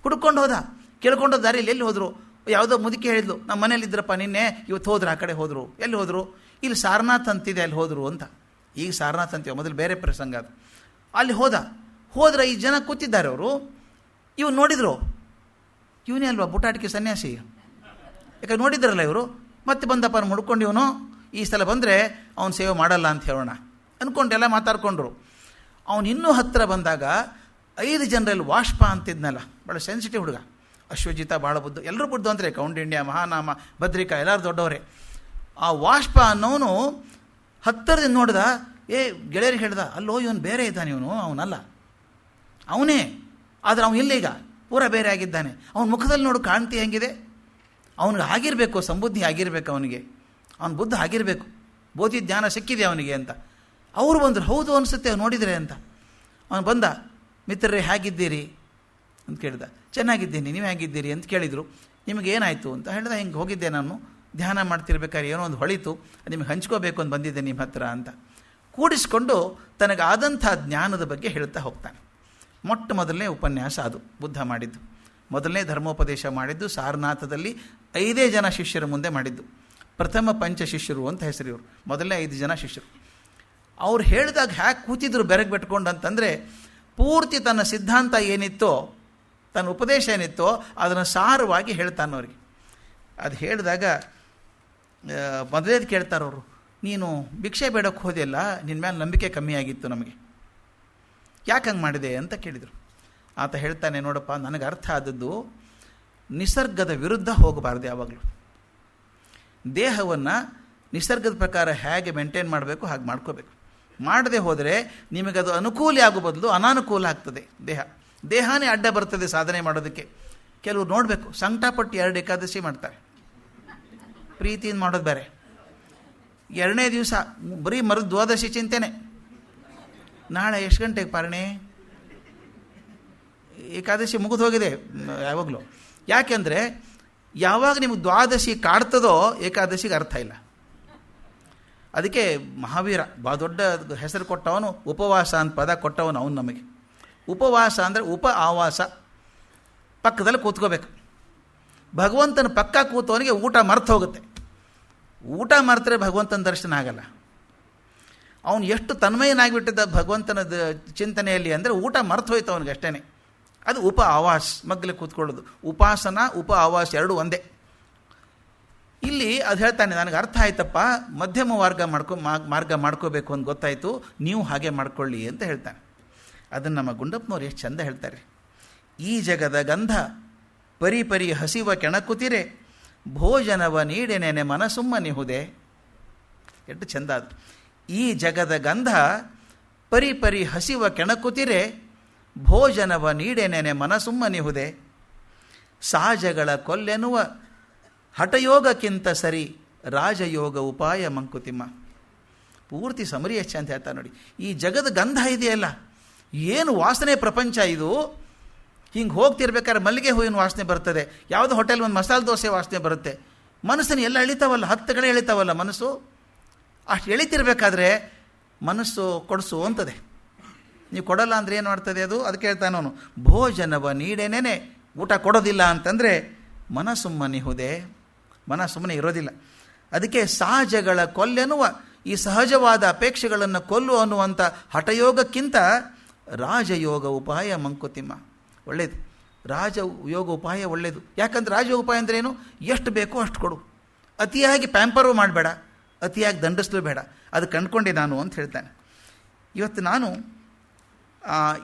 Speaker 1: ಹುಡ್ಕೊಂಡು ಹೋದ, ಕೇಳ್ಕೊಂಡು ದಾರಿಯಲ್ಲಿ ಎಲ್ಲಿ ಹೋದರು, ಯಾವುದೋ ಮುದುಕಿ ಹೇಳಿದ್ಲು, ನಮ್ಮ ಮನೇಲಿದ್ದರಪ್ಪ ನಿನ್ನೆ, ಇವತ್ತು ಹೋದ್ರು, ಆ ಕಡೆ ಹೋದರು. ಎಲ್ಲಿ ಹೋದರು, ಇಲ್ಲಿ ಸಾರನಾಥ್ ಅಂತಿದೆ ಅಲ್ಲಿ ಹೋದರು ಅಂತ. ಈಗ ಸಾರನಾಥ್ ಅಂತೀವ, ಮೊದಲು ಬೇರೆ ಪ್ರಸಂಗ ಅದು. ಅಲ್ಲಿ ಹೋದ್ರೆ 5 ಜನ ಕೂತಿದ್ದಾರೆ ಅವರು. ಇವ್ನು ನೋಡಿದ್ರು, ಇವನೇ ಅಲ್ವಾ ಬುಟಾಟಿಕೆ ಸನ್ಯಾಸಿ, ಯಾಕೆ ನೋಡಿದ್ರಲ್ಲ ಇವರು. ಮತ್ತೆ ಬಂದಪ್ಪ ಹುಡ್ಕೊಂಡು ಇವನು, ಈ ಸಲ ಬಂದರೆ ಅವನು ಸೇವೆ ಮಾಡಲ್ಲ ಅಂತ ಹೇಳೋಣ ಅಂದ್ಕೊಂಡೆಲ್ಲ ಮಾತಾಡ್ಕೊಂಡ್ರು. ಅವನು ಇನ್ನೂ ಹತ್ತಿರ ಬಂದಾಗ 5 ಜನರಲ್ಲಿ ವಾಷ್ಪ ಅಂತಿದ್ನಲ್ಲ, ಭಾಳ ಸೆನ್ಸಿಟಿವ್ ಹುಡುಗ, ಅಶ್ವಜಿತ ಭಾಳ ಬುದ್ಧ, ಎಲ್ಲರೂ ಬುದ್ಧ ಅಂದರೆ, ಕೌಂಡಿಣ್ಯ, ಮಹಾನಾಮ, ಭದ್ರಿಕಾ ಎಲ್ಲರೂ ದೊಡ್ಡವರೇ. ಆ ವಾಷ್ಪ ಅನ್ನೋನು ಹತ್ತಿರದಿಂದ ನೋಡ್ದ, ಗೆಳೆಯರಿಗೆ ಹೇಳ್ದ, ಅಲ್ಲೋ ಇವನು ಬೇರೆ ಇದ್ದಾನೆ, ಇವನು ಅವನಲ್ಲ, ಅವನೇ, ಆದರೆ ಅವನು ಇಲ್ಲ, ಈಗ ಪೂರ ಬೇರೆ ಆಗಿದ್ದಾನೆ. ಅವನ ಮುಖದಲ್ಲಿ ನೋಡು ಕಾಣ್ತಿ ಹೆಂಗಿದೆ, ಅವನಿಗೆ ಆಗಿರಬೇಕು, ಸಂಬುದ್ಧಿ ಆಗಿರಬೇಕು, ಅವನಿಗೆ ಅವನು ಬುದ್ಧ ಆಗಿರಬೇಕು, ಬೋಧಿ ಜ್ಞಾನ ಸಿಕ್ಕಿದೆ ಅವನಿಗೆ ಅಂತ. ಅವರು ಬಂದರು, ಹೌದು ಅನಿಸುತ್ತೆ ನೋಡಿದರೆ ಅಂತ. ಅವನು ಬಂದ, ಮಿತ್ರರೇ ಹೇಗಿದ್ದೀರಿ ಅಂತ ಕೇಳಿದ. ಚೆನ್ನಾಗಿದ್ದೀನಿ, ನೀವು ಹೇಗಿದ್ದೀರಿ ಅಂತ ಕೇಳಿದರು. ನಿಮಗೆ ಏನಾಯಿತು ಅಂತ ಹೇಳಿದ. ಹಿಂಗೆ ಹೋಗಿದ್ದೆ ನಾನು, ಧ್ಯಾನ ಮಾಡ್ತಿರ್ಬೇಕಾದ್ರೆ ಏನೋ ಒಂದು ಹೊಳಿತು, ನಿಮಗೆ ಹಂಚ್ಕೋಬೇಕು ಅಂತ ಬಂದಿದ್ದೆ ನಿಮ್ಮ ಹತ್ರ ಅಂತ. ಕೂಡಿಸ್ಕೊಂಡು ತನಗಾದಂಥ ಜ್ಞಾನದ ಬಗ್ಗೆ ಹೇಳ್ತಾ ಹೋಗ್ತಾನೆ. ಮೊಟ್ಟ ಮೊದಲನೇ ಉಪನ್ಯಾಸ ಅದು ಬುದ್ಧ ಮಾಡಿದ್ದು. ಮೊದಲನೇ ಧರ್ಮೋಪದೇಶ ಮಾಡಿದ್ದು ಸಾರನಾಥದಲ್ಲಿ 5 ಜನ ಶಿಷ್ಯರ ಮುಂದೆ ಮಾಡಿದ್ದು. ಪ್ರಥಮ ಪಂಚ ಶಿಷ್ಯರು ಅಂತ ಹೆಸರು ಇವರು, ಮೊದಲನೇ 5 ಜನ ಶಿಷ್ಯರು. ಅವ್ರು ಹೇಳಿದಾಗ ಹ್ಯಾಕೆ ಕೂತಿದ್ರು ಬೆರಗ್ಗೆ ಬಿಟ್ಕೊಂಡು ಅಂತಂದರೆ, ಪೂರ್ತಿ ತನ್ನ ಸಿದ್ಧಾಂತ ಏನಿತ್ತೋ, ತನ್ನ ಉಪದೇಶ ಏನಿತ್ತೋ ಅದನ್ನು ಸಾರವಾಗಿ ಹೇಳ್ತಾನವ್ರಿಗೆ. ಅದು ಹೇಳಿದಾಗ ಮೊದಲೇದು ಕೇಳ್ತಾರವರು, ನೀನು ಭಿಕ್ಷೆ ಬೇಡೋಕ್ಕೆ ಹೋದೆಯಲ್ಲ, ನಿನ್ನ ಮೇಲೆ ನಂಬಿಕೆ ಕಮ್ಮಿ ಆಗಿತ್ತು ನಮಗೆ, ಯಾಕೆ ಹಂಗೆ ಮಾಡಿದೆ ಅಂತ ಕೇಳಿದರು. ಆತ ಹೇಳ್ತಾನೆ, ನೋಡಪ್ಪ, ನನಗೆ ಅರ್ಥ ಆದದ್ದು ನಿಸರ್ಗದ ವಿರುದ್ಧ ಹೋಗಬಾರ್ದು. ಯಾವಾಗಲೂ ದೇಹವನ್ನು ನಿಸರ್ಗದ ಪ್ರಕಾರ ಹೇಗೆ ಮೇಂಟೈನ್ ಮಾಡಬೇಕು ಹಾಗೆ ಮಾಡ್ಕೋಬೇಕು. ಮಾಡದೆ ಹೋದರೆ ನಿಮಗದು ಅನುಕೂಲ ಆಗೋ ಬದಲು ಅನಾನುಕೂಲ ಆಗ್ತದೆ. ದೇಹನೇ ಅಡ್ಡ ಬರ್ತದೆ ಸಾಧನೆ ಮಾಡೋದಕ್ಕೆ. ಕೆಲವರು ನೋಡಬೇಕು, ಸಂಕಟಪಟ್ಟು 2 ಏಕಾದಶಿ ಮಾಡ್ತಾರೆ, ಪ್ರೀತಿಯಿಂದ ಮಾಡೋದು ಬೇರೆ. 2ನೇ ದಿವಸ ಬರೀ ದ್ವಾದಶಿ ಚಿಂತೆನೆ, ನಾಳೆ ಎಷ್ಟು ಗಂಟೆಗೆ ಪಾರಣೆ, ಏಕಾದಶಿ ಮುಗಿದು ಹೋಗಿದೆ ಯಾವಾಗಲೂ. ಯಾಕೆಂದರೆ ಯಾವಾಗ ನಿಮಗೆ ದ್ವಾದಶಿ ಕಾಡ್ತದೋ ಏಕಾದಶಿಗೆ ಅರ್ಥ ಇಲ್ಲ. ಅದಕ್ಕೆ ಮಹಾವೀರ ಭಾಳ ದೊಡ್ಡ ಹೆಸರು ಕೊಟ್ಟವನು, ಉಪವಾಸ ಅಂತ ಪದ ಕೊಟ್ಟವನು ಅವನು ನಮಗೆ. ಉಪವಾಸ ಅಂದರೆ ಉಪ ಆವಾಸ, ಪಕ್ಕದಲ್ಲಿ ಕೂತ್ಕೋಬೇಕು. ಭಗವಂತನ ಪಕ್ಕ ಕೂತವನಿಗೆ ಊಟ ಮರ್ತು ಹೋಗುತ್ತೆ. ಊಟ ಮರೆತರೆ ಭಗವಂತನ ದರ್ಶನ ಆಗಲ್ಲ. ಅವನು ಎಷ್ಟು ತನ್ಮಯನಾಗಿಬಿಟ್ಟಿದ್ದ ಭಗವಂತನ ಚಿಂತನೆಯಲ್ಲಿ ಅಂದರೆ ಊಟ ಮರ್ತು ಹೋಯ್ತು ಅವನಿಗೆ ಅಷ್ಟೇ. ಅದು ಉಪ ಆವಾಸ್, ಮಗ್ಗಲಿಗೆ ಕೂತ್ಕೊಳ್ಳೋದು. ಉಪಾಸನ ಉಪ ಆವಾಸ್ ಎರಡೂ ಒಂದೇ. ಇಲ್ಲಿ ಅದು ಹೇಳ್ತಾನೆ, ನನಗೆ ಅರ್ಥ ಆಯ್ತಪ್ಪ, ಮಧ್ಯಮ ಮಾರ್ಗ ಮಾಡ್ಕೋಬೇಕು ಅಂತ ಗೊತ್ತಾಯಿತು, ನೀವು ಹಾಗೆ ಮಾಡ್ಕೊಳ್ಳಿ ಅಂತ ಹೇಳ್ತಾನೆ. ಅದನ್ನು ನಮ್ಮ ಗುಂಡಪ್ಪನವ್ರು ಎಷ್ಟು ಚಂದ ಹೇಳ್ತಾರೆ. ಈ ಜಗದ ಗಂಧ ಪರಿ ಪರಿ ಹಸಿವ ಕೆಣಕುತಿರೆ, ಭೋಜನವ ನೀಡೆನೆನೆ ಮನಸುಮ್ಮನಿಹುದೆ. ಎಷ್ಟು ಚಂದ ಅದು. ಈ ಜಗದ ಗಂಧ ಪರಿ ಪರಿ ಹಸಿವ ಕೆಣಕುತಿರೆ, ಭೋಜನವ ನೀಡೆನೆನೆ ಮನಸುಮ್ಮನಿಹುದೆ. ಸಹಜಗಳ ಕೊಲ್ಲೆನ್ನುವ ಹಠಯೋಗಕ್ಕಿಂತ ಸರಿ, ರಾಜಯೋಗ ಉಪಾಯ ಮಂಕುತಿಮ್ಮ. ಪೂರ್ತಿ ಸಮರಿ ಎಷ್ಟು ಅಂತ ಹೇಳ್ತಾರೆ ನೋಡಿ. ಈ ಜಗದ ಗಂಧ ಇದೆಯಲ್ಲ, ಏನು ವಾಸನೆ ಪ್ರಪಂಚ ಇದು. ಹಿಂಗೆ ಹೋಗ್ತಿರ್ಬೇಕಾದ್ರೆ ಮಲ್ಲಿಗೆ ಹೂವಿನ ವಾಸನೆ ಬರ್ತದೆ, ಯಾವುದೋ ಹೋಟೆಲ್ ಒಂದು ಮಸಾಲೆ ದೋಸೆ ವಾಸನೆ ಬರುತ್ತೆ. ಮನಸ್ಸನ್ನು ಎಲ್ಲ ಎಳಿತಾವಲ್ಲ, 10 ಕಡೆ ಎಳಿತಾವಲ್ಲ ಮನಸ್ಸು. ಅಷ್ಟು ಎಳಿತಿರ್ಬೇಕಾದ್ರೆ ಮನಸ್ಸು ಕೊಡಿಸು ಅಂತದೆ. ನೀವು ಕೊಡಲ್ಲ ಅಂದರೆ ಏನು ಮಾಡ್ತದೆ ಅದು? ಅದಕ್ಕೆ ಹೇಳ್ತಾನೆ ಅವನು, ಭೋಜನವ ನೀಡೇನೇನೆ, ಊಟ ಕೊಡೋದಿಲ್ಲ ಅಂತಂದರೆ ಮನಸ್ಸುಮ್ಮನಿಹುದೆ, ಮನ ಸುಮ್ಮನೆ ಇರೋದಿಲ್ಲ. ಅದಕ್ಕೆ ಸಹಜಗಳ ಕೊಲ್ಲೆನ್ನುವ, ಈ ಸಹಜವಾದ ಅಪೇಕ್ಷೆಗಳನ್ನು ಕೊಲ್ಲು ಅನ್ನುವಂಥ ಹಠಯೋಗಕ್ಕಿಂತ ರಾಜಯೋಗ ಉಪಾಯ ಮಂಕುತಿಮ್ಮ ಒಳ್ಳೆಯದು. ರಾಜಯೋಗ ಉಪಾಯ ಒಳ್ಳೆಯದು. ಯಾಕಂದ್ರೆ ರಾಜಯೋಗ ಉಪಾಯ ಅಂದರೆ ಏನು? ಎಷ್ಟು ಬೇಕೋ ಅಷ್ಟು ಕೊಡು, ಅತಿಯಾಗಿ ಪ್ಯಾಂಪರೂ ಮಾಡಬೇಡ, ಅತಿಯಾಗಿ ದಂಡಿಸಲೂ ಬೇಡ. ಅದು ಕಂಡ್ಕೊಂಡೆ ನಾನು ಅಂತ ಹೇಳ್ತಾನೆ. ಇವತ್ತು ನಾನು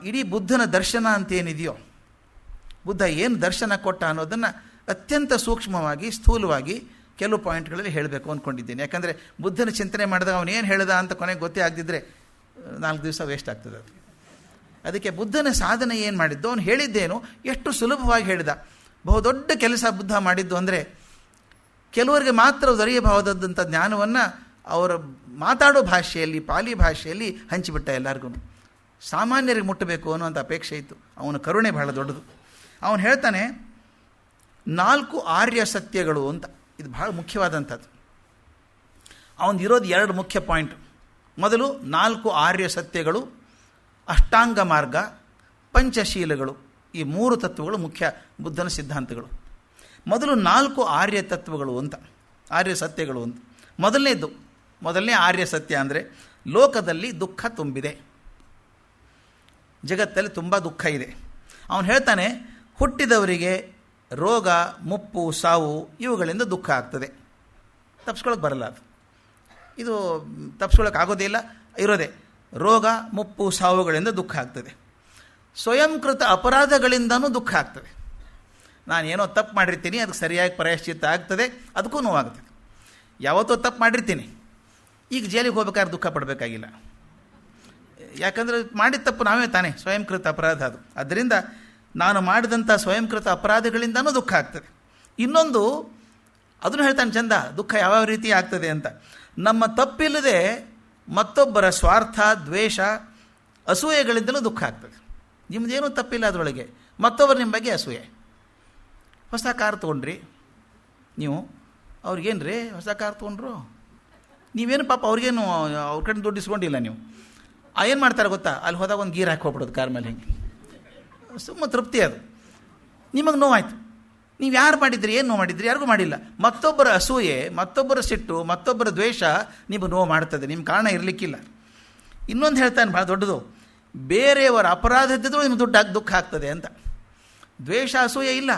Speaker 1: ಇಡೀ ಬುದ್ಧನ ದರ್ಶನ ಅಂತೇನಿದೆಯೋ, ಬುದ್ಧ ಏನು ದರ್ಶನ ಕೊಟ್ಟ ಅನ್ನೋದನ್ನು ಅತ್ಯಂತ ಸೂಕ್ಷ್ಮವಾಗಿ ಸ್ಥೂಲವಾಗಿ ಕೆಲವು ಪಾಯಿಂಟ್ಗಳಲ್ಲಿ ಹೇಳಬೇಕು ಅಂದ್ಕೊಂಡಿದ್ದೇನೆ. ಯಾಕಂದರೆ ಬುದ್ಧನ ಚಿಂತನೆ ಮಾಡಿದಾಗ ಅವನೇನು ಹೇಳ್ದ ಅಂತ ಕೊನೆಗೆ ಗೊತ್ತೇ ಆಗದಿದ್ದರೆ 4 ದಿವಸ ವೇಸ್ಟ್ ಆಗ್ತದೆ ಅದು. ಅದಕ್ಕೆ ಬುದ್ಧನ ಸಾಧನೆ ಏನು ಮಾಡಿದ್ದು, ಅವನು ಹೇಳಿದ್ದೇನು, ಎಷ್ಟು ಸುಲಭವಾಗಿ ಹೇಳಿದ. ಬಹುದೊಡ್ಡ ಕೆಲಸ ಬುದ್ಧ ಮಾಡಿದ್ದು ಅಂದರೆ, ಕೆಲವರಿಗೆ ಮಾತ್ರ ದೊರೆಯಬಹುದಾದಂಥ ಜ್ಞಾನವನ್ನು ಅವರ ಮಾತಾಡೋ ಭಾಷೆಯಲ್ಲಿ, ಪಾಲಿ ಭಾಷೆಯಲ್ಲಿ ಹಂಚಿಬಿಟ್ಟ. ಎಲ್ಲರಿಗೂ ಸಾಮಾನ್ಯರಿಗೆ ಮುಟ್ಟಬೇಕು ಅನ್ನುವಂಥ ಅಪೇಕ್ಷೆ ಇತ್ತು. ಅವನ ಕರುಣೆ ಬಹಳ ದೊಡ್ಡದು. ಅವನು ಹೇಳ್ತಾನೆ 4 ಆರ್ಯ ಸತ್ಯಗಳು ಅಂತ. ಇದು ಬಹಳ ಮುಖ್ಯವಾದಂಥದ್ದು. ಅವನಿರೋದು 2 ಮುಖ್ಯ ಪಾಯಿಂಟ್. ಮೊದಲು 4 ಆರ್ಯ ಸತ್ಯಗಳು, ಅಷ್ಟಾಂಗ ಮಾರ್ಗ, ಪಂಚಶೀಲಗಳು. ಈ 3 ತತ್ವಗಳು ಮುಖ್ಯ ಬುದ್ಧನ ಸಿದ್ಧಾಂತಗಳು. ಮೊದಲು 4 ಆರ್ಯ ತತ್ವಗಳು ಅಂತ, ಆರ್ಯ ಸತ್ಯಗಳು ಅಂತ. ಮೊದಲನೇ ಆರ್ಯ ಸತ್ಯ ಅಂದರೆ, ಲೋಕದಲ್ಲಿ ದುಃಖ ತುಂಬಿದೆ, ಜಗತ್ತಲ್ಲಿ ತುಂಬ ದುಃಖ ಇದೆ. ಅವನು ಹೇಳ್ತಾನೆ, ಹುಟ್ಟಿದವರಿಗೆ ರೋಗ, ಮುಪ್ಪು, ಸಾವು ಇವುಗಳಿಂದ ದುಃಖ ಆಗ್ತದೆ. ತಪ್ಪಿಸ್ಕೊಳ್ಳೋಕೆ ಬರಲ್ಲ ಅದು. ಇದು ತಪ್ಪಿಸ್ಕೊಳ್ಳೋಕೆ ಆಗೋದಿಲ್ಲ, ಇರೋದೇ. ರೋಗ, ಮುಪ್ಪು, ಸಾವುಗಳಿಂದ ದುಃಖ ಆಗ್ತದೆ. ಸ್ವಯಂಕೃತ ಅಪರಾಧಗಳಿಂದನೂ ದುಃಖ ಆಗ್ತದೆ. ನಾನೇನೋ ತಪ್ಪು ಮಾಡಿರ್ತೀನಿ, ಅದಕ್ಕೆ ಸರಿಯಾಗಿ ಪ್ರಾಯಶ್ಚಿತ್ತ ಆಗ್ತದೆ, ಅದಕ್ಕೂ ನೋವಾಗ್ತದೆ. ಯಾವತ್ತೋ ತಪ್ಪು ಮಾಡಿರ್ತೀನಿ, ಈಗ ಜೈಲಿಗೆ ಹೋಗ್ಬೇಕಾದ್ರೆ ದುಃಖ ಪಡಬೇಕಾಗಿಲ್ಲ. ಯಾಕಂದರೆ ಮಾಡಿದ ತಪ್ಪು ನಾವೇ ತಾನೇ, ಸ್ವಯಂಕೃತ ಅಪರಾಧ ಅದು. ಅದರಿಂದ ನಾನು ಮಾಡಿದಂಥ ಸ್ವಯಂಕೃತ ಅಪರಾಧಗಳಿಂದನೂ ದುಃಖ ಆಗ್ತದೆ. ಇನ್ನೊಂದು ಅದನ್ನು ಹೇಳ್ತಾನೆ ಚಂದ, ದುಃಖ ಯಾವ ರೀತಿ ಆಗ್ತದೆ ಅಂತ. ನಮ್ಮ ತಪ್ಪಿಲ್ಲದೆ ಮತ್ತೊಬ್ಬರ ಸ್ವಾರ್ಥ, ದ್ವೇಷ, ಅಸೂಯೆಗಳಿಂದಲೂ ದುಃಖ ಆಗ್ತದೆ. ನಿಮ್ಮದೇನೂ ತಪ್ಪಿಲ್ಲ ಅದರೊಳಗೆ, ಮತ್ತೊಬ್ಬರು ನಿಮ್ಮ ಬಗ್ಗೆ ಅಸೂಯೆ. ಹೊಸ ಕಾರ್ ತೊಗೊಂಡ್ರಿ ನೀವು, ಅವ್ರಿಗೇನು ರೀ ಹೊಸ ಕಾರ್ ತೊಗೊಂಡ್ರು, ನೀವೇನು ಪಾಪ ಅವ್ರಿಗೇನು ಅವ್ರ ಕಡೆ ದುಡ್ಡು ಇಸ್ಕೊಂಡಿಲ್ಲ ನೀವು. ಏನು ಮಾಡ್ತಾರೆ ಗೊತ್ತಾ, ಅಲ್ಲಿ ಹೋದಾಗ ಒಂದು ಗೀರ್ ಹಾಕಿ ಹೋಗ್ಬಿಡೋದು ಕಾರ್ ಮೇಲೆ. ಹಿಂಗೆ ಸುಮ್ಮ ತೃಪ್ತಿ ಅದು. ನಿಮಗೆ ನೋವಾಯ್ತು, ನೀವು ಯಾರು ಮಾಡಿದ್ರಿ, ಏನು ನೋವು ಮಾಡಿದ್ರಿ, ಯಾರಿಗೂ ಮಾಡಿಲ್ಲ. ಮತ್ತೊಬ್ಬರ ಅಸೂಯೆ, ಮತ್ತೊಬ್ಬರ ಸಿಟ್ಟು, ಮತ್ತೊಬ್ಬರ ದ್ವೇಷ ನಿಮಗೆ ನೋವು ಮಾಡ್ತದೆ, ನಿಮ್ಮ ಕಾರಣ ಇರಲಿಕ್ಕಿಲ್ಲ. ಇನ್ನೊಂದು ಹೇಳ್ತಾನೆ ಭಾಳ ದೊಡ್ಡದು, ಬೇರೆಯವರ ಅಪರಾಧದಿದ್ದರೂ ನಿಮ್ಗೆ ದುಃಖ ಆಗ್ತದೆ ಅಂತ. ದ್ವೇಷ, ಅಸೂಯೆ ಇಲ್ಲ,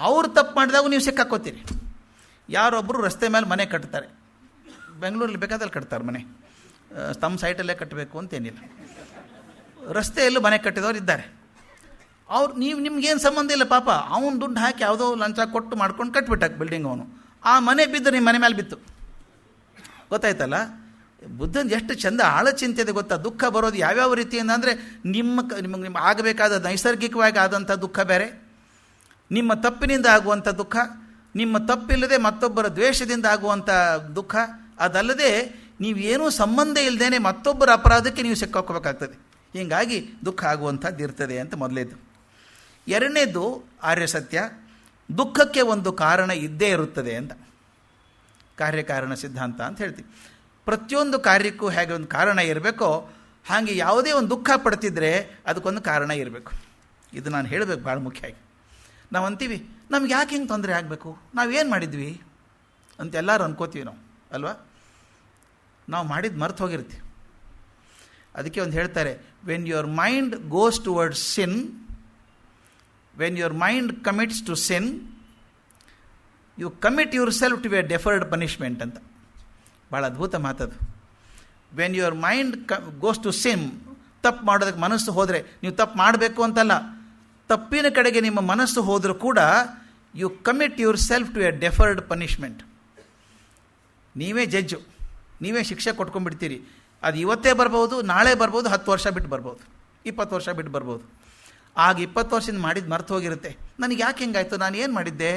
Speaker 1: ಅವ್ರು ತಪ್ಪು ಮಾಡಿದಾಗ ನೀವು ಸಿಕ್ಕಾಕೋತೀರಿ. ಯಾರೊಬ್ಬರು ರಸ್ತೆ ಮೇಲೆ ಮನೆ ಕಟ್ತಾರೆ, ಬೆಂಗಳೂರಲ್ಲಿ ಬೇಕಾದಲ್ಲಿ ಕಟ್ತಾರೆ ಮನೆ, ತಮ್ಮ ಸೈಟಲ್ಲೇ ಕಟ್ಟಬೇಕು ಅಂತೇನಿಲ್ಲ. ರಸ್ತೆಯಲ್ಲೂ ಮನೆ ಕಟ್ಟಿದವ್ರು ಇದ್ದಾರೆ. ಅವ್ರು ನಿಮ್ಗೇನು ಸಂಬಂಧ ಇಲ್ಲ ಪಾಪ, ಅವನು ದುಡ್ಡು ಹಾಕಿ ಯಾವುದೋ ಲಂಚ ಕೊಟ್ಟು ಮಾಡ್ಕೊಂಡು ಕಟ್ಬಿಟ್ಟಾಕ ಬಿಲ್ಡಿಂಗ್ ಅವನು. ಆ ಮನೆ ಬಿದ್ದು ನಿಮ್ಮ ಮನೆ ಮೇಲೆ ಬಿತ್ತು. ಗೊತ್ತಾಯ್ತಲ್ಲ, ಬುದ್ಧನ ಎಷ್ಟು ಚಂದ ಆಳಚಿಂತೆ ಇದೆ ಗೊತ್ತಾ. ದುಃಖ ಬರೋದು ಯಾವ್ಯಾವ ರೀತಿಯಿಂದ ಅಂದರೆ, ನಿಮಗೆ ಆಗಬೇಕಾದ ನೈಸರ್ಗಿಕವಾಗಿ ಆದಂಥ ದುಃಖ ಬೇರೆ, ನಿಮ್ಮ ತಪ್ಪಿನಿಂದ ಆಗುವಂಥ ದುಃಖ, ನಿಮ್ಮ ತಪ್ಪಿಲ್ಲದೆ ಮತ್ತೊಬ್ಬರ ದ್ವೇಷದಿಂದ ಆಗುವಂಥ ದುಃಖ, ಅದಲ್ಲದೆ ನೀವೇನೂ ಸಂಬಂಧ ಇಲ್ಲದೇನೆ ಮತ್ತೊಬ್ಬರ ಅಪರಾಧಕ್ಕೆ ನೀವು ಸಿಕ್ಕಾಕೋಬೇಕಾಗ್ತದೆ. ಹೀಗಾಗಿ ದುಃಖ ಆಗುವಂಥದ್ದು ಇರ್ತದೆ ಅಂತ ಮೊದಲೇದು. ಎರಡನೇದು ಆರ್ಯ ಸತ್ಯ, ದುಃಖಕ್ಕೆ ಒಂದು ಕಾರಣ ಇದ್ದೇ ಇರುತ್ತದೆ ಅಂತ. ಕಾರ್ಯಕಾರಣ ಸಿದ್ಧಾಂತ ಅಂತ ಹೇಳ್ತೀವಿ. ಪ್ರತಿಯೊಂದು ಕಾರ್ಯಕ್ಕೂ ಹೇಗೆ ಒಂದು ಕಾರಣ ಇರಬೇಕೋ ಹಾಗೆ ಯಾವುದೇ ಒಂದು ದುಃಖ ಪಡ್ತಿದ್ರೆ ಅದಕ್ಕೊಂದು ಕಾರಣ ಇರಬೇಕು. ಇದು ನಾನು ಹೇಳಬೇಕು ಭಾಳ ಮುಖ್ಯವಾಗಿ. ನಾವು ಅಂತೀವಿ, ನಮ್ಗೆ ಯಾಕೆ ಹಿಂಗೆ ತೊಂದರೆ ಆಗಬೇಕು, ನಾವೇನು ಮಾಡಿದ್ವಿ ಅಂತ ಎಲ್ಲರೂ ಅನ್ಕೋತೀವಿ ನಾವು, ಅಲ್ವಾ? ನಾವು ಮಾಡಿದ್ದು ಮರ್ತು ಹೋಗಿರ್ತೀವಿ. ಅದಕ್ಕೆ ಒಂದು ಹೇಳ್ತಾರೆ, when your mind goes towards sin, when your mind commits to sin, you commit yourself to a deferred punishment ಅಂತ. ಭಾಳ ಅದ್ಭುತ ಮಾತದು. When your mind goes to sin, ತಪ್ಪು ಮಾಡೋದಕ್ಕೆ ಮನಸ್ಸು ಹೋದರೆ, ನೀವು ತಪ್ಪು ಮಾಡಬೇಕು ಅಂತಲ್ಲ, ತಪ್ಪಿನ ಕಡೆಗೆ ನಿಮ್ಮ ಮನಸ್ಸು ಹೋದರೂ ಕೂಡ you commit yourself to a deferred punishment. ನೀವೇ ಜಡ್ಜು, ನೀವೇ ಶಿಕ್ಷೆ ಕೊಟ್ಕೊಂಡ್ಬಿಡ್ತೀರಿ. ಅದು ಇವತ್ತೇ ಬರ್ಬೋದು, ನಾಳೆ ಬರ್ಬೋದು, 10 ವರ್ಷ ಬಿಟ್ಟು ಬರ್ಬೋದು, 20 ವರ್ಷ ಬಿಟ್ಟು ಬರ್ಬೋದು. ಆಗ 20 ವರ್ಷದಿಂದ ಮಾಡಿದ್ದು ಮರ್ತು ಹೋಗಿರುತ್ತೆ. ನನಗೆ ಯಾಕೆ ಹೆಂಗಾಯಿತು, ನಾನು ಏನು ಮಾಡಿದ್ದೆ,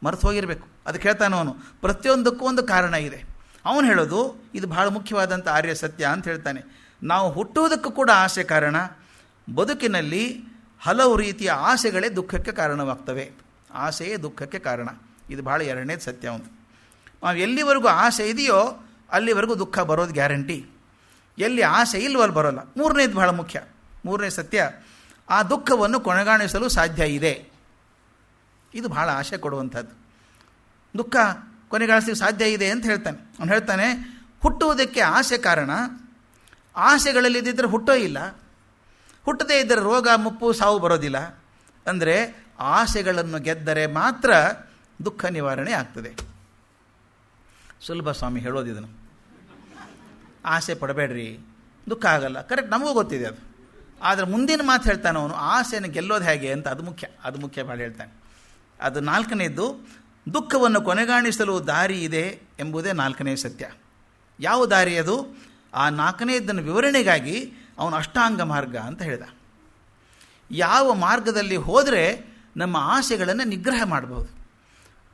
Speaker 1: ಮರ್ತು ಹೋಗಿರಬೇಕು. ಅದಕ್ಕೆ ಹೇಳ್ತಾನೆ ಅವನು, ಪ್ರತಿಯೊಂದಕ್ಕೂ ಒಂದು ಕಾರಣ ಇದೆ. ಅವನು ಹೇಳೋದು ಇದು ಭಾಳ ಮುಖ್ಯವಾದಂಥ ಆರ್ಯ ಸತ್ಯ ಅಂತ ಹೇಳ್ತಾನೆ. ನಾವು ಹುಟ್ಟುವುದಕ್ಕೂ ಕೂಡ ಆಸೆ ಕಾರಣ. ಬದುಕಿನಲ್ಲಿ ಹಲವು ರೀತಿಯ ಆಸೆಗಳೇ ದುಃಖಕ್ಕೆ ಕಾರಣವಾಗ್ತವೆ. ಆಸೆಯೇ ದುಃಖಕ್ಕೆ ಕಾರಣ. ಇದು ಭಾಳ ಎರಡನೇದು ಸತ್ಯ ಅವನು. ನಾವು ಎಲ್ಲಿವರೆಗೂ ಆಸೆ ಇದೆಯೋ ಅಲ್ಲಿವರೆಗೂ ದುಃಖ ಬರೋದು ಗ್ಯಾರಂಟಿ. ಎಲ್ಲಿ ಆಸೆ ಇಲ್ವೋ ಅಲ್ಲಿ ಬರೋಲ್ಲ. ಮೂರನೇದು ಭಾಳ ಮುಖ್ಯ. ಮೂರನೇ ಸತ್ಯ, ಆ ದುಃಖವನ್ನು ಕೊನೆಗಾಣಿಸಲು ಸಾಧ್ಯ ಇದೆ. ಇದು ಭಾಳ ಆಸೆ ಕೊಡುವಂಥದ್ದು. ದುಃಖ ಕೊನೆಗಾಣಿಸಲಿಕ್ಕೆ ಸಾಧ್ಯ ಇದೆ ಅಂತ ಹೇಳ್ತಾನೆ. ಅವನು ಹೇಳ್ತಾನೆ, ಹುಟ್ಟುವುದಕ್ಕೆ ಆಸೆ ಕಾರಣ. ಆಸೆಗಳಲ್ಲಿದ್ದರೆ ಹುಟ್ಟೋ ಇಲ್ಲ, ಹುಟ್ಟದೇ ಇದ್ದರೆ ರೋಗ ಮುಪ್ಪು ಸಾವು ಬರೋದಿಲ್ಲ. ಅಂದರೆ ಆಸೆಗಳನ್ನು ಗೆದ್ದರೆ ಮಾತ್ರ ದುಃಖ ನಿವಾರಣೆ ಆಗ್ತದೆ. ಸುಲಭ ಸ್ವಾಮಿ ಹೇಳೋದು ಇದನ್ನು. ಆಸೆ ಪಡಬೇಡ್ರಿ, ದುಃಖ ಆಗಲ್ಲ. ಕರೆಕ್ಟ್, ನಮಗೂ ಗೊತ್ತಿದೆ ಅದು. ಆದರೆ ಮುಂದಿನ ಮಾತು ಹೇಳ್ತಾನೆ ಅವನು, ಆಸೆಯನ್ನು ಗೆಲ್ಲೋದು ಹೇಗೆ ಅಂತ. ಅದು ಮುಖ್ಯ ಭಾಳ ಹೇಳ್ತಾನೆ. ಅದು 4ನೇದ್ದು, ದುಃಖವನ್ನು ಕೊನೆಗಾಣಿಸಲು ದಾರಿ ಇದೆ ಎಂಬುದೇ 4ನೇ ಸತ್ಯ. ಯಾವ ದಾರಿ ಅದು? ಆ 4ನೇದನ್ನು ವಿವರಣೆಗಾಗಿ ಅವನು ಅಷ್ಟಾಂಗ ಮಾರ್ಗ ಅಂತ ಹೇಳಿದ. ಯಾವ ಮಾರ್ಗದಲ್ಲಿ ಹೋದರೆ ನಮ್ಮ ಆಸೆಗಳನ್ನು ನಿಗ್ರಹ ಮಾಡ್ಬೋದು.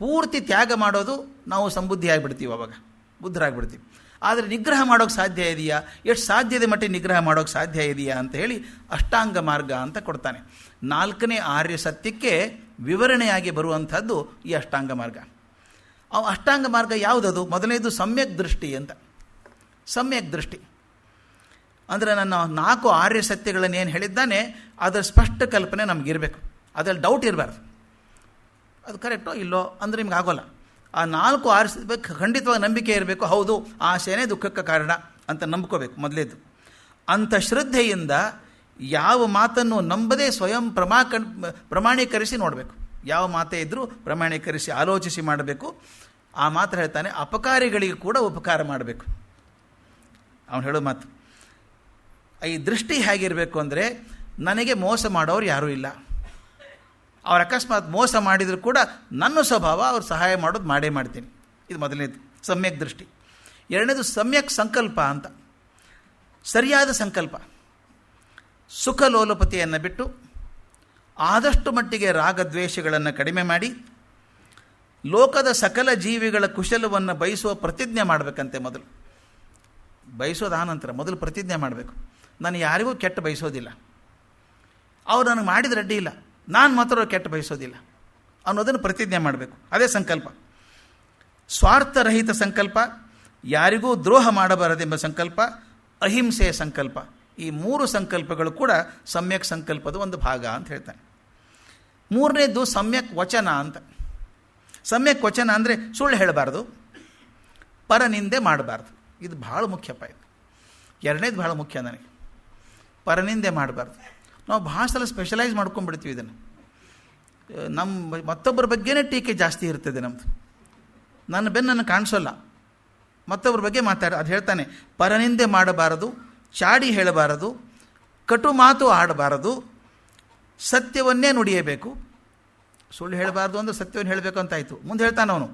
Speaker 1: ಪೂರ್ತಿ ತ್ಯಾಗ ಮಾಡೋದು ನಾವು ಸಂಬುದ್ಧಿ ಆಗಿಬಿಡ್ತೀವಿ, ಅವಾಗ ಬುದ್ಧರಾಗ್ಬಿಡ್ತೀವಿ. ಆದರೆ ನಿಗ್ರಹ ಮಾಡೋಕ್ಕೆ ಸಾಧ್ಯ ಇದೆಯಾ, ಎಷ್ಟು ಸಾಧ್ಯತೆ ಮಟ್ಟಿಗೆ ನಿಗ್ರಹ ಮಾಡೋಕ್ಕೆ ಸಾಧ್ಯ ಇದೆಯಾ ಅಂತ ಹೇಳಿ ಅಷ್ಟಾಂಗ ಮಾರ್ಗ ಅಂತ ಕೊಡ್ತಾನೆ. 4ನೇ ಆರ್ಯ ಸತ್ಯಕ್ಕೆ ವಿವರಣೆಯಾಗಿ ಬರುವಂಥದ್ದು ಈ ಅಷ್ಟಾಂಗ ಮಾರ್ಗ. ಅಷ್ಟಾಂಗ ಮಾರ್ಗ ಯಾವುದದು? ಮೊದಲನೇದು ಸಮ್ಯಕ್ ದೃಷ್ಟಿ ಅಂತ. ಸಮ್ಯಕ್ ದೃಷ್ಟಿ ಅಂದರೆ ನನ್ನ 4 ಆರ್ಯ ಸತ್ಯಗಳನ್ನು ಏನು ಹೇಳಿದ್ದಾನೆ ಅದರ ಸ್ಪಷ್ಟ ಕಲ್ಪನೆ ನಮಗಿರಬೇಕು. ಅದರಲ್ಲಿ ಡೌಟ್ ಇರಬಾರ್ದು, ಅದು ಕರೆಕ್ಟೋ ಇಲ್ಲೋ ಅಂದರೆ ನಿಮ್ಗೆ ಆಗೋಲ್ಲ. ಆ 4 ಆರಿಸಬೇಕು, ಖಂಡಿತವಾಗಿ ನಂಬಿಕೆ ಇರಬೇಕು. ಹೌದು, ಆಸೆನೇ ದುಃಖಕ್ಕೆ ಕಾರಣ ಅಂತ ನಂಬ್ಕೋಬೇಕು ಮೊದಲೇದು. ಅಂಥ ಶ್ರದ್ಧೆಯಿಂದ ಯಾವ ಮಾತನ್ನು ನಂಬದೇ ಸ್ವಯಂ ಪ್ರಮಾಣೀಕರಿಸಿ ನೋಡಬೇಕು. ಯಾವ ಮಾತೇ ಇದ್ದರೂ ಪ್ರಮಾಣೀಕರಿಸಿ ಆಲೋಚಿಸಿ ಮಾಡಬೇಕು. ಆ ಮಾತು ಹೇಳ್ತಾನೆ, ಅಪಕಾರಿಗಳಿಗೆ ಕೂಡ ಉಪಕಾರ ಮಾಡಬೇಕು. ಅವನು ಹೇಳೋ ಮಾತು. ಈ ದೃಷ್ಟಿ ಹೇಗಿರಬೇಕು ಅಂದರೆ, ನನಗೆ ಮೋಸ ಮಾಡೋರು ಯಾರೂ ಇಲ್ಲ. ಅವ್ರು ಅಕಸ್ಮಾತ್ ಮೋಸ ಮಾಡಿದರೂ ಕೂಡ ನನ್ನ ಸ್ವಭಾವ ಅವ್ರು ಸಹಾಯ ಮಾಡೋದು ಮಾಡೇ ಮಾಡ್ತೀನಿ. ಇದು ಮೊದಲನೇದು ಸಮ್ಯಕ್ ದೃಷ್ಟಿ. ಎರಡನೇದು ಸಮ್ಯಕ್ ಸಂಕಲ್ಪ ಅಂತ. ಸರಿಯಾದ ಸಂಕಲ್ಪ. ಸುಖ ಲೋಲಪತಿಯನ್ನು ಬಿಟ್ಟು ಆದಷ್ಟು ಮಟ್ಟಿಗೆ ರಾಗದ್ವೇಷಗಳನ್ನು ಕಡಿಮೆ ಮಾಡಿ ಲೋಕದ ಸಕಲ ಜೀವಿಗಳ ಕುಶಲವನ್ನು ಬಯಸುವ ಪ್ರತಿಜ್ಞೆ ಮಾಡಬೇಕಂತೆ. ಮೊದಲು ಬಯಸೋದು ಆನಂತರ, ಮೊದಲು ಪ್ರತಿಜ್ಞೆ ಮಾಡಬೇಕು. ನಾನು ಯಾರಿಗೂ ಕೆಟ್ಟ ಬಯಸೋದಿಲ್ಲ, ಅವ್ರು ನನಗೆ ಮಾಡಿದ ಅಡ್ಡಿ ಇಲ್ಲ, ನಾನು ಮಾತ್ರ ಕೆಟ್ಟ ಬಯಸೋದಿಲ್ಲ ಅನ್ನೋದನ್ನು ಪ್ರತಿಜ್ಞೆ ಮಾಡಬೇಕು. ಅದೇ ಸಂಕಲ್ಪ. ಸ್ವಾರ್ಥರಹಿತ ಸಂಕಲ್ಪ, ಯಾರಿಗೂ ದ್ರೋಹ ಮಾಡಬಾರದೆಂಬ ಸಂಕಲ್ಪ, ಅಹಿಂಸೆಯ ಸಂಕಲ್ಪ. ಈ 3 ಸಂಕಲ್ಪಗಳು ಕೂಡ ಸಮ್ಯಕ್ ಸಂಕಲ್ಪದ ಒಂದು ಭಾಗ ಅಂತ ಹೇಳ್ತಾನೆ. ಮೂರನೇದು ಸಮ್ಯಕ್ ವಚನ ಅಂತ. ಸಮ್ಯಕ್ ವಚನ ಅಂದರೆ ಸುಳ್ಳು ಹೇಳಬಾರ್ದು, ಪರನಿಂದೆ ಮಾಡಬಾರ್ದು. ಇದು ಭಾಳ ಮುಖ್ಯಪ್ಪ. ಇದು ಎರಡನೇದು ಭಾಳ ಮುಖ್ಯ ನನಗೆ. ಪರನಿಂದೆ ಮಾಡಬಾರ್ದು. ನಾವು ಭಾಳ ಸಲ ಸ್ಪೆಷಲೈಸ್ ಮಾಡ್ಕೊಂಡ್ಬಿಡ್ತೀವಿ ಇದನ್ನು. ನಮ್ಮ ಮತ್ತೊಬ್ಬರ ಬಗ್ಗೆನೇ ಟೀಕೆ ಜಾಸ್ತಿ ಇರ್ತದೆ ನಮ್ಮದು. ನನ್ನ ಬೆನ್ನನ್ನು ಕಾಣಿಸೋಲ್ಲ, ಮತ್ತೊಬ್ಬರ ಬಗ್ಗೆ ಅದು ಹೇಳ್ತಾನೆ, ಪರನಿಂದೆ ಮಾಡಬಾರದು, ಚಾಡಿ ಹೇಳಬಾರದು, ಕಟು ಮಾತು ಆಡಬಾರದು, ಸತ್ಯವನ್ನೇ ನುಡಿಯಬೇಕು. ಸುಳ್ಳು ಹೇಳಬಾರ್ದು ಅಂದರೆ ಸತ್ಯವನ್ನು ಹೇಳಬೇಕು ಅಂತಾಯಿತು. ಮುಂದೆ ಹೇಳ್ತಾನೆ ಅವನು,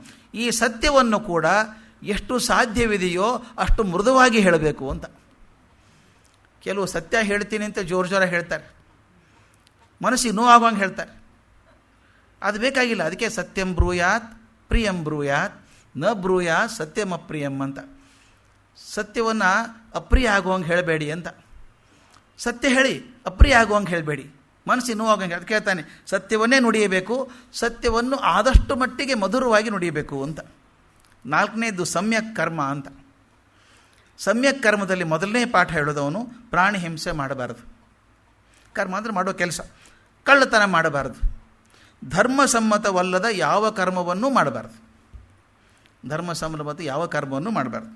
Speaker 1: ಈ ಸತ್ಯವನ್ನು ಕೂಡ ಎಷ್ಟು ಸಾಧ್ಯವಿದೆಯೋ ಅಷ್ಟು ಮೃದುವಾಗಿ ಹೇಳಬೇಕು ಅಂತ. ಕೆಲವು ಸತ್ಯ ಹೇಳ್ತೀನಿ ಅಂತ ಜೋರ ಹೇಳ್ತಾರೆ, ಮನಸ್ಸಿಗೆ ನೋವಾಗುವಂಗೆ ಹೇಳ್ತಾರೆ. ಅದು ಬೇಕಾಗಿಲ್ಲ. ಅದಕ್ಕೆ ಸತ್ಯಂ ಬ್ರೂಯಾತ್ ಪ್ರಿಯಂ ಬ್ರೂಯಾತ್ ನ ಬ್ರೂಯಾತ್ ಸತ್ಯಂ ಅಪ್ರಿಯಂ ಅಂತ. ಸತ್ಯವನ್ನು ಅಪ್ರಿಯ ಆಗುವಂಗೆ ಹೇಳಬೇಡಿ ಅಂತ. ಸತ್ಯ ಹೇಳಿ ಅಪ್ರಿಯ ಆಗುವಂಗೆ ಹೇಳಬೇಡಿ, ಮನಸ್ಸಿಗೆ ನೋವಾಗಂಗೆ. ಅದಕ್ಕೆ ಹೇಳ್ತಾನೆ, ಸತ್ಯವನ್ನೇ ನುಡಿಯಬೇಕು, ಸತ್ಯವನ್ನು ಆದಷ್ಟು ಮಟ್ಟಿಗೆ ಮಧುರವಾಗಿ ನುಡಿಯಬೇಕು ಅಂತ. 4ನೇದು ಸಮ್ಯಕ್ ಕರ್ಮ ಅಂತ. ಸಮ್ಯಕ್ ಕರ್ಮದಲ್ಲಿ ಮೊದಲನೇ ಪಾಠ ಹೇಳೋದವನು, ಪ್ರಾಣಿ ಹಿಂಸೆ ಮಾಡಬಾರದು. ಕರ್ಮ ಅಂದರೆ ಮಾಡೋ ಕೆಲಸ. ಕಳ್ಳತನ ಮಾಡಬಾರದು. ಧರ್ಮಸಮ್ಮತವಲ್ಲದ ಯಾವ ಕರ್ಮವನ್ನೂ ಮಾಡಬಾರ್ದು. ಧರ್ಮಸಮ್ಮತ ಯಾವ ಕರ್ಮವನ್ನು ಮಾಡಬಾರ್ದು.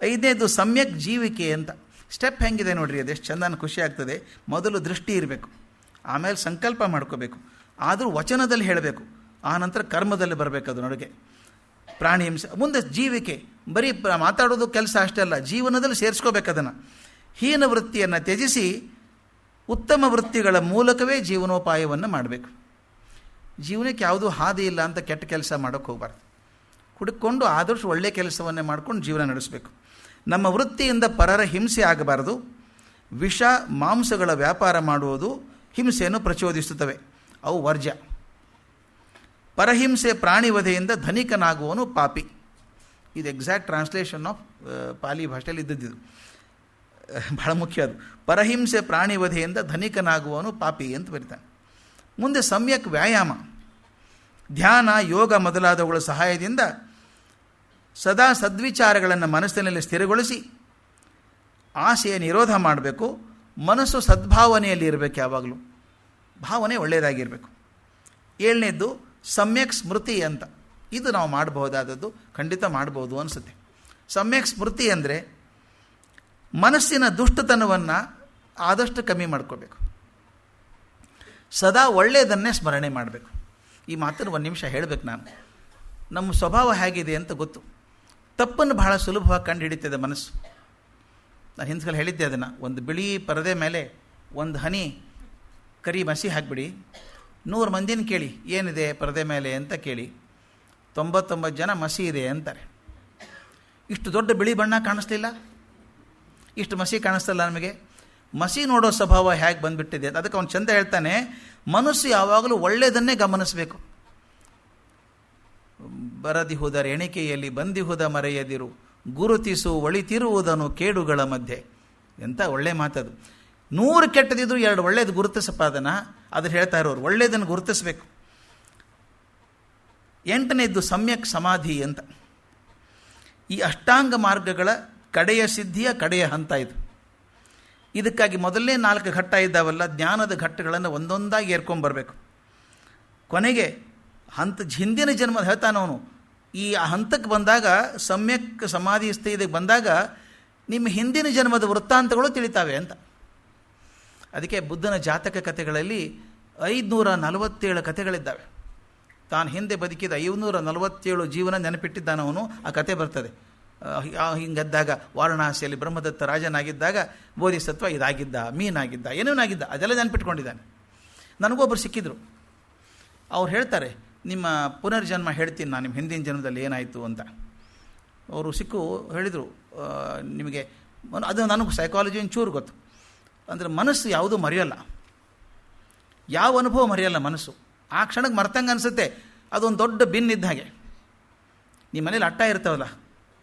Speaker 1: 5ನೇದು ಸಮ್ಯಕ್ ಜೀವಿಕೆ ಅಂತ. ಸ್ಟೆಪ್ ಹೆಂಗಿದೆ ನೋಡಿರಿ, ಅದೆಷ್ಟು ಚಂದ ಖುಷಿ ಆಗ್ತದೆ. ಮೊದಲು ದೃಷ್ಟಿ ಇರಬೇಕು, ಆಮೇಲೆ ಸಂಕಲ್ಪ ಮಾಡ್ಕೋಬೇಕು, ಆದರೂ ವಚನದಲ್ಲಿ ಹೇಳಬೇಕು, ಆನಂತರ ಕರ್ಮದಲ್ಲಿ ಬರಬೇಕು. ಅದು ನಡುಗೆ ಪ್ರಾಣಿ ಹಿಂಸೆ, ಮುಂದೆ ಜೀವಿಕೆ, ಬರೀ ಮಾತಾಡೋದು ಕೆಲಸ ಅಷ್ಟೇ ಅಲ್ಲ, ಜೀವನದಲ್ಲಿ ಸೇರಿಸ್ಕೋಬೇಕು ಅದನ್ನು. ಹೀನ ವೃತ್ತಿಯನ್ನು ತ್ಯಜಿಸಿ ಉತ್ತಮ ವೃತ್ತಿಗಳ ಮೂಲಕವೇ ಜೀವನೋಪಾಯವನ್ನು ಮಾಡಬೇಕು. ಜೀವನಕ್ಕೆ ಯಾವುದೂ ಹಾದಿ ಇಲ್ಲ ಅಂತ ಕೆಟ್ಟ ಕೆಲಸ ಮಾಡೋಕ್ಕೆ ಹೋಗಬಾರ್ದು. ಹುಡುಕೊಂಡು ಆದಷ್ಟು ಒಳ್ಳೆಯ ಕೆಲಸವನ್ನೇ ಮಾಡ್ಕೊಂಡು ಜೀವನ ನಡೆಸಬೇಕು. ನಮ್ಮ ವೃತ್ತಿಯಿಂದ ಪರರ ಹಿಂಸೆ ಆಗಬಾರದು. ವಿಷ ಮಾಂಸಗಳ ವ್ಯಾಪಾರ ಮಾಡುವುದು ಹಿಂಸೆಯನ್ನು ಪ್ರಚೋದಿಸುತ್ತವೆ, ಅವು ವರ್ಜ್ಯ. ಪರಹಿಂಸೆ ಪ್ರಾಣಿವಧೆಯಿಂದ ಧನಿಕನಾಗುವನು ಪಾಪಿ. ಇದು ಎಕ್ಸಾಕ್ಟ್ ಟ್ರಾನ್ಸ್ಲೇಷನ್ ಆಫ್ ಪಾಲಿ ಭಾಷೆಯಲ್ಲಿ ಇದ್ದದ್ದು, ಬಹಳ ಮುಖ್ಯ ಅದು. ಪರಹಿಂಸೆ ಪ್ರಾಣಿವಧೆಯಿಂದ ಧನಿಕನಾಗುವನು ಪಾಪಿ ಅಂತ ಬರೀತಾನೆ. ಮುಂದೆ ಸಮ್ಯಕ್ ವ್ಯಾಯಾಮ, ಧ್ಯಾನ, ಯೋಗ ಮೊದಲಾದವುಗಳ ಸಹಾಯದಿಂದ ಸದಾ ಸದ್ವಿಚಾರಗಳನ್ನು ಮನಸ್ಸಿನಲ್ಲಿ ಸ್ಥಿರಗೊಳಿಸಿ ಆಸೆಯ ನಿರೋಧ ಮಾಡಬೇಕು. ಮನಸ್ಸು ಸದ್ಭಾವನೆಯಲ್ಲಿ ಇರಬೇಕು, ಯಾವಾಗಲೂ ಭಾವನೆ ಒಳ್ಳೆಯದಾಗಿರಬೇಕು. 7ನೇದ್ದು ಸಮ್ಯಕ್ ಸ್ಮೃತಿ ಅಂತ. ಇದು ನಾವು ಮಾಡಬಹುದಾದದ್ದು, ಖಂಡಿತ ಮಾಡ್ಬೋದು ಅನಿಸುತ್ತೆ. ಸಮ್ಯಕ್ ಸ್ಮೃತಿ ಅಂದರೆ ಮನಸ್ಸಿನ ದುಷ್ಟತನವನ್ನು ಆದಷ್ಟು ಕಮ್ಮಿ ಮಾಡ್ಕೋಬೇಕು, ಸದಾ ಒಳ್ಳೆಯದನ್ನೇ ಸ್ಮರಣೆ ಮಾಡಬೇಕು. ಈ ಮಾತನ್ನು ಒಂದು ನಿಮಿಷ ಹೇಳಬೇಕು. ನಾನು ನಮ್ಮ ಸ್ವಭಾವ ಹೇಗಿದೆ ಅಂತ ಗೊತ್ತು. ತಪ್ಪನ್ನು ಬಹಳ ಸುಲಭವಾಗಿ ಕಂಡು ಹಿಡಿತದೆ ಮನಸ್ಸು. ನಾನು ಹಿಂದ್ಸಲ ಹೇಳಿದ್ದೆ ಅದನ್ನು. ಒಂದು ಬಿಳಿ ಪರದೆ ಮೇಲೆ ಒಂದು ಹನಿ ಕರಿ ಮಸಿ ಹಾಕಿಬಿಡಿ, 100 ಮಂದಿನ ಕೇಳಿ ಏನಿದೆ ಪರದೆ ಮೇಲೆ ಅಂತ ಕೇಳಿ, 99 ಜನ ಮಸಿ ಇದೆ ಅಂತಾರೆ. ಇಷ್ಟು ದೊಡ್ಡ ಬಿಳಿ ಬಣ್ಣ ಕಾಣಿಸ್ಲಿಲ್ಲ, ಇಷ್ಟು ಮಸಿ ಕಾಣಿಸ್ತಲ್ಲ ನಮಗೆ. ಮಸಿ ನೋಡೋ ಸ್ವಭಾವ ಹೇಗೆ ಬಂದುಬಿಟ್ಟಿದೆ. ಅದಕ್ಕೆ ಅವನು ಚಂದ ಹೇಳ್ತಾನೆ, ಮನಸ್ಸು ಯಾವಾಗಲೂ ಒಳ್ಳೆಯದನ್ನೇ ಗಮನಿಸಬೇಕು. ಬರದಿಹುದರ ಎಣಿಕೆಯಲ್ಲಿ ಬಂದಿಹುದ ಮರೆಯದಿರು, ಗುರುತಿಸು ಒಳಿತಿರುವುದನ್ನು ಕೇಡುಗಳ ಮಧ್ಯೆ. ಎಂಥ ಒಳ್ಳೆ ಮಾತದು. 100 ಕೆಟ್ಟದಿದ್ರು 2 ಒಳ್ಳೇದು ಗುರುತಿಸಪ್ಪ, ಅದನ್ನು ಹೇಳ್ತಾ ಇರೋರು. ಒಳ್ಳೆಯದನ್ನು ಗುರುತಿಸಬೇಕು. 8ನೇದ್ದು ಸಮ್ಯಕ್ ಸಮಾಧಿ ಅಂತ. ಈ ಅಷ್ಟಾಂಗ ಮಾರ್ಗಗಳ ಕಡೆಯ ಸಿದ್ಧಿಯ ಕಡೆಯ ಹಂತ ಇದು. ಇದಕ್ಕಾಗಿ ಮೊದಲನೇ 4 ಘಟ್ಟ ಇದ್ದಾವಲ್ಲ, ಜ್ಞಾನದ ಘಟ್ಟಗಳನ್ನು ಒಂದೊಂದಾಗಿ ಏರ್ಕೊಂಬರ್ಬೇಕು. ಕೊನೆಗೆ ಹಿಂದಿನ ಜನ್ಮದ ಹೇಳ್ತಾನವನು, ಈ ಹಂತಕ್ಕೆ ಬಂದಾಗ, ಸಮ್ಯಕ್ ಸಮಾಧಿ ಸ್ಥಿತಿಗೆ ಬಂದಾಗ ನಿಮ್ಮ ಹಿಂದಿನ ಜನ್ಮದ ವೃತ್ತಾಂತಗಳು ತಿಳಿತಾವೆ ಅಂತ. ಅದಕ್ಕೆ ಬುದ್ಧನ ಜಾತಕ ಕಥೆಗಳಲ್ಲಿ 547 ಕಥೆಗಳಿದ್ದಾವೆ. ತಾನು ಹಿಂದೆ ಬದುಕಿದ 547 ಜೀವನ ನೆನಪಿಟ್ಟಿದ್ದಾನವನು. ಆ ಕಥೆ ಬರ್ತದೆ. ಹಿಂಗದ್ದಾಗ ವಾರಣಾಸಿಯಲ್ಲಿ ಬ್ರಹ್ಮದತ್ತ ರಾಜನಾಗಿದ್ದಾಗ ಬೋಧಿಸತ್ವ ಇದಾಗಿದ್ದ, ಮೀನಾಗಿದ್ದ, ಏನೇನಾಗಿದ್ದ, ಅದೆಲ್ಲ ನೆನಪಿಟ್ಕೊಂಡಿದ್ದಾನೆ. ನನಗೊಬ್ಬರು ಸಿಕ್ಕಿದ್ರು. ಅವ್ರು ಹೇಳ್ತಾರೆ, ನಿಮ್ಮ ಪುನರ್ಜನ್ಮ ಹೇಳ್ತೀನಿ ನಾನು, ನಿಮ್ಮ ಹಿಂದಿನ ಜನ್ಮದಲ್ಲಿ ಏನಾಯಿತು ಅಂತ. ಅವರು ಹೇಳಿದರು, ನಿಮಗೆ ಅದು ನನಗೂ ಸೈಕಾಲಜಿ ಒಂಚೂರು ಗೊತ್ತು. ಅಂದರೆ ಮನಸ್ಸು ಯಾವುದೂ ಮರೆಯೋಲ್ಲ, ಯಾವ ಅನುಭವ ಮರೆಯೋಲ್ಲ ಮನಸ್ಸು. ಆ ಕ್ಷಣಕ್ಕೆ ಮರ್ತಂಗೆ ಅನಿಸುತ್ತೆ. ಅದೊಂದು ದೊಡ್ಡ ಬಿನ್ ಇದ್ದ ಹಾಗೆ. ನಿಮ್ಮ ಮನೇಲಿ ಅಟ್ಟ ಇರ್ತಾವಲ್ಲ,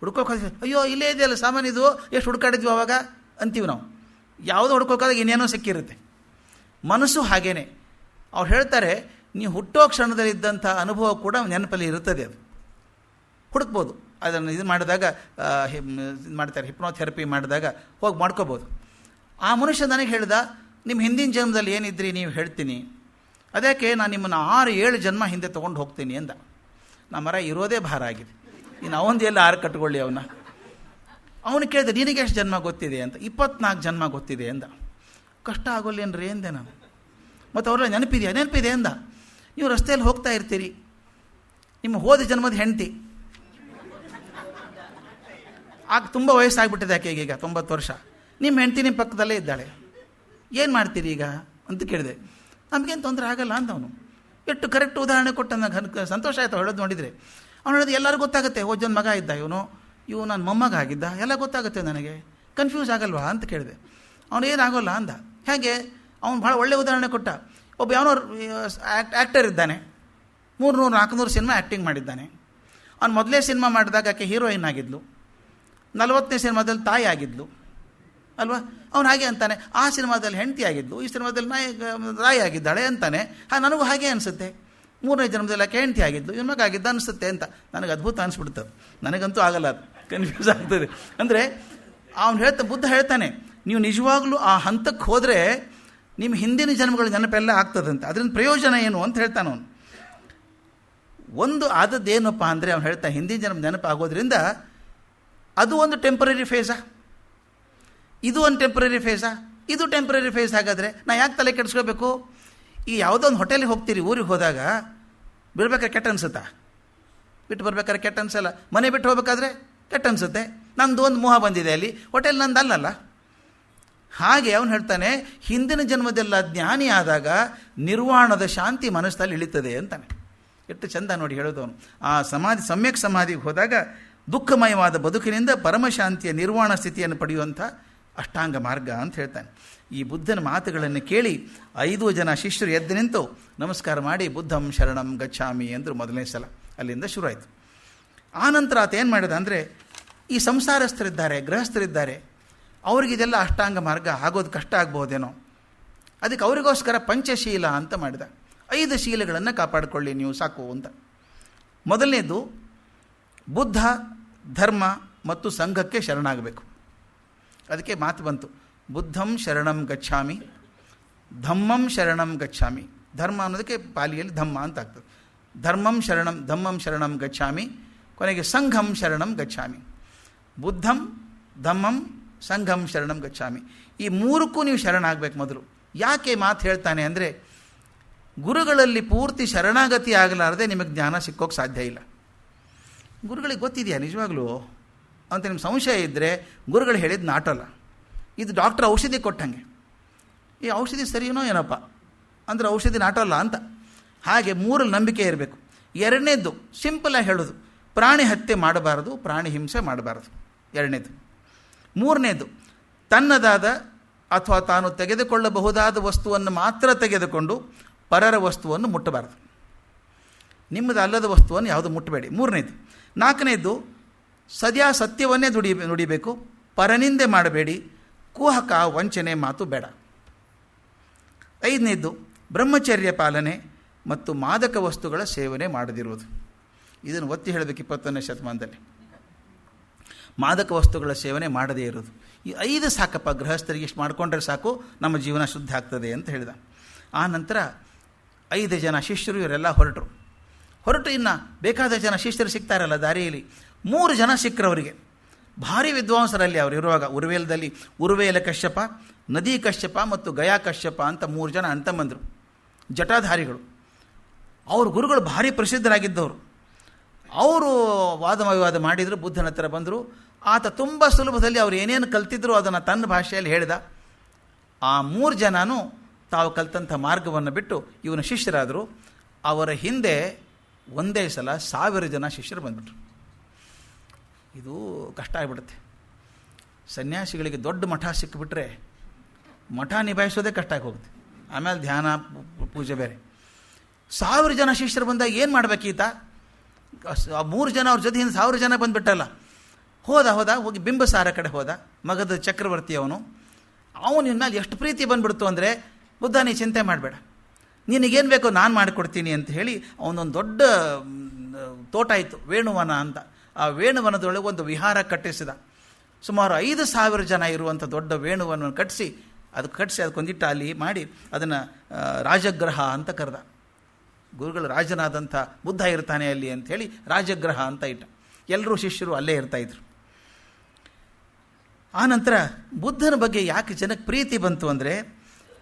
Speaker 1: ಹುಡ್ಕೋಕೆ, ಅಯ್ಯೋ ಇಲ್ಲೇ ಇದೆಯಲ್ಲ ಸಾಮಾನು, ಇದು ಎಷ್ಟು ಹುಡ್ಕಾಡಿದ್ವಿ ಅವಾಗ ಅಂತೀವಿ ನಾವು. ಯಾವುದೋ ಹುಡ್ಕೋಕಾದಾಗ ಇನ್ನೇನೋ ಸಿಕ್ಕಿರುತ್ತೆ. ಮನಸ್ಸು ಹಾಗೇನೆ. ಅವ್ರು ಹೇಳ್ತಾರೆ, ನೀವು ಹುಟ್ಟೋ ಕ್ಷಣದಲ್ಲಿದ್ದಂಥ ಅನುಭವ ಕೂಡ ನೆನಪಲ್ಲಿ ಇರುತ್ತದೆ. ಅದು ಹುಡುಕ್ಬೋದು. ಅದನ್ನು ಇದು ಮಾಡಿದಾಗ ಮಾಡ್ತಾರೆ, ಹಿಪ್ನೋಥೆರಪಿ ಮಾಡಿದಾಗ ಹೋಗಿ ಮಾಡ್ಕೋಬೋದು. ಆ ಮನುಷ್ಯ ನನಗೆ ಹೇಳ್ದ, ನಿಮ್ಮ ಹಿಂದಿನ ಜನ್ಮದಲ್ಲಿ ಏನಿದ್ರಿ ನೀವು ಹೇಳ್ತೀನಿ, ಅದಕ್ಕೆ ನಾನು ನಿಮ್ಮನ್ನು 6-7 ಜನ್ಮ ಹಿಂದೆ ತೊಗೊಂಡು ಹೋಗ್ತೀನಿ ಅಂದ. ನಮ್ಮ ಮರ ಇರೋದೇ ಭಾರ ಆಗಿದೆ, ಇನ್ನು ಅವನದು ಎಲ್ಲ 6 ಕಟ್ಕೊಳ್ಳಿ ಅವನ್ನ. ಅವನು ಕೇಳಿದೆ, ನಿನಗೆ ಎಷ್ಟು ಜನ್ಮ ಗೊತ್ತಿದೆ ಅಂತ. 24 ಜನ್ಮ ಗೊತ್ತಿದೆ ಅಂದ. ಕಷ್ಟ ಆಗೋಲ್ಲೇನ್ರಿ ಅಂದೆ ನಾನು. ಮತ್ತು ಅವರೆಲ್ಲ ನೆನಪಿದೆ ಅಂದ. ನೀವು ರಸ್ತೆಯಲ್ಲಿ ಹೋಗ್ತಾ ಇರ್ತೀರಿ, ನಿಮ್ಮ ಹೋದ ಜನ್ಮದ ಹೆಂಡತಿ ಆಗ ತುಂಬ ವಯಸ್ಸಾಗ್ಬಿಟ್ಟಿದೆ ಆಕೆಗೆ, ಈಗ 90 ವರ್ಷ. ನಿಮ್ಮ ಹೆಂಡತಿ ನಿಮ್ಮ ಪಕ್ಕದಲ್ಲೇ ಇದ್ದಾಳೆ, ಏನು ಮಾಡ್ತೀರಿ ಈಗ ಅಂತ ಕೇಳಿದೆ. ನಮಗೇನು ತೊಂದರೆ ಆಗಲ್ಲ ಅಂದವನು. ಎಷ್ಟು ಕರೆಕ್ಟ್ ಉದಾಹರಣೆ ಕೊಟ್ಟ, ನನಗೆ ಸಂತೋಷ ಆಯಿತು ಹೇಳೋದು ನೋಡಿದರೆ. ಅವನು ಹೇಳಿದ, ಎಲ್ಲರಿಗೂ ಗೊತ್ತಾಗುತ್ತೆ, ಹೋದ ಮಗ ಇದ್ದ ಇವು ನನ್ನ ಮೊಮ್ಮಗ ಆಗಿದ್ದ, ಎಲ್ಲ ಗೊತ್ತಾಗುತ್ತೆ ನನಗೆ, ಕನ್ಫ್ಯೂಸ್ ಆಗಲ್ವಾ ಅಂತ ಕೇಳಿದೆ. ಅವನು ಏನಾಗೋಲ್ಲ ಅಂದ. ಹೇಗೆ? ಅವನು ಭಾಳ ಒಳ್ಳೆ ಉದಾಹರಣೆ ಕೊಟ್ಟ. ಒಬ್ಬ ಯಾವನೋ ಆ್ಯಕ್ಟರ್ ಇದ್ದಾನೆ, 300-400 ಸಿನಿಮಾ ಆ್ಯಕ್ಟಿಂಗ್ ಮಾಡಿದ್ದಾನೆ. ಅವ್ನು ಮೊದಲೇ ಸಿನಿಮಾ ಮಾಡಿದಾಗ ಆಕೆ ಹೀರೋಯಿನ್ ಆಗಿದ್ಲು, 40ನೇ ಸಿನಿಮಾದಲ್ಲಿ ತಾಯಿ ಆಗಿದ್ಲು ಅಲ್ವಾ. ಅವನು ಹಾಗೆ ಅಂತಾನೆ, ಆ ಸಿನಿಮಾದಲ್ಲಿ ಹೆಂಡತಿ ಆಗಿದ್ಲು, ಈ ಸಿನಿಮಾದಲ್ಲಿ ತಾಯಿ ಆಗಿದ್ದಾಳೆ ಅಂತಾನೆ. ನನಗೂ ಹಾಗೆ ಅನಿಸುತ್ತೆ, 3ನೇ ಜನ್ಮದಲ್ಲಿ ಆಕೆ ಹೆಂಡತಿ ಆಗಿದ್ಲು, ಇವನ ಮಗ ಆಗಿದ್ದ ಅನಿಸುತ್ತೆ ಅಂತ. ನನಗೆ ಅದ್ಭುತ ಅನಿಸ್ಬಿಡ್ತದೆ. ನನಗಂತೂ ಆಗಲ್ಲ, ಅದು ಕನ್ಫ್ಯೂಸ್ ಆಗ್ತದೆ. ಅಂದರೆ ಅವನು ಬುದ್ಧ ಹೇಳ್ತಾನೆ, ನೀವು ನಿಜವಾಗ್ಲೂ ಆ ಹಂತಕ್ಕೆ ಹೋದರೆ ನಿಮ್ಮ ಹಿಂದಿನ ಜನ್ಮಗಳ ನೆನಪೆಲ್ಲ ಆಗ್ತದಂತೆ. ಅದರಿಂದ ಪ್ರಯೋಜನ ಏನು ಅಂತ ಹೇಳ್ತಾನೆ ಅವನು. ಒಂದು ಆದದ್ದೇನಪ್ಪ ಅಂದರೆ, ಅವನು ಹೇಳ್ತಾನೆ, ಹಿಂದಿನ ಜನ್ಮ ನೆನಪು ಆಗೋದ್ರಿಂದ ಅದು ಒಂದು ಟೆಂಪರರಿ ಫೇಸಾ. ಇದು ಒಂದು ಟೆಂಪ್ರರಿ ಫೇಸಾ? ಇದು ಟೆಂಪ್ರರಿ ಫೇಸ್. ಹಾಗಾದರೆ ನಾ ಯಾಕೆ ತಲೆ ಕೆಡಿಸ್ಕೋಬೇಕು? ಈ ಯಾವುದೋ ಒಂದು ಹೋಟೆಲಿಗೆ ಹೋಗ್ತೀರಿ, ಊರಿಗೆ ಹೋದಾಗ ಬಿಡ್ಬೇಕಾದ್ರೆ ಕೆಟ್ಟ ಅನ್ಸುತ್ತಾ? ಬಿಟ್ಟು ಬರ್ಬೇಕಾದ್ರೆ ಕೆಟ್ಟ ಅನ್ಸಲ್ಲ. ಮನೆ ಬಿಟ್ಟು ಹೋಗ್ಬೇಕಾದ್ರೆ ಕೆಟ್ಟ ಅನ್ಸುತ್ತೆ. ನಂದು ಒಂದು ಮೋಹ ಬಂದಿದೆ, ಅಲ್ಲಿ ಹೋಟೆಲ್ ನಂದು ಅಲ್ಲಲ್ಲ. ಹಾಗೆ ಅವನು ಹೇಳ್ತಾನೆ, ಹಿಂದಿನ ಜನ್ಮದೆಲ್ಲ ಜ್ಞಾನಿ ಆದಾಗ ನಿರ್ವಾಣದ ಶಾಂತಿ ಮನಸ್ಸಲ್ಲಿ ಇಳಿತದೆ ಅಂತಾನೆ. ಎಷ್ಟು ಚಂದ ನೋಡಿ ಹೇಳೋದವನು. ಆ ಸಮಾಧಿ, ಸಮ್ಯಕ್ ಸಮಾಧಿಗೆ ಹೋದಾಗ ದುಃಖಮಯವಾದ ಬದುಕಿನಿಂದ ಪರಮಶಾಂತಿಯ ನಿರ್ವಾಣ ಸ್ಥಿತಿಯನ್ನು ಪಡೆಯುವಂಥ ಅಷ್ಟಾಂಗ ಮಾರ್ಗ ಅಂತ ಹೇಳ್ತಾನೆ. ಈ ಬುದ್ಧನ ಮಾತುಗಳನ್ನು ಕೇಳಿ 5 ಜನ ಶಿಷ್ಯರು ಎದ್ದು ನಿಂತು ನಮಸ್ಕಾರ ಮಾಡಿ ಬುದ್ಧಂ ಶರಣಂ ಗಚ್ಛಾಮಿ ಅಂದರು ಮೊದಲನೇ ಸಲ. ಅಲ್ಲಿಂದ ಶುರುವಾಯಿತು. ಆನಂತರ ಆತ ಏನು ಮಾಡಿದ ಅಂದರೆ, ಈ ಸಂಸಾರಸ್ಥರಿದ್ದಾರೆ, ಗೃಹಸ್ಥರಿದ್ದಾರೆ, ಅವ್ರಿಗಿದೆಲ್ಲ ಅಷ್ಟಾಂಗ ಮಾರ್ಗ ಆಗೋದು ಕಷ್ಟ ಆಗ್ಬೋದೇನೋ, ಅದಕ್ಕೆ ಅವರಿಗೋಸ್ಕರ ಪಂಚಶೀಲ ಅಂತ ಮಾಡಿದ. 5 ಶೀಲಗಳನ್ನು ಕಾಪಾಡಿಕೊಳ್ಳಿ ನೀವು ಸಾಕು ಅಂತ. ಮೊದಲನೇದು, ಬುದ್ಧ, ಧರ್ಮ ಮತ್ತು ಸಂಘಕ್ಕೆ ಶರಣಾಗಬೇಕು. ಅದಕ್ಕೆ ಮಾತು ಬಂತು, ಬುದ್ಧಂ ಶರಣಂ ಗಚ್ಛಾಮಿ, ಧಮ್ಮಂ ಶರಣಂ ಗಚ್ಛಾಮಿ. ಧರ್ಮ ಅನ್ನೋದಕ್ಕೆ ಪಾಲಿಯಲ್ಲಿ ಧಮ್ಮ ಅಂತ ಆಗ್ತದೆ. ಧಮ್ಮಂ ಶರಣಂ ಗಚ್ಛಾಮಿ, ಕೊನೆಗೆ ಸಂಘಂ ಶರಣಂ ಗಚ್ಛಾಮಿ. ಬುದ್ಧಂ, ಧಮ್ಮಂ, ಸಂಘಂ ಶರಣಂ ಗಚ್ಛಾಮಿ. ಈ 3ಕ್ಕೂ ನೀವು ಶರಣಾಗಬೇಕು ಮೊದಲು. ಯಾಕೆ ಮಾತು ಹೇಳ್ತಾನೆ ಅಂದರೆ, ಗುರುಗಳಲ್ಲಿ ಪೂರ್ತಿ ಶರಣಾಗತಿ ಆಗಲಾರದೆ ನಿಮಗೆ ಜ್ಞಾನ ಸಿಕ್ಕೋಕ್ಕೆ ಸಾಧ್ಯ ಇಲ್ಲ. ಗುರುಗಳಿಗೆ ಗೊತ್ತಿದೆಯಾ ನಿಜವಾಗ್ಲೂ ಅಂತ ನಿಮ್ಮ ಸಂಶಯ ಇದ್ದರೆ, ಗುರುಗಳು ಹೇಳಿದ್ದು ನಾಟಲ್ಲ. ಇದು ಡಾಕ್ಟ್ರ್ ಔಷಧಿ ಕೊಟ್ಟಂಗೆ, ಈ ಔಷಧಿ ಸರಿನೋ ಏನಪ್ಪ ಅಂದರೆ ಔಷಧಿ ನಾಟಲ್ಲ ಅಂತ. ಹಾಗೆ 3 ನಂಬಿಕೆ ಇರಬೇಕು. 2ನೇದು ಸಿಂಪಲಾಗಿ ಹೇಳೋದು, ಪ್ರಾಣಿ ಹತ್ಯೆ ಮಾಡಬಾರದು, ಪ್ರಾಣಿ ಹಿಂಸೆ ಮಾಡಬಾರದು 2ನೇದು. 3ನೇದು, ತನ್ನದಾದ ಅಥವಾ ತಾನು ತೆಗೆದುಕೊಳ್ಳಬಹುದಾದ ವಸ್ತುವನ್ನು ಮಾತ್ರ ತೆಗೆದುಕೊಂಡು ಪರರ ವಸ್ತುವನ್ನು ಮುಟ್ಟಬಾರದು. ನಿಮ್ಮದು ಅಲ್ಲದ ವಸ್ತುವನ್ನು ಯಾವುದು ಮುಟ್ಟಬೇಡಿ. 3ನೇದು. 4ನೇದು, ಸದ್ಯ ಸತ್ಯವನ್ನೇ ನುಡಿಬೇಕು, ಪರನಿಂದೆ ಮಾಡಬೇಡಿ, ಕುಹಕ ವಂಚನೆ ಮಾತು ಬೇಡ. 5ನೇದು, ಬ್ರಹ್ಮಚರ್ಯ ಪಾಲನೆ ಮತ್ತು ಮಾದಕ ವಸ್ತುಗಳ ಸೇವನೆ ಮಾಡದಿರುವುದು. ಇದನ್ನು ಒತ್ತಿ ಹೇಳಬೇಕು 21ನೇ ಶತಮಾನದಲ್ಲಿ. ಮಾದಕ ವಸ್ತುಗಳ ಸೇವನೆ ಮಾಡದೇ ಇರೋದು. ಈ 5 ಸಾಕಪ್ಪ, ಗೃಹಸ್ಥರಿಗೆ ಇಷ್ಟು ಮಾಡಿಕೊಂಡ್ರೆ ಸಾಕು, ನಮ್ಮ ಜೀವನ ಶುದ್ಧ ಆಗ್ತದೆ ಅಂತ ಹೇಳಿದ. ಆ ನಂತರ 5 ಜನ ಶಿಷ್ಯರು ಇವರೆಲ್ಲ ಹೊರಟು ಇನ್ನು ಬೇಕಾದ ಜನ ಶಿಷ್ಯರು ಸಿಗ್ತಾರಲ್ಲ ದಾರಿಯಲ್ಲಿ. 3 ಜನ ಸಿಕ್ಕರವರಿಗೆ, ಭಾರಿ ವಿದ್ವಾಂಸರಲ್ಲಿ ಅವರು ಇರುವಾಗ. ಉರುವೇಲ ಕಶ್ಯಪ, ನದಿ ಕಶ್ಯಪ ಮತ್ತು ಗಯಾ ಕಶ್ಯಪ ಅಂತ 3 ಜನ ಅಂತಂಬಂದರು, ಜಟಾಧಾರಿಗಳು. ಅವ್ರ ಗುರುಗಳು ಭಾರಿ ಪ್ರಸಿದ್ಧರಾಗಿದ್ದವರು. ಅವರು ವಾದ ವಿವಾದ ಮಾಡಿದರು, ಬುದ್ಧನ ಹತ್ರ ಬಂದರು. ಆತ ತುಂಬ ಸುಲಭದಲ್ಲಿ ಅವ್ರು ಏನೇನು ಕಲ್ತಿದ್ರು ಅದನ್ನು ತನ್ನ ಭಾಷೆಯಲ್ಲಿ ಹೇಳಿದ. ಆ 3 ಜನನೂ ತಾವು ಕಲ್ತಂಥ ಮಾರ್ಗವನ್ನು ಬಿಟ್ಟು ಇವನ ಶಿಷ್ಯರಾದರು. ಅವರ ಹಿಂದೆ ಒಂದೇ ಸಲ 1000 ಜನ ಶಿಷ್ಯರು ಬಂದ್ಬಿಟ್ರು. ಇದು ಕಷ್ಟ ಆಗಿಬಿಡುತ್ತೆ. ಸನ್ಯಾಸಿಗಳಿಗೆ ದೊಡ್ಡ ಮಠ ಸಿಕ್ಕಿಬಿಟ್ರೆ ಮಠ ನಿಭಾಯಿಸೋದೇ ಕಷ್ಟ ಆಗಿ ಹೋಗುತ್ತೆ. ಆಮೇಲೆ ಧ್ಯಾನ ಪೂಜೆ ಬೇರೆ. 1000 ಜನ ಶಿಷ್ಯರು ಬಂದಾಗ ಏನು ಮಾಡಬೇಕೀತ? 3 ಜನ ಅವ್ರ ಜೊತೆ ಹಿಂದೆ 1000 ಜನ ಬಂದುಬಿಟ್ಟಲ್ಲ. ಹೋಗಿ ಬಿಂಬಸಾರ ಕಡೆ ಹೋದ. ಮಗಧ ಚಕ್ರವರ್ತಿ ಅವನು ಮೇಲೆ ಎಷ್ಟು ಪ್ರೀತಿ ಬಂದುಬಿಡ್ತು ಅಂದರೆ, ಬುದ್ಧ ನೀ ಚಿಂತೆ ಮಾಡಬೇಡ, ನಿನಗೇನು ಬೇಕೋ ನಾನು ಮಾಡಿಕೊಡ್ತೀನಿ ಅಂತ ಹೇಳಿ ಅವನೊಂದು ದೊಡ್ಡ ತೋಟ ಇತ್ತು, ವೇಣುವನ ಅಂತ. ಆ ವೇಣುವನದೊಳಗೆ ಒಂದು ವಿಹಾರ ಕಟ್ಟಿಸಿದ. ಸುಮಾರು 5000 ಜನ ಇರುವಂಥ ದೊಡ್ಡ ವೇಣುವನ್ನು ಕಟ್ಟಿಸಿ ಅದಕ್ಕೊಂದಿಟ್ಟ ಅಲ್ಲಿ ಮಾಡಿ ಅದನ್ನು ರಾಜಗ್ರಹ ಅಂತ ಕರೆದ. ಗುರುಗಳು ರಾಜನಾದಂಥ ಬುದ್ಧ ಇರ್ತಾನೆ ಅಲ್ಲಿ ಅಂಥೇಳಿ ರಾಜಗ್ರಹ ಅಂತ ಇಟ್ಟ. ಎಲ್ಲರೂ ಶಿಷ್ಯರು ಅಲ್ಲೇ ಇರ್ತಾಯಿದ್ರು. ಆನಂತರ ಬುದ್ಧನ ಬಗ್ಗೆ ಯಾಕೆ ಜನಕ್ಕೆ ಪ್ರೀತಿ ಬಂತು ಅಂದರೆ,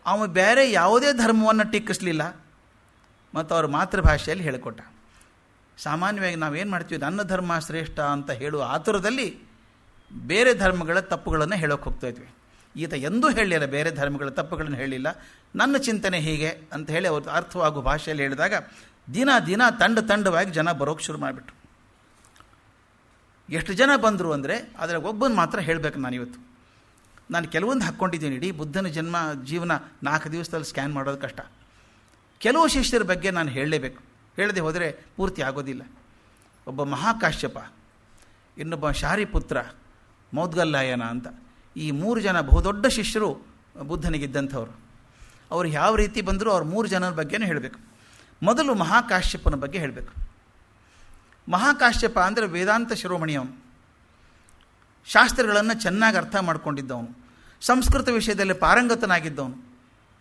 Speaker 1: ಅವನು ಬೇರೆ ಯಾವುದೇ ಧರ್ಮವನ್ನು ಟೀಕಿಸಲಿಲ್ಲ ಮತ್ತು ಅವ್ರ ಮಾತೃಭಾಷೆಯಲ್ಲಿ ಹೇಳಿಕೊಟ್ಟ. ಸಾಮಾನ್ಯವಾಗಿ ನಾವೇನು ಮಾಡ್ತೀವಿ, ನನ್ನ ಧರ್ಮ ಶ್ರೇಷ್ಠ ಅಂತ ಹೇಳುವ ಆತುರದಲ್ಲಿ ಬೇರೆ ಧರ್ಮಗಳ ತಪ್ಪುಗಳನ್ನು ಹೇಳೋಕೆ ಹೋಗ್ತಾ ಇದ್ವಿ. ಈತ ಎಂದೂ ಹೇಳಲಿಲ್ಲ, ಬೇರೆ ಧರ್ಮಗಳ ತಪ್ಪುಗಳನ್ನು ಹೇಳಿಲ್ಲ. ನನ್ನ ಚಿಂತನೆ ಹೀಗೆ ಅಂತ ಹೇಳಿ ಅವ್ರ ಅರ್ಥವಾಗುವ ಭಾಷೆಯಲ್ಲಿ ಹೇಳಿದಾಗ ದಿನ ತಂಡವಾಗಿ ಜನ ಬರೋಕ್ಕೆ ಶುರು ಮಾಡಿಬಿಟ್ರು. ಎಷ್ಟು ಜನ ಬಂದರು ಅಂದರೆ, ಅದರ ಒಬ್ಬನ ಮಾತ್ರ ಹೇಳಬೇಕು. ನಾನು ಕೆಲವೊಂದು ಹಾಕ್ಕೊಂಡಿದ್ದೀನಿ. ಇಡೀ ಬುದ್ಧನ ಜೀವನ 4 ದಿವಸದಲ್ಲಿ ಸ್ಕ್ಯಾನ್ ಮಾಡೋದು ಕಷ್ಟ. ಕೆಲವು ಶಿಷ್ಯರ ಬಗ್ಗೆ ನಾನು ಹೇಳಲೇಬೇಕು, ಹೇಳದೆ ಹೋದರೆ ಪೂರ್ತಿ ಆಗೋದಿಲ್ಲ. ಒಬ್ಬ ಮಹಾಕಾಶ್ಯಪ, ಇನ್ನೊಬ್ಬ ಶಾರಿಪುತ್ರ, ಮೌದ್ಗಲ್ಲಾಯನ ಅಂತ. ಈ 3 ಜನ ಬಹುದೊಡ್ಡ ಶಿಷ್ಯರು ಬುದ್ಧನಿಗಿದ್ದಂಥವ್ರು. ಅವರು ಯಾವ ರೀತಿ ಬಂದರೂ ಅವ್ರ 3 ಜನರ ಬಗ್ಗೆನೂ ಹೇಳಬೇಕು. ಮೊದಲು ಮಹಾಕಾಶ್ಯಪನ ಬಗ್ಗೆ ಹೇಳಬೇಕು. ಮಹಾಕಾಶ್ಯಪ ಅಂದರೆ ವೇದಾಂತ ಶಿರೋಮಣಿಯವನು, ಶಾಸ್ತ್ರಗಳನ್ನು ಚೆನ್ನಾಗಿ ಅರ್ಥ ಮಾಡ್ಕೊಂಡಿದ್ದವನು, ಸಂಸ್ಕೃತ ವಿಷಯದಲ್ಲಿ ಪಾರಂಗತನಾಗಿದ್ದವನು,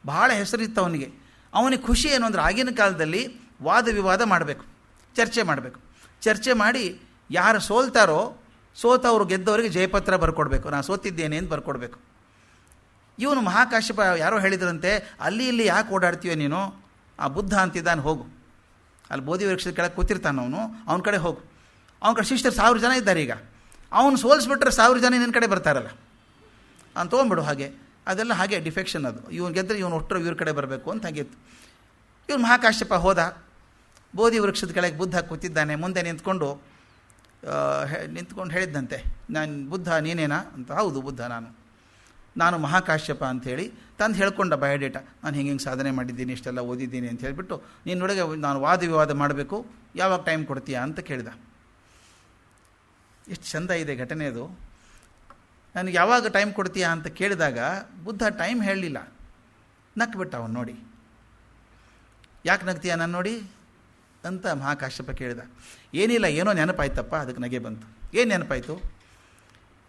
Speaker 1: ಬಹಳ ಹೆಸರಿತ್ತು ಅವನಿಗೆ. ಅವನಿಗೆ ಖುಷಿ ಏನು ಅಂದರೆ, ಆಗಿನ ಕಾಲದಲ್ಲಿ ವಾದ ವಿವಾದ ಮಾಡಬೇಕು, ಚರ್ಚೆ ಮಾಡಿ ಯಾರು ಸೋಲ್ತಾರೋ ಸೋತವರು ಗೆದ್ದವರಿಗೆ ಜಯಪತ್ರ ಬರ್ಕೊಡ್ಬೇಕು. ನಾನು ಸೋತಿದ್ದೇನೆ ಅಂತ ಬರ್ಕೊಡ್ಬೇಕು. ಇವನು ಮಹಾಕಾಶ್ಯಪ ಯಾರೋ ಹೇಳಿದ್ರಂತೆ, ಅಲ್ಲಿ ಇಲ್ಲಿ ಯಾಕೆ ಓಡಾಡ್ತೀಯೋ ನೀನು, ಆ ಬುದ್ಧ ಅಂತಿದ್ದಾನೆ, ಹೋಗು, ಅಲ್ಲಿ ಬೋಧಿ ವೃಕ್ಷದ ಕೆಳಗೆ ಕೂತಿರ್ತಾನೆ ಅವನು, ಅವನ ಕಡೆ ಹೋಗು. ಅವನ ಕಡೆ ಶಿಷ್ಯರು 1000 ಜನ ಇದ್ದಾರೆ. ಈಗ ಅವನು ಸೋಲಿಸ್ಬಿಟ್ರೆ 1000 ಜನ ನಿನ್ನ ಕಡೆ ಬರ್ತಾರಲ್ಲ, ಅವ್ನು ತೊಗೊಂಬಿಡು. ಹಾಗೆ ಅದೆಲ್ಲ ಹಾಗೆ ಡಿಫೆಕ್ಷನ್ ಅದು. ಇವನು ಗೆದ್ದರೆ ಇವನು ಒಟ್ಟರು ಇವ್ರ ಕಡೆ ಬರಬೇಕು ಅಂತ ಹಾಗಿತ್ತು. ಇವನು ಮಹಾಕಾಶ್ಯಪ ಹೋದ, ಬೋಧಿ ವೃಕ್ಷದ ಕೆಳಗೆ ಬುದ್ಧ ಕೂತಿದ್ದಾನೆ. ಮುಂದೆ ನಿಂತ್ಕೊಂಡು ಹೇಳಿದ್ದಂತೆ, ನಾನು ಬುದ್ಧ ನೀನೇನಾ ಅಂತ. ಹೌದು ಬುದ್ಧ ನಾನು ಮಹಾಕಾಶ್ಯಪ ಅಂಥೇಳಿ ತಂದು ಹೇಳ್ಕೊಂಡ ಬಯೋಡೇಟಾ. ನಾನು ಹಿಂಗೆ ಸಾಧನೆ ಮಾಡಿದ್ದೀನಿ, ಇಷ್ಟೆಲ್ಲ ಓದಿದ್ದೀನಿ ಅಂತ ಹೇಳಿಬಿಟ್ಟು, ನಿನ್ನೊಳಗೆ ನಾನು ವಾದ ವಿವಾದ ಮಾಡಬೇಕು, ಯಾವಾಗ ಟೈಮ್ ಕೊಡ್ತೀಯಾ ಅಂತ ಕೇಳಿದ. ಎಷ್ಟು ಚೆಂದ ಇದೆ ಘಟನೆ ಅದು. ನನಗೆ ಯಾವಾಗ ಟೈಮ್ ಕೊಡ್ತೀಯಾ ಅಂತ ಕೇಳಿದಾಗ ಬುದ್ಧ ಟೈಮ್ ಹೇಳಲಿಲ್ಲ, ನಕ್ಬಿಟ್ಟ ಅವನು ನೋಡಿ. ಯಾಕೆ ನಗ್ತೀಯಾ ನಾನು ನೋಡಿ ಅಂತ ಮಹಾಕಾಶ್ಯಪ ಕೇಳಿದ. ಏನಿಲ್ಲ, ಏನೋ ನೆನಪಾಯ್ತಪ್ಪ, ಅದಕ್ಕೆ ನಗೆ ಬಂತು. ಏನು ನೆನಪಾಯಿತು?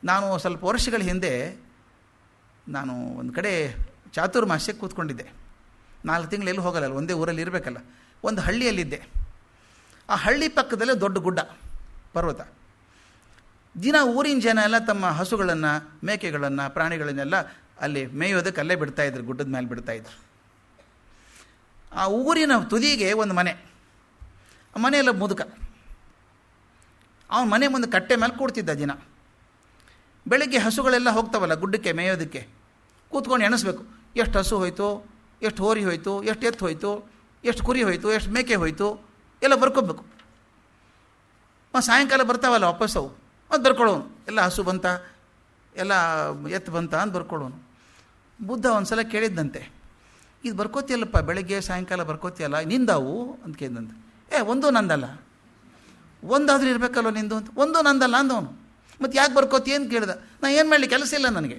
Speaker 1: ನಾನು ಸ್ವಲ್ಪ ವರ್ಷಗಳ ಹಿಂದೆ ನಾನು ಒಂದು ಕಡೆ ಚಾತುರ್ಮಾಸ್ಯಕ್ಕೆ ಕೂತ್ಕೊಂಡಿದ್ದೆ. 4 ತಿಂಗಳು ಎಲ್ಲೂ ಹೋಗಲ್ಲ, ಒಂದೇ ಊರಲ್ಲಿ ಇರಬೇಕಲ್ಲ. ಒಂದು ಹಳ್ಳಿಯಲ್ಲಿದ್ದೆ. ಆ ಹಳ್ಳಿ ಪಕ್ಕದಲ್ಲೇ ದೊಡ್ಡ ಗುಡ್ಡ, ಪರ್ವತ. ದಿನ ಊರಿನ ಜನ ಎಲ್ಲ ತಮ್ಮ ಹಸುಗಳನ್ನು, ಮೇಕೆಗಳನ್ನು, ಪ್ರಾಣಿಗಳನ್ನೆಲ್ಲ ಅಲ್ಲಿ ಮೇಯೋದಕ್ಕೆ ಅಲ್ಲೇ ಬಿಡ್ತಾಯಿದ್ರು, ಗುಡ್ಡದ ಮೇಲೆ ಬಿಡ್ತಾಯಿದ್ರು. ಆ ಊರಿನ ತುದಿಗೆ ಒಂದು ಮನೆ, ಆ ಮನೆಯೆಲ್ಲ ಮುದುಕ. ಅವನ ಮನೆ ಮುಂದೆ ಕಟ್ಟೆ ಮೇಲೆ ಕೂಡ್ತಿದ್ದ ದಿನ. ಬೆಳಗ್ಗೆ ಹಸುಗಳೆಲ್ಲ ಹೋಗ್ತಾವಲ್ಲ ಗುಡ್ಡಕ್ಕೆ ಮೇಯೋದಕ್ಕೆ, ಕೂತ್ಕೊಂಡು ಎಣಿಸ್ಬೇಕು, ಎಷ್ಟು ಹಸು ಹೋಯ್ತು, ಎಷ್ಟು ಹೋರಿ ಹೋಯ್ತು, ಎಷ್ಟು ಎತ್ತು ಹೋಯ್ತು, ಎಷ್ಟು ಕುರಿ ಹೋಯ್ತು, ಎಷ್ಟು ಮೇಕೆ ಹೋಯ್ತು, ಎಲ್ಲ ಬರ್ಕೋಬೇಕು. ಸಾಯಂಕಾಲ ಬರ್ತಾವಲ್ಲ ವಾಪಸ್ಸವು, ಅದು ಬರ್ಕೊಳ್ಳೋನು. ಎಲ್ಲ ಹಸು ಬಂತ, ಎಲ್ಲ ಎತ್ತು ಬಂತ ಅಂತ ಬರ್ಕೊಳ್ಳೋನು. ಬುದ್ಧ ಒಂದು ಸಲ ಕೇಳಿದ್ದಂತೆ, ಇದು ಬರ್ಕೋತಿಯಲ್ಲಪ್ಪ, ಬೆಳಗ್ಗೆ ಸಾಯಂಕಾಲ ಬರ್ಕೋತಿಯಲ್ಲ, ನಿಂದಾವು ಅಂತ ಕೇಳಿದಂತೆ. ಒಂದು ನಂದಲ್ಲ, ಒಂದಾದ್ರೂ ಇರಬೇಕಲ್ವ ನಿಂದು ಅಂತ. ಒಂದು ನಂದಲ್ಲ ಅಂದವನು. ಮತ್ತು ಯಾಕೆ ಬರ್ಕೋತಿ ಅಂತ ಕೇಳಿದ. ನಾನು ಏನು ಮಾಡಲಿ, ಕೆಲಸ ಇಲ್ಲ ನನಗೆ,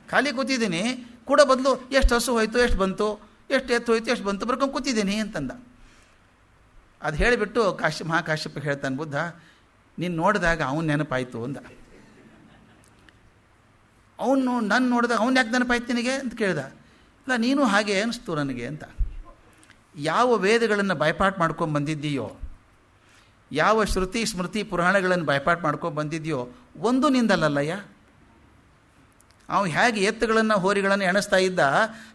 Speaker 1: ಖಾಲಿ ಕೂತಿದ್ದೀನಿ, ಕೂಡ ಬದಲು ಎಷ್ಟು ಹಸು ಹೋಯ್ತು, ಎಷ್ಟು ಬಂತು, ಎಷ್ಟು ಎತ್ತು ಹೋಯ್ತು, ಎಷ್ಟು ಬಂತು ಬರ್ಕೊಂಡು ಕೂತಿದ್ದೀನಿ ಅಂತಂದ. ಅದು ಹೇಳಿಬಿಟ್ಟು ಮಹಾಕಾಶ್ಯಪ ಹೇಳ್ತಾನೆ ಬುದ್ಧ, ನೀನು ನೋಡಿದಾಗ ಅವನು ನೆನಪಾಯಿತು ಅಂದ. ಅವನು ನಾನು ನೋಡಿದಾಗ ಅವ್ನು ಯಾಕೆ ನೆನಪಾಯ್ತು ನಿನಗೆ ಅಂತ ಕೇಳಿದ. ಇಲ್ಲ, ನೀನು ಹಾಗೆ ಅನಿಸ್ತು ನನಗೆ ಅಂತ. ಯಾವ ವೇದಗಳನ್ನು ಬೈಪಾಟ್ ಮಾಡ್ಕೊಂಡು ಬಂದಿದ್ದೀಯೋ, ಯಾವ ಶ್ರುತಿ ಸ್ಮೃತಿ ಪುರಾಣಗಳನ್ನು ಬೈಪಾಟ್ ಮಾಡ್ಕೊಂಡು ಬಂದಿದೆಯೋ, ಒಂದು ನಿಂದಲ್ಲಯ್ಯ. ಅವನು ಹೇಗೆ ಎತ್ತುಗಳನ್ನು ಹೋರಿಗಳನ್ನು ಎಣಿಸ್ತಾ ಇದ್ದ,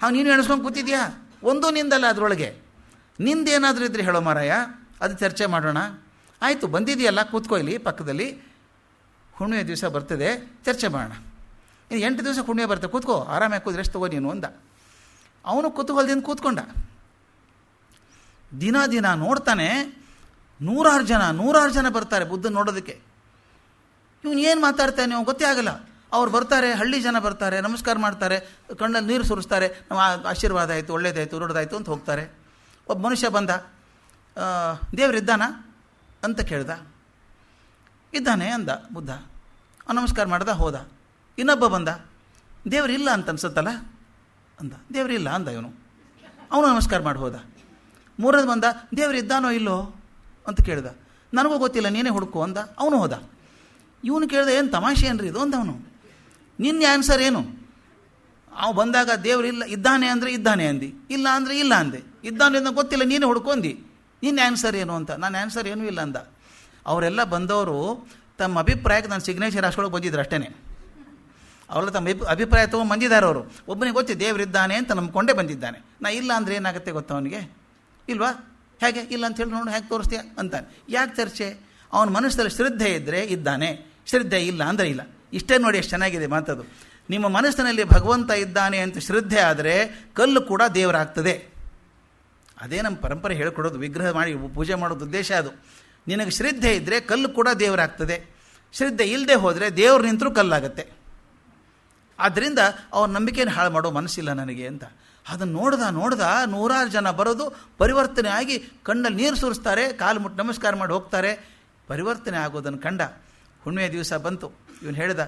Speaker 1: ಅವ್ನು ನೀನು ಎಣಿಸ್ಕೊಂಡು ಕೂತಿದ್ಯಾ, ಒಂದು ನಿಂದಲ್ಲ ಅದರೊಳಗೆ. ನಿಂದೇನಾದರೂ ಇದ್ರೆ ಹೇಳೋ ಮಾರಾಯ, ಅದು ಚರ್ಚೆ ಮಾಡೋಣ. ಆಯಿತು, ಬಂದಿದೆಯಲ್ಲ, ಕೂತ್ಕೋ ಇಲ್ಲಿ ಪಕ್ಕದಲ್ಲಿ, ಹುಣ್ಣಿಮೆ ದಿವಸ ಬರ್ತದೆ, ಚರ್ಚೆ ಮಾಡೋಣ. ಇನ್ನು 8 ದಿವಸ ಹುಣ್ಣಿಮೆ ಬರ್ತದೆ, ಕೂತ್ಕೋ, ಆರಾಮಾಗಿ ಕೂತ್ರೆ ಎಷ್ಟು ತಗೋ ನೀನು ಅಂದ. ಅವನು ಕುತೂಹಲದಿಂದ ಕೂತ್ಕೊಂಡ. ದಿನ ನೋಡ್ತಾನೆ, 100 ಜನ ಬರ್ತಾರೆ ಬುದ್ಧ ನೋಡೋದಕ್ಕೆ. ಇವನು ಏನು ಮಾತಾಡ್ತಾನೆ ಅವ್ನು ಗೊತ್ತೇ ಆಗಲ್ಲ. ಅವ್ರು ಬರ್ತಾರೆ, ಹಳ್ಳಿ ಜನ ಬರ್ತಾರೆ, ನಮಸ್ಕಾರ ಮಾಡ್ತಾರೆ, ಕಣ್ಣಲ್ಲಿ ನೀರು ಸುರಿಸ್ತಾರೆ, ನಮ್ಮ ಆಶೀರ್ವಾದ ಆಯಿತು, ಒಳ್ಳೇದಾಯಿತು, ದೊಡ್ಡದಾಯಿತು ಅಂತ ಹೋಗ್ತಾರೆ. ಒಬ್ಬ ಮನುಷ್ಯ ಬಂದ, ದೇವರಿದ್ದಾನ ಅಂತ ಕೇಳ್ದ. ಇದ್ದಾನೆ ಅಂದ ಬುದ್ಧ. ನಮಸ್ಕಾರ ಮಾಡ್ದ, ಹೋದ. ಇನ್ನೊಬ್ಬ ಬಂದ, ದೇವರಿಲ್ಲ ಅಂತ ಅನ್ಸುತ್ತಲ್ಲ ಅಂದ. ದೇವರಿಲ್ಲ ಅಂದ ಇವನು. ಅವನು ನಮಸ್ಕಾರ ಮಾಡಿ ಹೋದ. 3ನೇದು ಬಂದ, ದೇವರಿದ್ದಾನೋ ಇಲ್ಲೋ ಅಂತ ಕೇಳ್ದ. ನನಗೂ ಗೊತ್ತಿಲ್ಲ, ನೀನೇ ಹುಡುಕು ಅಂದ. ಅವನು ಹೋದ. ಇವನು ಕೇಳ್ದ, ಏನು ತಮಾಷೆ ಏನ್ರಿ ಇದು ಅಂದವನು. ನಿನ್ನ ಆನ್ಸರ್ ಏನು? ಅವು ಬಂದಾಗ ದೇವರಿಲ್ಲ, ಇದ್ದಾನೆ ಅಂದರೆ ಇದ್ದಾನೆ ಅಂದು, ಇಲ್ಲ ಅಂದರೆ ಇಲ್ಲ ಅಂದೆ. ಇದ್ದಾನೆ ಅಂತ ಗೊತ್ತಿಲ್ಲ, ನೀನೇ ಹುಡ್ಕೊಂಡಿ, ನಿನ್ನ ಆನ್ಸರ್ ಏನು ಅಂತ. ನಾನು ಆನ್ಸರ್ ಏನೂ ಇಲ್ಲ ಅಂದ. ಅವರೆಲ್ಲ ಬಂದವರು ತಮ್ಮ ಅಭಿಪ್ರಾಯಕ್ಕೆ ನಾನು ಸಿಗ್ನೇಚರ್ ಹಾಸ್ಕೊಳಕ್ಕೆ ಬಂದಿದ್ರು ಅಷ್ಟೇ. ಅವರೆಲ್ಲ ತಮ್ಮ ಅಭಿಪ್ರಾಯ ತೊಗೊಂಡು ಬಂದಿದ್ದಾರೆ. ಅವರು ಒಬ್ಬನಿಗೆ ಗೊತ್ತಿ ದೇವರಿದ್ದಾನೆ ಅಂತ ನಂಬ್ಕೊಂಡೇ ಬಂದಿದ್ದಾನೆ. ನಾ ಇಲ್ಲ ಅಂದರೆ ಏನಾಗುತ್ತೆ ಗೊತ್ತ ಅವನಿಗೆ? ಇಲ್ವಾ? ಹೇಗೆ ಇಲ್ಲ ಅಂತ ಹೇಳಿ ನೋಡು, ಹೇಗೆ ತೋರಿಸ್ತೀಯ ಅಂತಾನೆ. ಯಾಕೆ ಚರ್ಚೆ? ಅವನ ಮನಸ್ಸಲ್ಲಿ ಶ್ರದ್ಧೆ ಇದ್ದರೆ ಇದ್ದಾನೆ, ಶ್ರದ್ಧೆ ಇಲ್ಲ ಅಂದರೆ ಇಲ್ಲ. ಇಷ್ಟೇ ನೋಡಿ ಎಷ್ಟು ಚೆನ್ನಾಗಿದೆ ಮಾತದು. ನಿಮ್ಮ ಮನಸ್ಸಿನಲ್ಲಿ ಭಗವಂತ ಇದ್ದಾನೆ ಅಂತ ಶ್ರದ್ಧೆ ಆದರೆ ಕಲ್ಲು ಕೂಡ ದೇವರಾಗ್ತದೆ. ಅದೇ ನಮ್ಮ ಪರಂಪರೆ ಹೇಳ್ಕೊಡೋದು. ವಿಗ್ರಹ ಮಾಡಿ ಪೂಜೆ ಮಾಡೋದು ಉದ್ದೇಶ ಅದು. ನಿನಗೆ ಶ್ರದ್ಧೆ ಇದ್ದರೆ ಕಲ್ಲು ಕೂಡ ದೇವರಾಗ್ತದೆ. ಶ್ರದ್ಧೆ ಇಲ್ಲದೆ ಹೋದರೆ ದೇವ್ರು ನಿಂತರೂ ಕಲ್ಲಾಗತ್ತೆ. ಆದ್ದರಿಂದ ಅವ್ರ ನಂಬಿಕೆಯನ್ನು ಹಾಳು ಮಾಡೋ ಮನಸ್ಸಿಲ್ಲ ನನಗೆ ಅಂತ. ಅದನ್ನು ನೋಡ್ದ 100 ಜನ ಬರೋದು, ಪರಿವರ್ತನೆ ಆಗಿ ಕಣ್ಣಲ್ಲಿ ನೀರು ಸುರಿಸ್ತಾರೆ, ಕಾಲು ಮುಟ್ಟು ನಮಸ್ಕಾರ ಮಾಡಿ ಹೋಗ್ತಾರೆ. ಪರಿವರ್ತನೆ ಆಗೋದನ್ನು ಕಂಡ. ಹುಣ್ಣಿಮೆ ದಿವಸ ಬಂತು. ಇವನು ಹೇಳಿದ,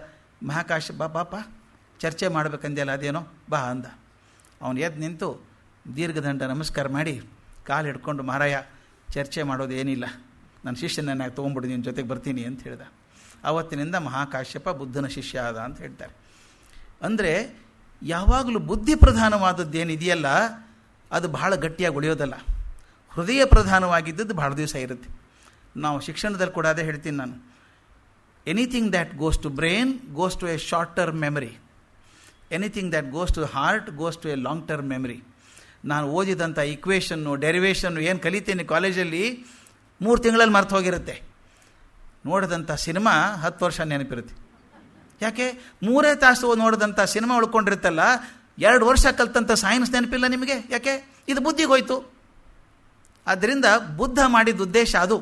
Speaker 1: ಮಹಾಕಾಶ ಬಾಪ ಚರ್ಚೆ ಮಾಡಬೇಕಂದೆಲ್ಲ, ಅದೇನೋ ಬಾ ಅಂದ. ಅವನು ಎದ್ದು ನಿಂತು ದೀರ್ಘದಂಡ ನಮಸ್ಕಾರ ಮಾಡಿ ಕಾಲು ಹಿಡ್ಕೊಂಡು, ಮಹಾರಾಯ ಚರ್ಚೆ ಮಾಡೋದು ಏನಿಲ್ಲ, ನನ್ನ ಶಿಷ್ಯನನ್ನು ತೊಗೊಂಡ್ಬಿಡು, ನಿನ್ನ ಜೊತೆಗೆ ಬರ್ತೀನಿ ಅಂತ ಹೇಳಿದ. ಆವತ್ತಿನಿಂದ ಮಹಾಕಾಶ್ಯಪ ಬುದ್ಧನ ಶಿಷ್ಯ ಆದ ಅಂತ ಹೇಳ್ತಾರೆ. ಅಂದರೆ ಯಾವಾಗಲೂ ಬುದ್ಧಿ ಪ್ರಧಾನವಾದದ್ದೇನಿದೆಯಲ್ಲ ಅದು ಬಹಳ ಗಟ್ಟಿಯಾಗಿ ಉಳಿಯೋದಲ್ಲ. ಹೃದಯ ಪ್ರಧಾನವಾಗಿದ್ದದ್ದು ಬಹಳ ದಿವಸ ಇರುತ್ತೆ. ನಾವು ಶಿಕ್ಷಣದಲ್ಲಿ ಕೂಡ ಅದೇ ಹೇಳ್ತೀನಿ ನಾನು. Anything that goes to brain goes to a short term memory. Anything that goes to heart goes to a long term memory. ನಾನು ಓದಿದಂಥ ಇಕ್ವೇಷನ್ನು, ಡೆರಿವೇಷನ್ನು ಏನು ಕಲಿತೀನಿ ಕಾಲೇಜಲ್ಲಿ 3 ತಿಂಗಳಲ್ಲಿ ಮರ್ತು ಹೋಗಿರುತ್ತೆ. ನೋಡಿದಂಥ ಸಿನಿಮಾ 10 ವರ್ಷ ನೆನಪಿರುತ್ತೆ. ಯಾಕೆ? 3 ತಾಸು ನೋಡಿದಂಥ ಸಿನಿಮಾ ಉಳ್ಕೊಂಡಿರುತ್ತಲ್ಲ, 2 ವರ್ಷ ಕಲ್ತಂಥ ಸೈನ್ಸ್ ನೆನಪಿಲ್ಲ ನಿಮಗೆ. ಯಾಕೆ? ಇದು ಬುದ್ಧಿಗೆ ಹೋಯ್ತು. ಆದ್ದರಿಂದ ಬುದ್ಧ ಮಾಡಿದ ಉದ್ದೇಶ ಅದು.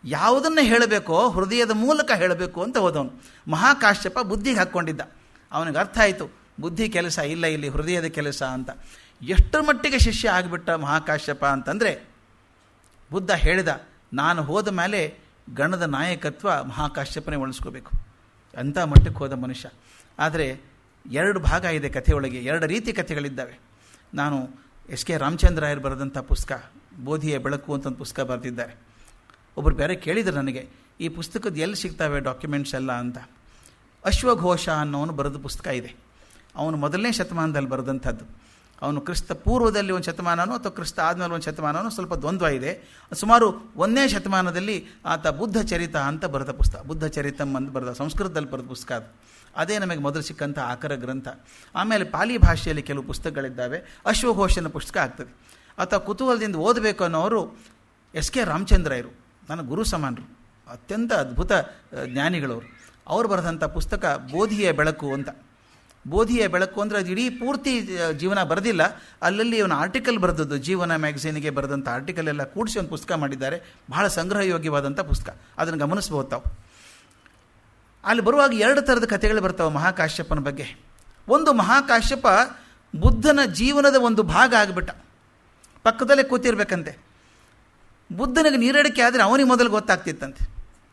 Speaker 1: ಯಾವುದನ್ನು ಹೇಳಬೇಕೋ ಹೃದಯದ ಮೂಲಕ ಹೇಳಬೇಕು ಅಂತ ಹೋದವನು. ಮಹಾಕಾಶ್ಯಪ ಬುದ್ಧಿಗೆ ಹಾಕ್ಕೊಂಡಿದ್ದ. ಅವನಿಗೆ ಅರ್ಥ ಆಯಿತು, ಬುದ್ಧಿ ಕೆಲಸ ಇಲ್ಲ, ಇಲ್ಲಿ ಹೃದಯದ ಕೆಲಸ ಅಂತ. ಎಷ್ಟು ಮಟ್ಟಿಗೆ ಶಿಷ್ಯ ಆಗಿಬಿಟ್ಟ ಮಹಾಕಾಶ್ಯಪ ಅಂತಂದರೆ, ಬುದ್ಧ ಹೇಳಿದ, ನಾನು ಹೋದ ಮೇಲೆ ಗಣದ ನಾಯಕತ್ವ ಮಹಾಕಾಶ್ಯಪನೇ ಉಳಿಸ್ಕೋಬೇಕು. ಅಂಥ ಮಟ್ಟಕ್ಕೆ ಹೋದ ಮನುಷ್ಯ. ಆದರೆ 2 ಭಾಗ ಇದೆ ಕಥೆಯೊಳಗೆ, 2 ರೀತಿ ಕಥೆಗಳಿದ್ದಾವೆ. ನಾನು ಎಸ್ ಕೆ ರಾಮಚಂದ್ರಾಯರು ಬರೆದಂಥ ಪುಸ್ತಕ ಬೋಧಿಯ ಬೆಳಕು ಅಂತ ಒಂದು ಪುಸ್ತಕ ಬರೆದಿದ್ದಾರೆ. ಒಬ್ಬರು ಬೇರೆ ಕೇಳಿದರು ನನಗೆ, ಈ ಪುಸ್ತಕದ ಎಲ್ಲಿ ಸಿಗ್ತವೆ ಡಾಕ್ಯುಮೆಂಟ್ಸ್ ಎಲ್ಲ ಅಂತ. ಅಶ್ವಘೋಷ ಅನ್ನೋನು ಬರೆದ ಪುಸ್ತಕ ಇದೆ. ಅವನು 1ನೇ ಶತಮಾನದಲ್ಲಿ ಬರೆದಂಥದ್ದು. ಅವನು ಕ್ರಿಸ್ತ ಪೂರ್ವದಲ್ಲಿ ಒಂದು ಶತಮಾನನೋ ಅಥವಾ ಕ್ರಿಸ್ತ ಆದಮೇಲೆ ಒಂದು ಶತಮಾನನೋ, ಸ್ವಲ್ಪ ದ್ವಂದ್ವ ಇದೆ. ಸುಮಾರು 1ನೇ ಶತಮಾನದಲ್ಲಿ ಆತ ಬುದ್ಧ ಚರಿತ ಅಂತ ಬರೆದ ಪುಸ್ತಕ, ಬುದ್ಧ ಚರಿತಮ್ ಅಂತ ಬರೆದ, ಸಂಸ್ಕೃತದಲ್ಲಿ ಬರೆದ ಪುಸ್ತಕ ಅದು. ಅದೇ ನಮಗೆ ಮೊದಲು ಸಿಕ್ಕಂಥ ಆಕರ ಗ್ರಂಥ. ಆಮೇಲೆ ಪಾಲಿ ಭಾಷೆಯಲ್ಲಿ ಕೆಲವು ಪುಸ್ತಕಗಳಿದ್ದಾವೆ. ಅಶ್ವಘೋಷನ ಪುಸ್ತಕ ಆಗ್ತದೆ. ಆತ ಕುತೂಹಲದಿಂದ ಓದಬೇಕು ಅನ್ನೋರು ಎಸ್ ಕೆ ರಾಮಚಂದ್ರಾಯರು, ನನ್ನ ಗುರು ಸಮಾನರು, ಅತ್ಯಂತ ಅದ್ಭುತ ಜ್ಞಾನಿಗಳವರು. ಅವರು ಬರೆದಂಥ ಪುಸ್ತಕ ಬೋಧಿಯ ಬೆಳಕು ಅಂತ. ಬೋಧಿಯ ಬೆಳಕು ಅಂದರೆ ಅದು ಇಡೀ ಪೂರ್ತಿ ಜೀವನ ಬರೆದಿಲ್ಲ, ಅಲ್ಲಲ್ಲಿ ಅವನ ಆರ್ಟಿಕಲ್ ಬರೆದದ್ದು, ಜೀವನ ಮ್ಯಾಗಝೀನಿಗೆ ಬರೆದಂಥ ಆರ್ಟಿಕಲ್ ಎಲ್ಲ ಕೂಡಿಸಿ ಒಂದು ಪುಸ್ತಕ ಮಾಡಿದ್ದಾರೆ. ಬಹಳ ಸಂಗ್ರಹಯೋಗ್ಯವಾದಂಥ ಪುಸ್ತಕ, ಅದನ್ನು ಗಮನಿಸ್ಬೋದು ತಾವು. ಅಲ್ಲಿ ಬರುವಾಗ 2 ಥರದ ಕಥೆಗಳು ಬರ್ತಾವೆ ಮಹಾಕಾಶ್ಯಪನ ಬಗ್ಗೆ. ಒಂದು, ಮಹಾಕಾಶ್ಯಪ ಬುದ್ಧನ ಜೀವನದ ಒಂದು ಭಾಗ ಆಗಿಬಿಟ್ಟ. ಪಕ್ಕದಲ್ಲೇ ಕೂತಿರ್ಬೇಕಂತೆ. ಬುದ್ಧನಿಗೆ ನೀರಡಿಕೆ ಆದರೆ ಅವನಿಗೆ ಮೊದಲು ಗೊತ್ತಾಗ್ತಿತ್ತಂತೆ.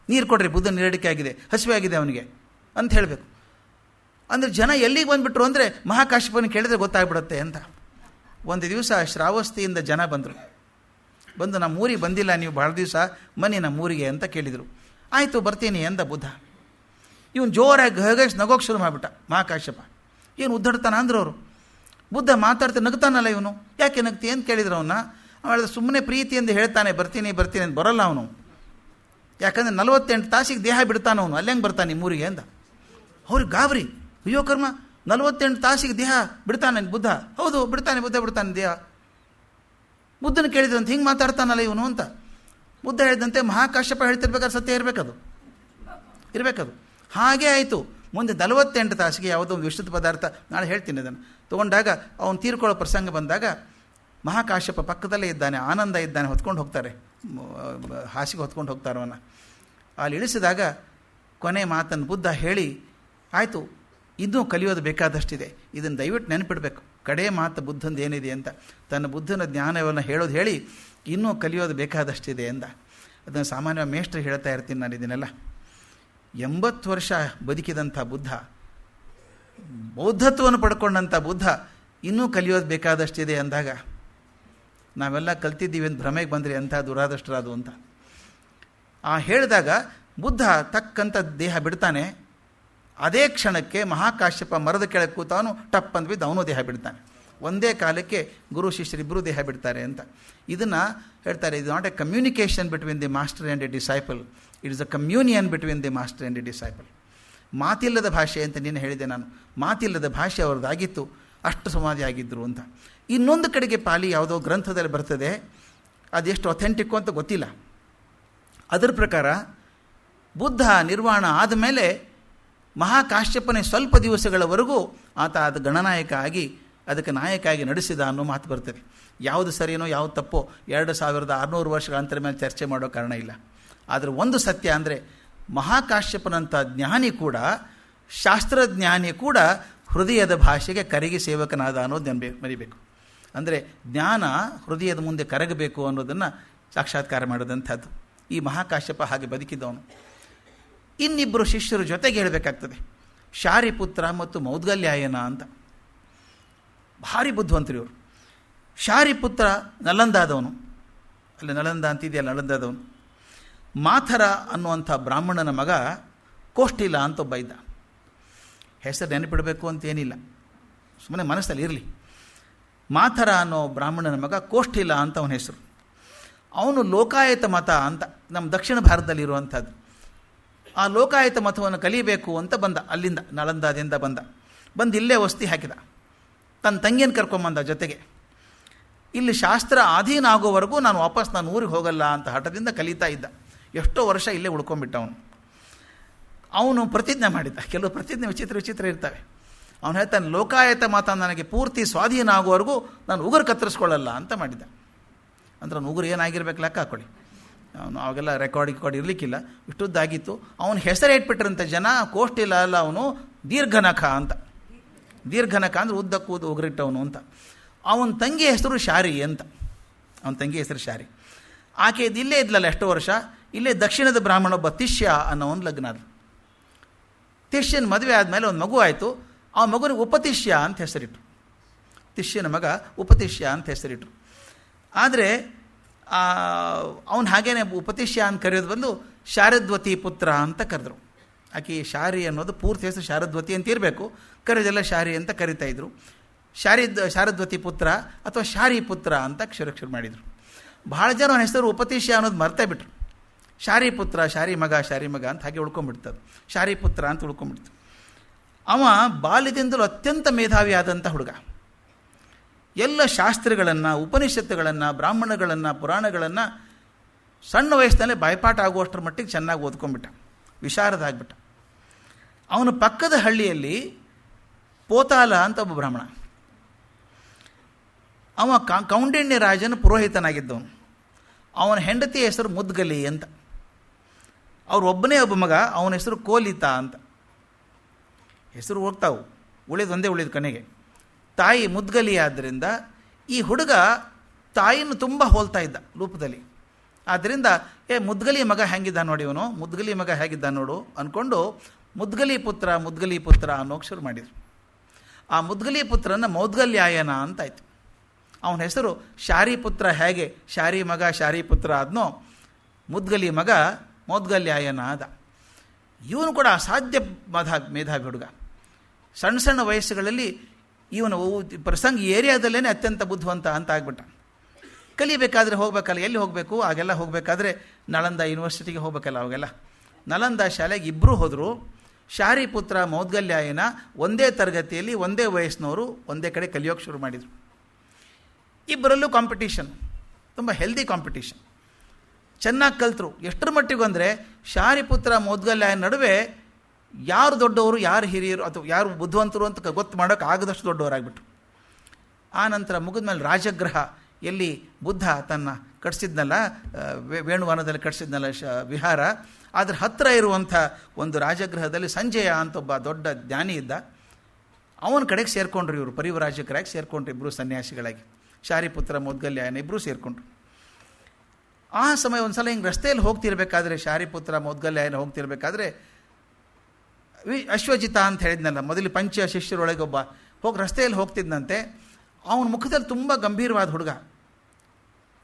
Speaker 1: ನೀರು ಕೊಡ್ರಿ, ಬುದ್ಧನ ನೀರಡಿಕೆ ಆಗಿದೆ, ಹಸಿವೆ ಆಗಿದೆ ಅವನಿಗೆ ಅಂತ ಹೇಳಬೇಕು. ಅಂದರೆ ಜನ ಎಲ್ಲಿಗೆ ಬಂದುಬಿಟ್ರು ಅಂದರೆ ಮಹಾಕಾಶ್ಯಪನ ಕೇಳಿದ್ರೆ ಗೊತ್ತಾಗ್ಬಿಡುತ್ತೆ ಅಂತ. ಒಂದು ದಿವಸ ಶ್ರಾವಸ್ತಿಯಿಂದ ಜನ ಬಂದರು. ಬಂದು, ನಮ್ಮ ಊರಿಗೆ ಬಂದಿಲ್ಲ ನೀವು ಭಾಳ ದಿವಸ, ಬನ್ನಿ ನಮ್ಮ ಊರಿಗೆ ಅಂತ ಕೇಳಿದರು. ಆಯಿತು ಬರ್ತೀನಿ ಅಂದ ಬುದ್ಧ. ಇವನು ಜೋರಾಗಿ ಗಹಗಸ್ ನಗೋಕ್ಕೆ ಶುರು ಮಾಡಿಬಿಟ್ಟ ಮಹಾಕಾಶ್ಯಪ. ಏನು ಉದ್ದಡ್ತಾನ ಅಂದ್ರು ಅವರು. ಬುದ್ಧ ಮಾತಾಡ್ತಾ ನಗ್ತಾನಲ್ಲ ಇವನು, ಯಾಕೆ ನಗ್ತಿ ಅಂತ ಕೇಳಿದ್ರು ಅವನ್ನ. ಅವಳ ಸುಮ್ಮನೆ ಪ್ರೀತಿಯಿಂದ ಹೇಳ್ತಾನೆ ಬರ್ತೀನಿ ಬರ್ತೀನಿ ಅಂತ. ಬರೋಲ್ಲ ಅವನು, ಯಾಕಂದರೆ 48 ತಾಸಿಗೆ ದೇಹ ಬಿಡ್ತಾನೆ ಅವನು, ಅಲ್ಲೇ ಹೆಂಗೆ ಬರ್ತಾನೆ ನಿಮ್ಮೂರಿಗೆ ಅಂದ. ಅವ್ರಿಗೆ ಗಾಬರಿ, ಅಯ್ಯೋ ಕರ್ಮ, 48 ತಾಸಿಗೆ ದೇಹ ಬಿಡ್ತಾನೆ ಬುದ್ಧ? ಹೌದು ಬಿಡ್ತಾನೆ, ಬುದ್ಧ ಬಿಡ್ತಾನೆ ದೇಹ. ಬುದ್ಧನ ಕೇಳಿದ್ರಂತ ಹಿಂಗೆ ಮಾತಾಡ್ತಾನಲ್ಲ ಇವನು ಅಂತ. ಬುದ್ಧ ಹೇಳಿದಂತೆ ಮಹಾಕಾಶ್ಯಪ ಹೇಳ್ತಿರ್ಬೇಕಾದ್ರೆ ಸತ್ಯ ಇರಬೇಕದು. ಹಾಗೇ ಆಯಿತು. ಮುಂದೆ 48 ತಾಸಿಗೆ ಯಾವುದೋ ಒಂದು ವಿಷದ ಪದಾರ್ಥ, ನಾಳೆ ಹೇಳ್ತೀನಿ ಅದನ್ನು, ತೊಗೊಂಡಾಗ ಅವನು ತೀರ್ಕೊಳ್ಳೋ ಪ್ರಸಂಗ ಬಂದಾಗ ಮಹಾಕಾಶ್ಯಪ ಪಕ್ಕದಲ್ಲೇ ಇದ್ದಾನೆ, ಆನಂದ ಇದ್ದಾನೆ, ಹೊತ್ಕೊಂಡು ಹೋಗ್ತಾರೆ, ಹಾಸಿಗೆ ಹೊತ್ಕೊಂಡು ಹೋಗ್ತಾರೆ ಅವನ. ಅಲ್ಲಿ ಇಳಿಸಿದಾಗ ಕೊನೆ ಮಾತನ್ನು ಬುದ್ಧ ಹೇಳಿ, ಆಯಿತು ಇನ್ನೂ ಕಲಿಯೋದು ಬೇಕಾದಷ್ಟಿದೆ, ಇದನ್ನು ದಯವಿಟ್ಟು ನೆನಪಿಡಬೇಕು. ಕಡೆ ಮಾತು ಬುದ್ಧಂದು ಏನಿದೆ ಅಂತ, ತನ್ನ ಬುದ್ಧನ ಜ್ಞಾನವನ್ನು ಹೇಳಿ ಇನ್ನೂ ಕಲಿಯೋದು ಬೇಕಾದಷ್ಟಿದೆ ಎಂದ. ಅದನ್ನು ಸಾಮಾನ್ಯವಾಗಿ ಮೇಷ್ಟ್ರು ಹೇಳ್ತಾ ಇರ್ತೀನಿ ನಾನು ಇದನ್ನೆಲ್ಲ. 80 ವರ್ಷ ಬದುಕಿದಂಥ ಬುದ್ಧ, ಬೌದ್ಧತ್ವವನ್ನು ಪಡ್ಕೊಂಡಂಥ ಬುದ್ಧ ಇನ್ನೂ ಕಲಿಯೋದು ಬೇಕಾದಷ್ಟಿದೆ ಅಂದಾಗ ನಾವೆಲ್ಲ ಕಲ್ತಿದ್ದೀವಿ ಅಂತ ಭ್ರಮೆಗೆ ಬಂದರೆ ಅಂಥ ದುರಾದಷ್ಟರಾದು ಅಂತ. ಹೇಳಿದಾಗ ಬುದ್ಧ ತಕ್ಕಂಥ ದೇಹ ಬಿಡ್ತಾನೆ. ಅದೇ ಕ್ಷಣಕ್ಕೆ ಮಹಾಕಾಶ್ಯಪ ಮರದ ಕೆಳಗೆ ಕೂತವನು ಟಪ್ ಅಂತ ಬಿದ್ದು ಅವನು ದೇಹ ಬಿಡ್ತಾನೆ. ಒಂದೇ ಕಾಲಕ್ಕೆ ಗುರು ಶಿಷ್ಯರಿಬ್ಬರು ದೇಹ ಬಿಡ್ತಾರೆ ಅಂತ. ಇದನ್ನು ಹೇಳ್ತಾರೆ, ಇದು not a communication between the master and a disciple, it is a communion between the master and a disciple. ಮಾತಿಲ್ಲದ ಭಾಷೆ ಅಂತ ನೀನು ಹೇಳಿದೆ ನಾನು, ಮಾತಿಲ್ಲದ ಭಾಷೆ ಅವ್ರದ್ದಾಗಿತ್ತು, ಅಷ್ಟು ಸಮಾಧಿ ಆಗಿದ್ದರು ಅಂತ. ಇನ್ನೊಂದು ಕಡೆಗೆ ಪಾಲಿ ಯಾವುದೋ ಗ್ರಂಥದಲ್ಲಿ ಬರ್ತದೆ, ಅದೆಷ್ಟು ಅಥೆಂಟಿಕ್ಕು ಅಂತ ಗೊತ್ತಿಲ್ಲ. ಅದರ ಪ್ರಕಾರ ಬುದ್ಧ ನಿರ್ವಾಣ ಆದಮೇಲೆ ಮಹಾಕಾಶ್ಯಪನೇ ಸ್ವಲ್ಪ ದಿವಸಗಳವರೆಗೂ ಆತ ಅದು ಗಣನಾಯಕ ಆಗಿ ಅದಕ್ಕೆ ನಾಯಕ ಆಗಿ ನಡೆಸಿದ ಅನ್ನೋ ಮಾತು ಬರ್ತದೆ. ಯಾವುದು ಸರಿಯೋ ಯಾವುದು ತಪ್ಪೋ 2600 ವರ್ಷಗಳ ಅಂತರ ಮೇಲೆ ಚರ್ಚೆ ಮಾಡೋ ಕಾರಣ ಇಲ್ಲ. ಆದರೆ ಒಂದು ಸತ್ಯ ಅಂದರೆ ಮಹಾಕಾಶ್ಯಪನಂಥ ಜ್ಞಾನಿ ಕೂಡ, ಶಾಸ್ತ್ರಜ್ಞಾನಿ ಕೂಡ ಹೃದಯದ ಭಾಷೆಗೆ ಕರಗಿ ಸೇವಕನಾದ ಅನ್ನೋದು ಮರಿಬೇಕು. ಅಂದರೆ ಜ್ಞಾನ ಹೃದಯದ ಮುಂದೆ ಕರಗಬೇಕು ಅನ್ನೋದನ್ನು ಸಾಕ್ಷಾತ್ಕಾರ ಮಾಡಿದಂಥದ್ದು. ಈ ಮಹಾಕಾಶ್ಯಪ ಹಾಗೆ ಬದುಕಿದ್ದವನು. ಇನ್ನಿಬ್ಬರು ಶಿಷ್ಯರು ಜೊತೆಗೆ ಹೇಳಬೇಕಾಗ್ತದೆ, ಶಾರಿಪುತ್ರ ಮತ್ತು ಮೌದ್ಗಲ್ಯಾಯನ ಅಂತ. ಭಾರಿ ಬುದ್ಧಿವಂತರು ಇವರು. ಶಾರಿಪುತ್ರ ನಲಂದಾದವನು, ಅಲ್ಲಿ ನಲಂದ ಅಂತಿದೆಯಲ್ಲ, ನಲಂದಾದವನು. ಮಾಥರ ಅನ್ನುವಂಥ ಬ್ರಾಹ್ಮಣನ ಮಗ ಕೋಷ್ಠಿಲ ಅಂತ ಒಬ್ಬ ಇದ್ದ. ಹೆಸರು ನೆನಪಿಡಬೇಕು ಅಂತೇನಿಲ್ಲ, ಸುಮ್ಮನೆ ಮನಸ್ಸಲ್ಲಿ ಇರಲಿ. ಮಾಥರ ಅನ್ನೋ ಬ್ರಾಹ್ಮಣನ ಮಗ ಕೋಷ್ಠಿಲ ಅಂತ ಅವನ ಹೆಸರು. ಅವನು ಲೋಕಾಯತ ಮತ ಅಂತ ನಮ್ಮ ದಕ್ಷಿಣ ಭಾರತದಲ್ಲಿ ಇರುವಂಥದ್ದು. ಆ ಲೋಕಾಯತ ಮತವನ್ನು ಕಲಿಬೇಕು ಅಂತ ಬಂದ, ಅಲ್ಲಿಂದ ನಳಂದಾದಿಂದ ಬಂದ. ಬಂದು ಇಲ್ಲೇ ವಸ್ತಿ ಹಾಕಿದ. ತನ್ನ ತಂಗಿಯನ್ನು ಕರ್ಕೊಂಬಂದ ಜೊತೆಗೆ. ಇಲ್ಲಿ ಶಾಸ್ತ್ರ ಅಧೀನ ಆಗೋವರೆಗೂ ನಾನು ಊರಿಗೆ ಹೋಗಲ್ಲ ಅಂತ ಹಠದಿಂದ ಕಲಿತಾ ಇದ್ದ. ಎಷ್ಟೋ ವರ್ಷ ಇಲ್ಲೇ ಉಳ್ಕೊಂಡ್ಬಿಟ್ಟ ಅವನು ಪ್ರತಿಜ್ಞೆ ಮಾಡಿದ್ದ. ಕೆಲವು ಪ್ರತಿಜ್ಞೆ ವಿಚಿತ್ರ ಇರ್ತವೆ. ಅವನು ಹೇಳ್ತಾನೆ, ಲೋಕಾಯತ ಮಾತ ನನಗೆ ಪೂರ್ತಿ ಸ್ವಾಧೀನ ಆಗುವವರೆಗೂ ನಾನು ಉಗುರು ಕತ್ತರಿಸ್ಕೊಳ್ಳಲ್ಲ ಅಂತ ಮಾಡಿದ್ದ. ಅಂದ್ರೆ ಅವ್ನು ಉಗುರು ಏನಾಗಿರ್ಬೇಕು ಲೆಕ್ಕ ಹಾಕೊಳ್ಳಿ. ಅವನು ಅವಾಗೆಲ್ಲ ರೆಕಾರ್ಡ್ ಇರಲಿಕ್ಕಿಲ್ಲ, ಇಷ್ಟುದ್ದಾಗಿತ್ತು. ಅವನ ಹೆಸರು ಇಟ್ಬಿಟ್ರಂತೆ ಜನ, ಕೋಷ್ಟಿಲ್ಲ ಅಲ್ಲ, ಅವನು ದೀರ್ಘನಖ ಅಂತ. ದೀರ್ಘನಖ ಅಂದರೆ ಉದ್ದಕ್ಕೂ ಉಗುರಿಟ್ಟವನು ಅಂತ. ಅವನ ತಂಗಿ ಹೆಸರು ಶಾರಿ ಅಂತ. ಅವನ ತಂಗಿ ಹೆಸರು ಶಾರಿ. ಆಕೆ ಇಲ್ಲೇ ಇದ್ಲಲ್ಲ ಎಷ್ಟೋ ವರ್ಷ. ಇಲ್ಲೇ ದಕ್ಷಿಣದ ಬ್ರಾಹ್ಮಣ ಒಬ್ಬ ತಿಷ್ಯ ಅನ್ನೋವನು ಲಗ್ನ ಅದು. ತಿಷ್ಯನ ಮದುವೆ ಆದಮೇಲೆ ಒಂದು ಮಗು ಆಯಿತು. ಆ ಮಗುನಿಗೆ ಉಪತಿಷ್ಯ ಅಂತ ಹೆಸರಿಟ್ರು. ತಿಷ್ಯನ ಮಗ ಉಪತಿಷ್ಯ ಅಂತ ಹೆಸರಿಟ್ರು. ಆದರೆ ಅವನು ಹಾಗೇನೆ ಉಪತಿಷ್ಯ ಅಂತ ಕರೆಯೋದು ಬಂದು ಶಾರದ್ವತಿ ಪುತ್ರ ಅಂತ ಕರೆದ್ರು. ಆಕೆ ಶಾರಿ ಅನ್ನೋದು ಪೂರ್ತಿ ಹೆಸರು ಶಾರದ್ವತಿ ಅಂತ ಇರಬೇಕು, ಕರೆಯೋದೆಲ್ಲ ಶಾರಿ ಅಂತ ಕರಿತಾಯಿದ್ರು. ಶಾರದ್ವತಿ ಪುತ್ರ ಅಥವಾ ಶಾರಿ ಪುತ್ರ ಅಂತ ಶುರು ಮಾಡಿದರು. ಭಾಳ ಜನ ಅವನ ಹೆಸರು ಉಪತಿಷ್ಯ ಅನ್ನೋದು ಮರ್ತೇ ಬಿಟ್ರು. ಶಾರಿ ಪುತ್ರ, ಶಾರಿ ಮಗ ಅಂತ ಹಾಗೆ ಉಳ್ಕೊಂಡ್ಬಿಡ್ತದೆ. ಶಾರಿ ಪುತ್ರ ಅಂತ ಉಳ್ಕೊಂಡ್ಬಿಡ್ತು. ಅವ ಬಾಲ್ಯದಿಂದಲೂ ಅತ್ಯಂತ ಮೇಧಾವಿ ಆದಂಥ ಹುಡುಗ. ಎಲ್ಲ ಶಾಸ್ತ್ರಗಳನ್ನು, ಉಪನಿಷತ್ತುಗಳನ್ನು, ಬ್ರಾಹ್ಮಣಗಳನ್ನು, ಪುರಾಣಗಳನ್ನು ಸಣ್ಣ ವಯಸ್ಸಿನಲ್ಲೇ ಬಾಯ್ಪಾಠ ಆಗುವಷ್ಟರ ಮಟ್ಟಿಗೆ ಚೆನ್ನಾಗಿ ಓದ್ಕೊಂಡ್ಬಿಟ್ಟ. ವಿಶಾರದ ಆಗಿಬಿಟ್ಟ. ಅವನ ಪಕ್ಕದ ಹಳ್ಳಿಯಲ್ಲಿ ಪೋತಾಲ ಅಂತ ಒಬ್ಬ ಬ್ರಾಹ್ಮಣ. ಅವ ಕೌಂಡಿಣ್ಯ ರಾಜನ ಪುರೋಹಿತನಾಗಿದ್ದವನು. ಅವನ ಹೆಂಡತಿ ಹೆಸರು ಮುದ್ಗಲಿ ಅಂತ. ಒಬ್ಬನೇ ಒಬ್ಬ ಮಗ, ಅವನ ಹೆಸರು ಕೋಲಿತ ಅಂತ. ಹೆಸರು ಹೋಗ್ತಾವು, ಒಂದೇ ಉಳಿದ ಕೊನೆಗೆ. ತಾಯಿ ಮುದ್ಗಲಿ ಆದ್ದರಿಂದ ಈ ಹುಡುಗ ತಾಯಿನ ತುಂಬ ಹೋಲ್ತಾ ಇದ್ದ ರೂಪದಲ್ಲಿ. ಆದ್ದರಿಂದ ಮುದ್ಗಲಿ ಮಗ ಹೇಗಿದ್ದ ನೋಡಿ, ಇವನು ಮುದ್ಗಲಿ ಮಗ ಹೇಗಿದ್ದ ನೋಡು ಅಂದ್ಕೊಂಡು ಮುದ್ಗಲಿ ಪುತ್ರ ಅನ್ನೋಕೆ ಶುರು ಮಾಡಿದರು. ಆ ಮುದ್ಗಲಿ ಪುತ್ರನ ಮೌದ್ಗಲ್ಯಾಯನ ಅಂತಾಯ್ತು. ಅವನ ಹೆಸರು ಶಾರಿ ಪುತ್ರ. ಹೇಗೆ ಶಾರಿ ಮಗ ಶಾರಿ ಪುತ್ರ ಆದ್ನೋ, ಮುದ್ಗಲಿ ಮಗ ಮೌದ್ಗಲ್ಯಾಯನ ಆದ. ಇವನು ಕೂಡ ಅಸಾಧ್ಯ ಮೇಧಾವಿ ಹುಡುಗ. ಸಣ್ಣ ವಯಸ್ಸುಗಳಲ್ಲಿ ಇವನು ಪ್ರಸಂಗ ಏರಿಯಾದಲ್ಲೇ ಅತ್ಯಂತ ಬುದ್ಧಿವಂತ ಅಂತ ಆಗ್ಬಿಟ್ಟ. ಕಲಿಬೇಕಾದ್ರೆ ಹೋಗ್ಬೇಕಲ್ಲ, ಎಲ್ಲಿ ಹೋಗಬೇಕು? ಆಗೆಲ್ಲ ಹೋಗಬೇಕಾದ್ರೆ ನಳಂದ ಯೂನಿವರ್ಸಿಟಿಗೆ ಹೋಗ್ಬೇಕಲ್ಲ. ಅವಾಗೆಲ್ಲ ನಳಂದ ಶಾಲೆಗೆ ಇಬ್ಬರು ಹೋದರು. ಶಾರಿ ಪುತ್ರ ಮೌದ್ಗಲ್ಯಾಯನ ಒಂದೇ ತರಗತಿಯಲ್ಲಿ, ಒಂದೇ ವಯಸ್ಸಿನವರು, ಒಂದೇ ಕಡೆ ಕಲಿಯೋಕೆ ಶುರು ಮಾಡಿದರು. ಇಬ್ಬರಲ್ಲೂ ಕಾಂಪಿಟೀಷನ್, ತುಂಬ ಹೆಲ್ದಿ ಕಾಂಪಿಟೀಷನ್. ಚೆನ್ನಾಗಿ ಕಲ್ತರು. ಎಷ್ಟರ ಮಟ್ಟಿಗೂ ಅಂದರೆ ಶಾರಿ ಪುತ್ರ ಮೌದ್ಗಲ್ಯಾಯನ ನಡುವೆ ಯಾರು ದೊಡ್ಡವರು, ಯಾರು ಹಿರಿಯರು ಅಥವಾ ಯಾರು ಬುದ್ಧಿವಂತರು ಅಂತ ಗೊತ್ತು ಮಾಡೋಕೆ ಆಗದಷ್ಟು ದೊಡ್ಡವರಾಗ್ಬಿಟ್ರು. ಆ ನಂತರ ಮುಗಿದ ಮೇಲೆ ರಾಜಗೃಹ, ಎಲ್ಲಿ ಬುದ್ಧ ತನ್ನ ಕಟ್ಸಿದ್ನಲ್ಲ, ವೇಣುವನದಲ್ಲಿ ಕಟ್ಸಿದ್ನಲ್ಲ ವಿಹಾರ, ಅದ್ರ ಹತ್ತಿರ ಇರುವಂಥ ಒಂದು ರಾಜಗೃಹದಲ್ಲಿ ಸಂಜಯ ಅಂತ ಒಬ್ಬ ದೊಡ್ಡ ಜ್ಞಾನಿ ಇದ್ದ. ಅವನ ಕಡೆಗೆ ಸೇರಿಕೊಂಡ್ರು ಇವರು, ಪರಿವರಾಜಕರಾಗಿ ಸೇರಿಕೊಂಡ್ರು ಇಬ್ಬರು ಸನ್ಯಾಸಿಗಳಾಗಿ. ಶಾರಿಪುತ್ರ ಮೌದ್ಗಲ್ಯಾಯನ ಇಬ್ಬರೂ ಸೇರಿಕೊಂಡ್ರು. ಆ ಸಮಯ ಒಂದು ಸಲ ಹಿಂಗೆ ರಸ್ತೆಯಲ್ಲಿ ಹೋಗ್ತಿರ್ಬೇಕಾದ್ರೆ, ಶಾರಿಪುತ್ರ ಮೌದ್ಗಲ್ಯಾಯನ ಹೋಗ್ತಿರ್ಬೇಕಾದ್ರೆ, ಅಶ್ವಜಿತ ಅಂತ ಹೇಳಿದ್ನಲ್ಲ ಮೊದಲು ಪಂಚ ಶಿಷ್ಯರೊಳಗೆ ಒಬ್ಬ, ರಸ್ತೆಯಲ್ಲಿ ಹೋಗ್ತಿದ್ದಂತೆ. ಅವನ ಮುಖದಲ್ಲಿ ತುಂಬ ಗಂಭೀರವಾದ ಹುಡುಗ,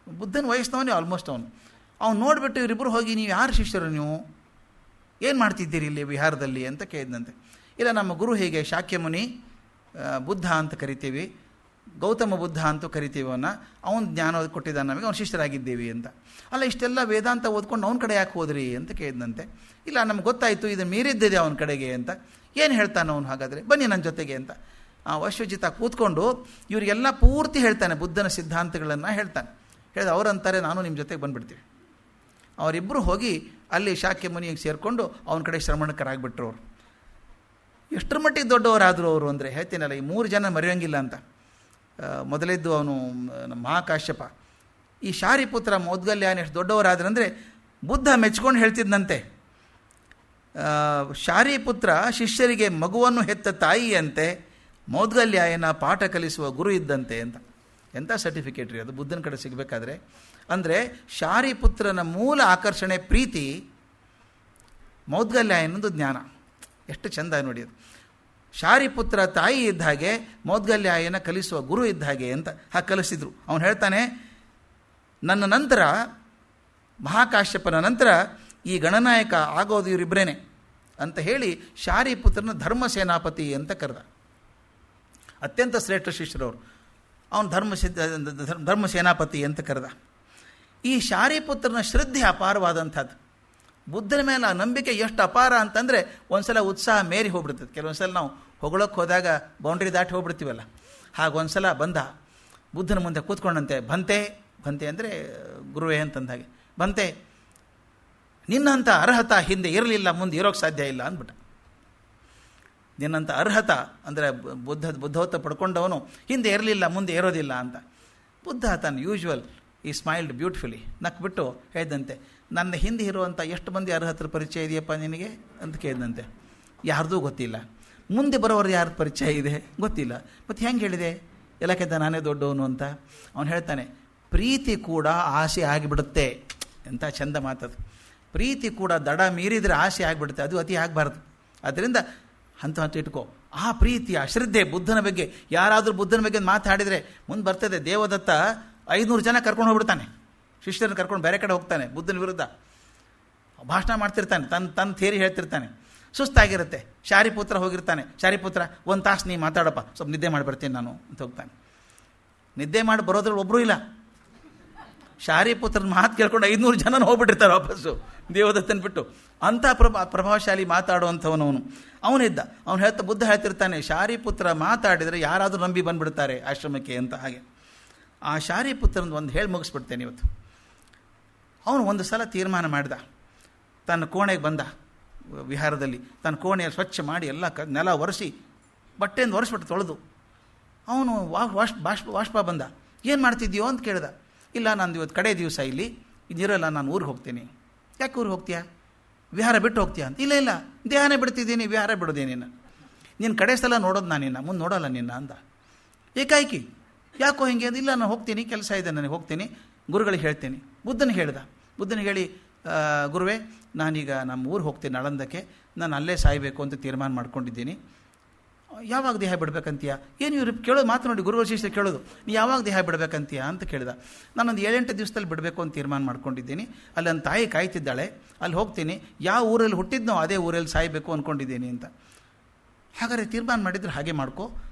Speaker 1: ಬುದ್ಧನ ವಯಸ್ಸಿನವನೇ ಆಲ್ಮೋಸ್ಟ್ ಅವನು ನೋಡಿಬಿಟ್ಟು ಇವರಿಬ್ಬರು ಹೋಗಿ, ನೀವು ಯಾರು ಶಿಷ್ಯರು, ನೀವು ಏನು ಮಾಡ್ತಿದ್ದೀರಿ ಇಲ್ಲಿ ವಿಹಾರದಲ್ಲಿ ಅಂತ ಕೇಳಿದಂತೆ. ಇಲ್ಲ, ನಮ್ಮ ಗುರು ಹೀಗೆ ಶಾಕ್ಯಮುನಿ ಬುದ್ಧ ಅಂತ ಕರಿತೀವಿ, ಗೌತಮ ಬುದ್ಧ ಅಂತೂ ಕರಿತೀವಿ, ಅವನ ಜ್ಞಾನ ಕೊಟ್ಟಿದ್ದಾನೆ ನಮಗೆ, ಅವನು ಶಿಷ್ಯರಾಗಿದ್ದೀವಿ ಅಂತ. ಅಲ್ಲ, ಇಷ್ಟೆಲ್ಲ ವೇದಾಂತ ಓದ್ಕೊಂಡು ಅವನ ಕಡೆ ಯಾಕೆ ಹೋದ್ರಿ ಅಂತ ಕೇಳಿದಂತೆ. ಇಲ್ಲ, ನಮ್ಗೆ ಗೊತ್ತಾಯಿತು ಇದು ಮೀರಿದ್ದಿದೆ ಅವನ ಕಡೆಗೆ ಅಂತ. ಏನು ಹೇಳ್ತಾನೆ ಅವನು? ಹಾಗಾದರೆ ಬನ್ನಿ ನನ್ನ ಜೊತೆಗೆ ಅಂತ. ಆ ಅಶ್ವಜಿತ ಕೂತ್ಕೊಂಡು ಇವರಿಗೆಲ್ಲ ಪೂರ್ತಿ ಹೇಳ್ತಾನೆ, ಬುದ್ಧನ ಸಿದ್ಧಾಂತಗಳನ್ನು ಹೇಳ್ತಾನೆ. ಹೇಳಿದ ಅವರಂತಾರೆ, ನಾನು ನಿಮ್ಮ ಜೊತೆಗೆ ಬಂದುಬಿಡ್ತೀವಿ. ಅವರಿಬ್ಬರು ಹೋಗಿ ಅಲ್ಲಿ ಶಾಕ್ಯ ಮುನಿಗೆ ಸೇರಿಕೊಂಡು ಅವನ ಕಡೆ ಶ್ರಮಣಕರಾಗಿಬಿಟ್ರು. ಅವರು ಎಷ್ಟರ ಮಟ್ಟಿಗೆ ದೊಡ್ಡವರಾದರು ಅವರು ಅಂದರೆ, ಹೇಳ್ತೀನಲ್ಲ, ಈ 3 ಜನ ಮರೆಯೋಂಗಿಲ್ಲ ಅಂತ. ಮೊದಲಿದ್ದು ಅವನು ಮಹಾಕಾಶ್ಯಪ. ಈ ಶಾರಿಪುತ್ರ ಮೌದ್ಗಲ್ಯಾಯನ ಎಷ್ಟು ದೊಡ್ಡವರಾದ್ರಂದರೆ ಬುದ್ಧ ಮೆಚ್ಕೊಂಡು ಹೇಳ್ತಿದ್ದಂತೆ, ಶಾರಿಪುತ್ರ ಶಿಷ್ಯರಿಗೆ ಮಗುವನ್ನು ಹೆತ್ತ ತಾಯಿಯಂತೆ, ಮೌದ್ಗಲ್ಯಾಯನ ಪಾಠ ಕಲಿಸುವ ಗುರು ಇದ್ದಂತೆ ಅಂತ. ಎಂಥ ಸರ್ಟಿಫಿಕೇಟ್ ರೀ ಅದು ಬುದ್ಧನ ಕಡೆ ಸಿಗಬೇಕಾದ್ರೆ. ಅಂದರೆ ಶಾರಿಪುತ್ರನ ಮೂಲ ಆಕರ್ಷಣೆ ಪ್ರೀತಿ, ಮೌದ್ಗಲ್ಯಾಯನದು ಜ್ಞಾನ. ಎಷ್ಟು ಚೆಂದ ನೋಡಿ ಅದು. ಶಾರಿಪುತ್ರ ತಾಯಿ ಇದ್ದ ಹಾಗೆ, ಮೌದ್ಗಲ್ಯಾಯನ ಕಲಿಸುವ ಗುರು ಇದ್ದ ಹಾಗೆ ಅಂತ ಹಾಗೆ ಕಲಿಸಿದ್ರು. ಅವನು ಹೇಳ್ತಾನೆ, ನನ್ನ ನಂತರ, ಮಹಾಕಾಶ್ಯಪನ ನಂತರ ಈ ಗಣನಾಯಕ ಆಗೋದು ಇವರಿಬ್ಬರೇನೆ ಅಂತ ಹೇಳಿ ಶಾರಿಪುತ್ರನ ಧರ್ಮ ಸೇನಾಪತಿ ಅಂತ ಕರೆದ. ಅತ್ಯಂತ ಶ್ರೇಷ್ಠ ಶಿಷ್ಯರವರು. ಅವನು ಧರ್ಮ ಸೇನಾಪತಿ ಅಂತ ಕರೆದ. ಈ ಶಾರಿಪುತ್ರನ ಶ್ರದ್ಧೆ ಅಪಾರವಾದಂಥದ್ದು. ಬುದ್ಧನ ಮೇಲೆ ಆ ನಂಬಿಕೆ ಎಷ್ಟು ಅಪಾರ ಅಂತಂದರೆ ಒಂದು ಸಲ ಉತ್ಸಾಹ ಮೇರಿ ಹೋಗ್ಬಿಡ್ತದೆ. ಕೆಲವೊಂದು ಸಲ ನಾವು ಹೊಗಳೋಕ್ಕೆ ಹೋದಾಗ ಬೌಂಡ್ರಿ ದಾಟಿ ಹೋಗ್ಬಿಡ್ತೀವಲ್ಲ, ಹಾಗೊಂದು ಸಲ ಬಂದ ಬುದ್ಧನ ಮುಂದೆ ಕೂತ್ಕೊಂಡಂತೆ, ಬಂತೆ ಅಂದರೆ ಗುರುವೇ ಅಂತಂದ ಹಾಗೆ, ಬಂತೆ ನಿನ್ನಂಥ ಅರ್ಹತ ಹಿಂದೆ ಇರಲಿಲ್ಲ, ಮುಂದೆ ಇರೋಕ್ಕೆ ಸಾಧ್ಯ ಇಲ್ಲ ಅಂದ್ಬಿಟ್ಟ. ನಿನ್ನಂಥ ಅರ್ಹತ ಅಂದರೆ ಬುದ್ಧತ್ವ ಪಡ್ಕೊಂಡವನು ಹಿಂದೆ ಇರಲಿಲ್ಲ, ಮುಂದೆ ಇರೋದಿಲ್ಲ ಅಂತ. ಬುದ್ಧ ತನ್ನ ಯೂಶ್ವಲ್ ಈ ಸ್ಮೈಲ್ಡ್ ಬ್ಯೂಟಿಫುಲಿ ನಕ್ಬಿಟ್ಟು ಹೇಳಿದಂತೆ, ನನ್ನ ಹಿಂದೆ ಇರುವಂಥ ಎಷ್ಟು ಮಂದಿ ಅರ್ಹತರ ಪರಿಚಯ ಇದೆಯಪ್ಪ ನಿನಗೆ ಅಂತ ಕೇಳಿದಂತೆ. ಯಾರ್ದೂ ಗೊತ್ತಿಲ್ಲ. ಮುಂದೆ ಬರೋರು ಯಾರ್ದು ಪರಿಚಯ ಇದೆ ಗೊತ್ತಿಲ್ಲ. ಮತ್ತು ಹೆಂಗೆ ಹೇಳಿದೆ ಎಲ್ಲಕ್ಕಿಂತ ನಾನೇ ದೊಡ್ಡವನು ಅಂತ. ಅವನು ಹೇಳ್ತಾನೆ, ಪ್ರೀತಿ ಕೂಡ ಆಸೆ ಆಗಿಬಿಡುತ್ತೆ. ಎಂಥ ಚಂದ ಮಾತದು. ಪ್ರೀತಿ ಕೂಡ ದಡ ಮೀರಿದರೆ ಆಸೆ ಆಗಿಬಿಡುತ್ತೆ, ಅದು ಅತಿ ಆಗಬಾರ್ದು. ಆದ್ದರಿಂದ ಹಂತ ಇಟ್ಕೋ. ಆ ಪ್ರೀತಿ, ಆ ಶ್ರದ್ಧೆ ಬುದ್ಧನ ಬಗ್ಗೆ, ಯಾರಾದರೂ ಬುದ್ಧನ ಬಗ್ಗೆ ಮಾತಾಡಿದರೆ ಮುಂದೆ ಬರ್ತದೆ. ದೇವದತ್ತ 500 ಜನ ಕರ್ಕೊಂಡು ಹೋಗ್ಬಿಡ್ತಾನೆ, ಶಿಷ್ಯರನ್ನು ಕರ್ಕೊಂಡು ಬೇರೆ ಕಡೆ ಹೋಗ್ತಾನೆ, ಬುದ್ಧನ ವಿರುದ್ಧ ಭಾಷಣ ಮಾಡ್ತಿರ್ತಾನೆ, ತನ್ನ ಥೇರಿ ಹೇಳ್ತಿರ್ತಾನೆ. ಸುಸ್ತಾಗಿರುತ್ತೆ. ಶಾರಿಪುತ್ರ ಹೋಗಿರ್ತಾನೆ, ಶಾರಿಪುತ್ರ 1 ತಾಸು ನೀ ಮಾತಾಡಪ್ಪ, ಸ್ವಲ್ಪ ನಿದ್ದೆ ಮಾಡಿ ಬರ್ತೀನಿ ನಾನು ಅಂತ ಹೋಗ್ತಾನೆ. ನಿದ್ದೆ ಮಾಡಿ ಬರೋದ್ರಲ್ಲಿ ಒಬ್ಬರೂ ಇಲ್ಲ. ಶಾರಿಪುತ್ರನ ಮಾತು ಕೇಳ್ಕೊಂಡು 500 ಜನ ಹೋಗ್ಬಿಟ್ಟಿರ್ತಾರೆ ವಾಪಸ್ಸು ದೇವದತ್ತನ ಬಿಟ್ಟು. ಅಂಥ ಪ್ರಭಾವಶಾಲಿ ಮಾತಾಡುವಂಥವನು ಅವನಿದ್ದ. ಅವನು ಬುದ್ಧ ಹೇಳ್ತಿರ್ತಾನೆ, ಶಾರಿಪುತ್ರ ಮಾತಾಡಿದರೆ ಯಾರಾದರೂ ನಂಬಿ ಬಂದುಬಿಡ್ತಾರೆ ಆಶ್ರಮಕ್ಕೆ ಅಂತ. ಹಾಗೆ ಆ ಶಾರಿಪುತ್ರನ ಒಂದು ಹೇಳಿ ಮುಗಿಸ್ಬಿಡ್ತೇನೆ ಇವತ್ತು. ಅವನು ಒಂದು ಸಲ ತೀರ್ಮಾನ ಮಾಡಿದ, ತನ್ನ ಕೋಣೆಗೆ ಬಂದ, ವಿಹಾರದಲ್ಲಿ ತನ್ನ ಕೋಣೆಯ ಸ್ವಚ್ಛ ಮಾಡಿ ಎಲ್ಲ ನೆಲ ಒರೆಸಿ ಬಟ್ಟೆಯಿಂದ ಒರೆಸ್ಬಿಟ್ಟು ತೊಳೆದು ಅವನು ಬಾಷ್ಪ ಬಂದ. ಏನು ಮಾಡ್ತಿದ್ದೀಯೋ ಅಂತ ಕೇಳ್ದ. ಇಲ್ಲ, ನಂದು ಇವತ್ತು ಕಡೆ ದಿವಸ ಇಲ್ಲಿ ಇದಿರಲ್ಲ, ನಾನು ಊರಿಗೆ ಹೋಗ್ತೀನಿ. ಯಾಕೆ ಊರಿಗೆ ಹೋಗ್ತೀಯಾ? ವಿಹಾರ ಬಿಟ್ಟು ಹೋಗ್ತೀಯಾ ಅಂತ. ಇಲ್ಲ, ದೇಹನೇ ಬಿಡ್ತಿದ್ದೀನಿ, ವಿಹಾರ ಬಿಡೋದೇನಿ ನಿನ್ನ ಕಡೆ ಸಲ ನೋಡೋದು ನಾನು ನಿನ್ನ, ಮುಂದೆ ನೋಡೋಲ್ಲ ನಿನ್ನ ಅಂದ. ಏಕಾಏಕಿ ಯಾಕೋ ಹಿಂಗೆ ಅಂದ. ಇಲ್ಲ, ನಾನು ಹೋಗ್ತೀನಿ, ಕೆಲಸ ಇದೆ ನನಗೆ, ಹೋಗ್ತೀನಿ, ಗುರುಗಳಿಗೆ ಹೇಳ್ತೀನಿ. ಬುದ್ಧನಿಗೆ ಹೇಳಿ, ಗುರುವೇ ನಾನೀಗ ನಮ್ಮ ಊರಿಗೆ ಹೋಗ್ತೀನಿ ನಳಂದಕ್ಕೆ, ನಾನು ಅಲ್ಲೇ ಸಾಯಬೇಕು ಅಂತ ತೀರ್ಮಾನ ಮಾಡ್ಕೊಂಡಿದ್ದೀನಿ. ಯಾವಾಗ ದೇಹ ಬಿಡಬೇಕಂತೀಯ? ಏನು ಇವರು ಕೇಳೋದು ಮಾತು ನೋಡಿ, ಗುರುಗಳ ಶಿಷ್ಯ ಕೇಳೋದು, ನೀ ಯಾವಾಗ ದೇಹ ಬಿಡಬೇಕಂತೀಯ ಅಂತ ಕೇಳಿದ. ನಾನೊಂದು 7-8 ದಿವಸದಲ್ಲಿ ಬಿಡಬೇಕು ಅಂತ ತೀರ್ಮಾನ ಮಾಡ್ಕೊಂಡಿದ್ದೀನಿ. ಅಲ್ಲಿ ನನ್ನ ತಾಯಿ ಕಾಯ್ತಿದ್ದಾಳೆ, ಅಲ್ಲಿ ಹೋಗ್ತೀನಿ, ಯಾವ ಊರಲ್ಲಿ ಹುಟ್ಟಿದ್ನೋ ಅದೇ ಊರಲ್ಲಿ ಸಾಯಬೇಕು ಅಂದ್ಕೊಂಡಿದ್ದೀನಿ ಅಂತ. ಹಾಗಾದರೆ ತೀರ್ಮಾನ ಮಾಡಿದರೆ ಹಾಗೆ ಮಾಡ್ಕೋ,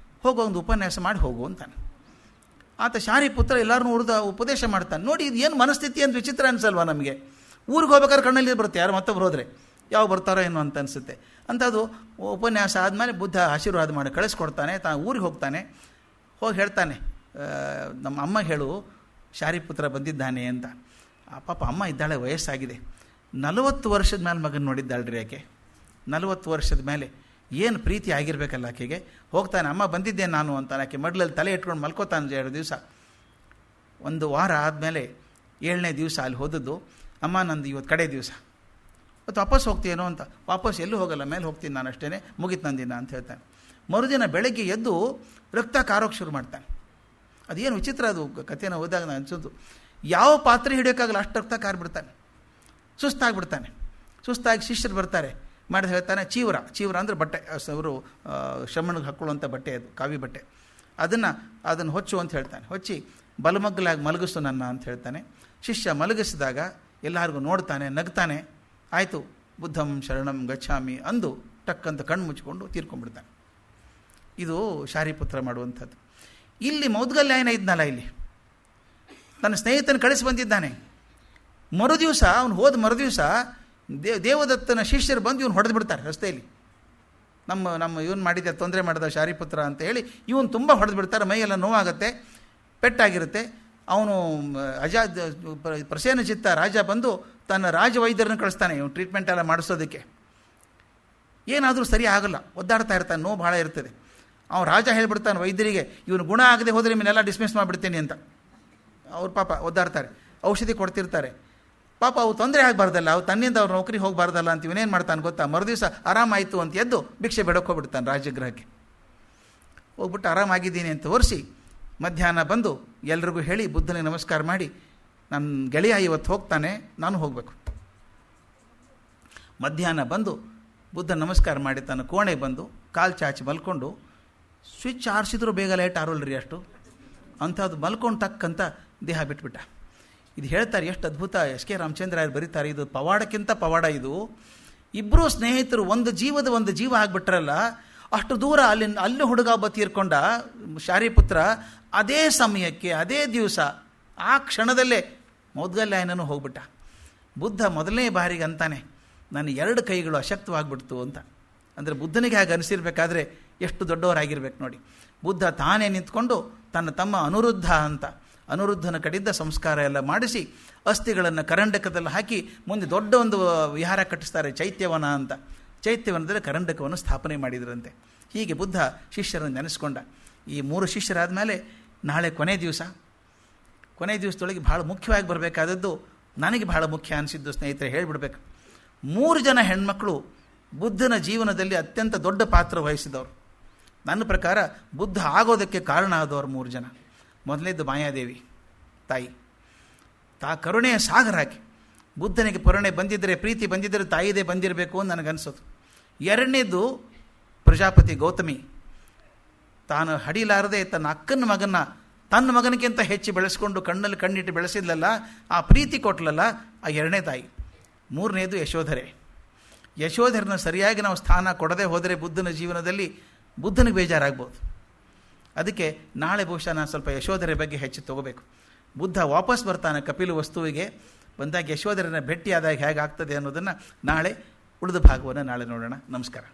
Speaker 1: ಹೋಗೋ, ಒಂದು ಉಪನ್ಯಾಸ ಮಾಡಿ ಹೋಗು ಅಂತಾನೆ. ಆತ ಶಾರಿಪುತ್ರ ಎಲ್ಲರೂ ಉಪದೇಶ ಮಾಡ್ತಾನೆ. ನೋಡಿ, ಇದು ಏನು ಮನಸ್ಥಿತಿ ಅಂತ ವಿಚಿತ್ರ ಅನಿಸಲ್ವಾ ನಮಗೆ? ಊರಿಗೆ ಹೋಗ್ಬೇಕಾದ್ರೆ ಕಣ್ಣಲ್ಲಿ ಬರುತ್ತೆ, ಯಾರು ಮತ್ತೊಬ್ರು ಹೋದರೆ ಯಾವ ಬರ್ತಾರೋ ಏನೋ ಅಂತ ಅನಿಸುತ್ತೆ. ಅಂಥದ್ದು ಉಪನ್ಯಾಸ ಆದಮೇಲೆ ಬುದ್ಧ ಆಶೀರ್ವಾದ ಮಾಡಿ ಕಳಿಸ್ಕೊಡ್ತಾನೆ. ತಾನು ಊರಿಗೆ ಹೋಗ್ತಾನೆ. ಹೋಗಿ ಹೇಳ್ತಾನೆ, ನಮ್ಮ ಅಮ್ಮ ಹೇಳು ಶಾರಿಪುತ್ರ ಬಂದಿದ್ದಾನೆ ಅಂತ. ಪಾಪ ಅಮ್ಮ ಇದ್ದಾಳೆ, ವಯಸ್ಸಾಗಿದೆ, 40 ವರ್ಷದ ಮೇಲೆ ಮಗನ ನೋಡಿದ್ದಾಳ್ರಿ ಆಕೆ. 40 ವರ್ಷದ ಮೇಲೆ ಏನು ಪ್ರೀತಿ ಆಗಿರಬೇಕಲ್ಲ ಆಕೆಗೆ. ಹೋಗ್ತಾನೆ, ಅಮ್ಮ ಬಂದಿದ್ದೆ ನಾನು ಅಂತ. ಆಕೆ ಮಡ್ಲಲ್ಲಿ ತಲೆ ಇಟ್ಕೊಂಡು ಮಲ್ಕೋತಾನೆ 2 ದಿವಸ. 1 ವಾರ ಆದಮೇಲೆ 7ನೇ ದಿವಸ ಅಲ್ಲಿ ಹೋದದ್ದು, ಅಮ್ಮ ನಂದು ಇವತ್ತು ಕಡೆ ದಿವಸ, ಮತ್ತು ವಾಪಸ್ ಹೋಗ್ತೀನೋ ಅಂತ. ವಾಪಸ್ ಎಲ್ಲೂ ಹೋಗಲ್ಲ, ಮೇಲೆ ಹೋಗ್ತೀನಿ ನಾನು ಅಷ್ಟೇ, ಮುಗಿತು ನಂದಿನ ಅಂತ ಹೇಳ್ತಾನೆ. ಮರುದಿನ ಬೆಳಗ್ಗೆ ಎದ್ದು ರಕ್ತ ಕಾರೋಕ್ಕೆ ಶುರು ಮಾಡ್ತಾನೆ. ಅದೇನು ವಿಚಿತ್ರ ಅದು, ಕಥೆನ ಓದಾಗ ನಾನು ಅನಿಸೋದು. ಯಾವ ಪಾತ್ರೆ ಹಿಡಿಯೋಕ್ಕಾಗಲ್ಲ ಅಷ್ಟು ರಕ್ತ ಕಾರಿಬಿಡ್ತಾನೆ. ಸುಸ್ತಾಗಿ ಶಿಷ್ಯರು ಬರ್ತಾರೆ, ಮಾಡಿದ ಹೇಳ್ತಾನೆ, ಚೀವ್ರ ಅಂದರೆ ಬಟ್ಟೆ, ಅವರು ಶ್ರಮಣಿಗೆ ಹಾಕ್ಕೊಳ್ಳುವಂಥ ಬಟ್ಟೆ, ಅದು ಕಾವಿ ಬಟ್ಟೆ, ಅದನ್ನು ಹೊಚ್ಚು ಅಂತ ಹೇಳ್ತಾನೆ. ಹೊಚ್ಚಿ ಬಲಮಗ್ಗಲಾಗಿ ಮಲಗಿಸು ನನ್ನ ಅಂತ ಹೇಳ್ತಾನೆ. ಶಿಷ್ಯ ಮಲಗಿಸಿದಾಗ ಎಲ್ಲರಿಗೂ ನೋಡ್ತಾನೆ, ನಗ್ತಾನೆ. ಆಯಿತು, ಬುದ್ಧಂ ಶರಣಂ ಗಚ್ಛಾಮಿ ಅಂದು ಟಕ್ಕಂತ ಕಣ್ಣು ಮುಚ್ಚಿಕೊಂಡು ತೀರ್ಕೊಂಡ್ಬಿಡ್ತಾನೆ. ಇದು ಶಾರಿಪುತ್ರ ಮಾಡುವಂಥದ್ದು. ಇಲ್ಲಿ ಮೌದ್ಗಲ್ಯಾಯನ ಇದ್ನಲ್ಲ, ಇಲ್ಲಿ ತನ್ನ ಸ್ನೇಹಿತನ ಕಳಿಸಿ ಬಂದಿದ್ದಾನೆ. ಮರುದಿವಸ ಅವನು ಹೋದ ಮರುದಿವಸ ದೇವದತ್ತನ ಶಿಷ್ಯರು ಬಂದು ಇವನು ಹೊಡೆದು ಬಿಡ್ತಾರೆ ರಸ್ತೆಯಲ್ಲಿ. ನಮ್ಮ ಇವನು ಮಾಡಿದ ತೊಂದರೆ ಮಾಡಿದ ಶಾರಿಪುತ್ರ ಅಂತ ಹೇಳಿ ಇವನು ತುಂಬ ಹೊಡೆದು ಬಿಡ್ತಾರೆ. ಮೈಯೆಲ್ಲ ನೋವಾಗುತ್ತೆ, ಪೆಟ್ಟಾಗಿರುತ್ತೆ. ಅವನು ಪ್ರಸೇನಚಿತ್ತ ರಾಜ ಬಂದು ತನ್ನ ರಾಜವೈದ್ಯರನ್ನು ಕಳಿಸ್ತಾನೆ ಇವನು ಟ್ರೀಟ್ಮೆಂಟ್ ಎಲ್ಲ ಮಾಡಿಸೋದಕ್ಕೆ. ಏನಾದರೂ ಸರಿ ಆಗಲ್ಲ, ಒದ್ದಾಡ್ತಾ ಇರ್ತಾನೆ, ನೋವು ಭಾಳ ಇರ್ತದೆ. ಅವನು ರಾಜ ಹೇಳ್ಬಿಡ್ತಾನೆ ವೈದ್ಯರಿಗೆ, ಇವನು ಗುಣ ಆಗದೆ ಹೋದರೆ ನಿಮ್ಮನ್ನೆಲ್ಲ ಡಿಸ್ಮಿಸ್ ಮಾಡಿಬಿಡ್ತೀನಿ ಅಂತ. ಅವ್ರು ಪಾಪ ಒದ್ದಾಡ್ತಾರೆ, ಔಷಧಿ ಕೊಡ್ತಿರ್ತಾರೆ. ಪಾಪ ಅವು ತೊಂದರೆ ಆಗಬಾರ್ದಲ್ಲ, ಅವು ತನ್ನಿಂದ ಅವ್ರ ನೌಕರಿ ಹೋಗಬಾರ್ದಲ್ಲ ಅಂತ ಇವನೇನು ಮಾಡ್ತಾನೆ ಗೊತ್ತಾ? ಮರುದಿವಸ ಆರಾಮಾಯಿತು ಅಂತ ಎದ್ದು ಭಿಕ್ಷೆ ಬೇಡಕ್ಕೆ ಹೋಗ್ಬಿಡ್ತಾನೆ ರಾಜಗೃಹಕ್ಕೆ. ಹೋಗ್ಬಿಟ್ಟು ಆರಾಮಾಗಿದ್ದೀನಿ ಅಂತ ತೋರಿಸಿ ಮಧ್ಯಾಹ್ನ ಬಂದು ಎಲ್ರಿಗೂ ಹೇಳಿ ಬುದ್ಧನಿಗೆ ನಮಸ್ಕಾರ ಮಾಡಿ, ನನ್ನ ಗೆಳೆಯ ಇವತ್ತು ಹೋಗ್ತಾನೆ, ನಾನು ಹೋಗಬೇಕು. ಮಧ್ಯಾಹ್ನ ಬಂದು ಬುದ್ಧ ನಮಸ್ಕಾರ ಮಾಡಿ ತನ್ನ ಕೋಣೆಗೆ ಬಂದು ಕಾಲು ಚಾಚಿ ಮಲ್ಕೊಂಡು, ಸ್ವಿಚ್ ಆರಿಸಿದ್ರು ಬೇಗ ಲೈಟ್ ಆರೋಲ್ರಿ ಅಷ್ಟು ಅಂಥದ್ದು ಮಲ್ಕೊಂಡು ಟಕ್ಕಂತ ದೇಹ ಬಿಟ್ಬಿಟ್ಟ. ಇದು ಹೇಳ್ತಾರೆ, ಎಷ್ಟು ಅದ್ಭುತ. ಎಸ್ ಕೆ ರಾಮಚಂದ್ರಾಯರು ಬರೀತಾರೆ, ಇದು ಪವಾಡಕ್ಕಿಂತ ಪವಾಡ. ಇದು ಇಬ್ಬರೂ ಸ್ನೇಹಿತರು ಒಂದು ಜೀವ ಆಗಿಬಿಟ್ರಲ್ಲ, ಅಷ್ಟು ದೂರ ಅಲ್ಲಿ ಹುಡುಗ ಒಬ್ಬ ತೀರ್ಕೊಂಡ ಶಾರಿಪುತ್ರ. ಅದೇ ಸಮಯಕ್ಕೆ ಅದೇ ದಿವಸ ಆ ಕ್ಷಣದಲ್ಲೇ ಮೌದ್ಗಲ್ಯಾಯನೂ ಹೋಗ್ಬಿಟ್ಟ. ಬುದ್ಧ ಮೊದಲನೇ ಬಾರಿಗೆ ಅಂತಾನೆ, ನನ್ನ 2 ಕೈಗಳು ಅಶಕ್ತವಾಗಿಬಿಡ್ತು ಅಂತ. ಅಂದರೆ ಬುದ್ಧನಿಗೆ ಹಾಗೆ ಅನಿಸಿರ್ಬೇಕಾದ್ರೆ ಎಷ್ಟು ದೊಡ್ಡವರಾಗಿರ್ಬೇಕು ನೋಡಿ. ಬುದ್ಧ ತಾನೇ ನಿಂತ್ಕೊಂಡು ತನ್ನ ತಮ್ಮ ಅನುರುದ್ಧನ ಕಡಿದ್ದ ಸಂಸ್ಕಾರ ಎಲ್ಲ ಮಾಡಿಸಿ ಅಸ್ಥಿಗಳನ್ನು ಕರಂಡಕದಲ್ಲಿ ಹಾಕಿ ಮುಂದೆ ದೊಡ್ಡ ಒಂದು ವಿಹಾರ ಕಟ್ಟಿಸ್ತಾರೆ, ಚೈತ್ಯವನ ಅಂತ. ಚೈತ್ಯವನದಲ್ಲಿ ಕರಂಡಕವನ್ನು ಸ್ಥಾಪನೆ ಮಾಡಿದ್ರಂತೆ. ಹೀಗೆ ಬುದ್ಧ ಶಿಷ್ಯರನ್ನು ನೆನೆಸ್ಕೊಂಡ. ಈ 3 ಶಿಷ್ಯರಾದ ಮೇಲೆ ನಾಳೆ ಕೊನೆ ದಿವಸದೊಳಗೆ ಭಾಳ ಮುಖ್ಯವಾಗಿ ಬರಬೇಕಾದದ್ದು, ನನಗೆ ಭಾಳ ಮುಖ್ಯ ಅನಿಸಿದ್ದು ಸ್ನೇಹಿತರೆ ಹೇಳಿಬಿಡ್ಬೇಕು. 3 ಜನ ಹೆಣ್ಮಕ್ಕಳು ಬುದ್ಧನ ಜೀವನದಲ್ಲಿ ಅತ್ಯಂತ ದೊಡ್ಡ ಪಾತ್ರ ವಹಿಸಿದವರು. ನನ್ನ ಪ್ರಕಾರ ಬುದ್ಧ ಆಗೋದಕ್ಕೆ ಕಾರಣ ಆದವರು 3 ಜನ. ಮೊದಲನೇದು ಮಾಯಾದೇವಿ ತಾಯಿ, ಕರುಣೆಯ ಸಾಗರ ಹಾಕಿ. ಬುದ್ಧನಿಗೆ ಕರುಣೆ ಬಂದಿದ್ದರೆ, ಪ್ರೀತಿ ಬಂದಿದ್ದರೆ ತಾಯಿದೇ ಬಂದಿರಬೇಕು ಅಂತ ನನಗನ್ಸೋದು. 2ನೇದು ಪ್ರಜಾಪತಿ ಗೌತಮಿ, ತಾನು ಹಡಿಲಾರದೆ ತನ್ನ ಅಕ್ಕನ ಮಗನ ತನ್ನ ಮಗನಿಗಿಂತ ಹೆಚ್ಚು ಬೆಳೆಸ್ಕೊಂಡು ಕಣ್ಣಲ್ಲಿ ಕಣ್ಣಿಟ್ಟು ಬೆಳೆಸಿದ್ಲಲ್ಲ, ಆ ಪ್ರೀತಿ ಕೊಟ್ಲಲ್ಲ, ಆ 2ನೇ ತಾಯಿ. 3ನೇದು ಯಶೋಧರನ ಸರಿಯಾಗಿ ನಾವು ಸ್ಥಾನ ಕೊಡದೆ ಹೋದರೆ ಬುದ್ಧನ ಜೀವನದಲ್ಲಿ ಬುದ್ಧನಿಗೆ ಬೇಜಾರಾಗ್ಬೋದು. ಅದಕ್ಕೆ ನಾಳೆ ಬಹುಶಃ ನಾನು ಸ್ವಲ್ಪ ಯಶೋಧರೆ ಬಗ್ಗೆ ಹೆಚ್ಚು ತಗೋಬೇಕು. ಬುದ್ಧ ವಾಪಸ್ ಬರ್ತಾನೆ ಕಪಿಲ ವಸ್ತುವಿಗೆ ಬಂದಾಗ ಯಶೋಧರನ ಭೇಟಿಯಾದಾಗ ಹೇಗಾಗ್ತದೆ ಅನ್ನೋದನ್ನು ನಾಳೆ, ಉಳಿದ ಭಾಗವನ್ನು ನಾಳೆ ನೋಡೋಣ. ನಮಸ್ಕಾರ.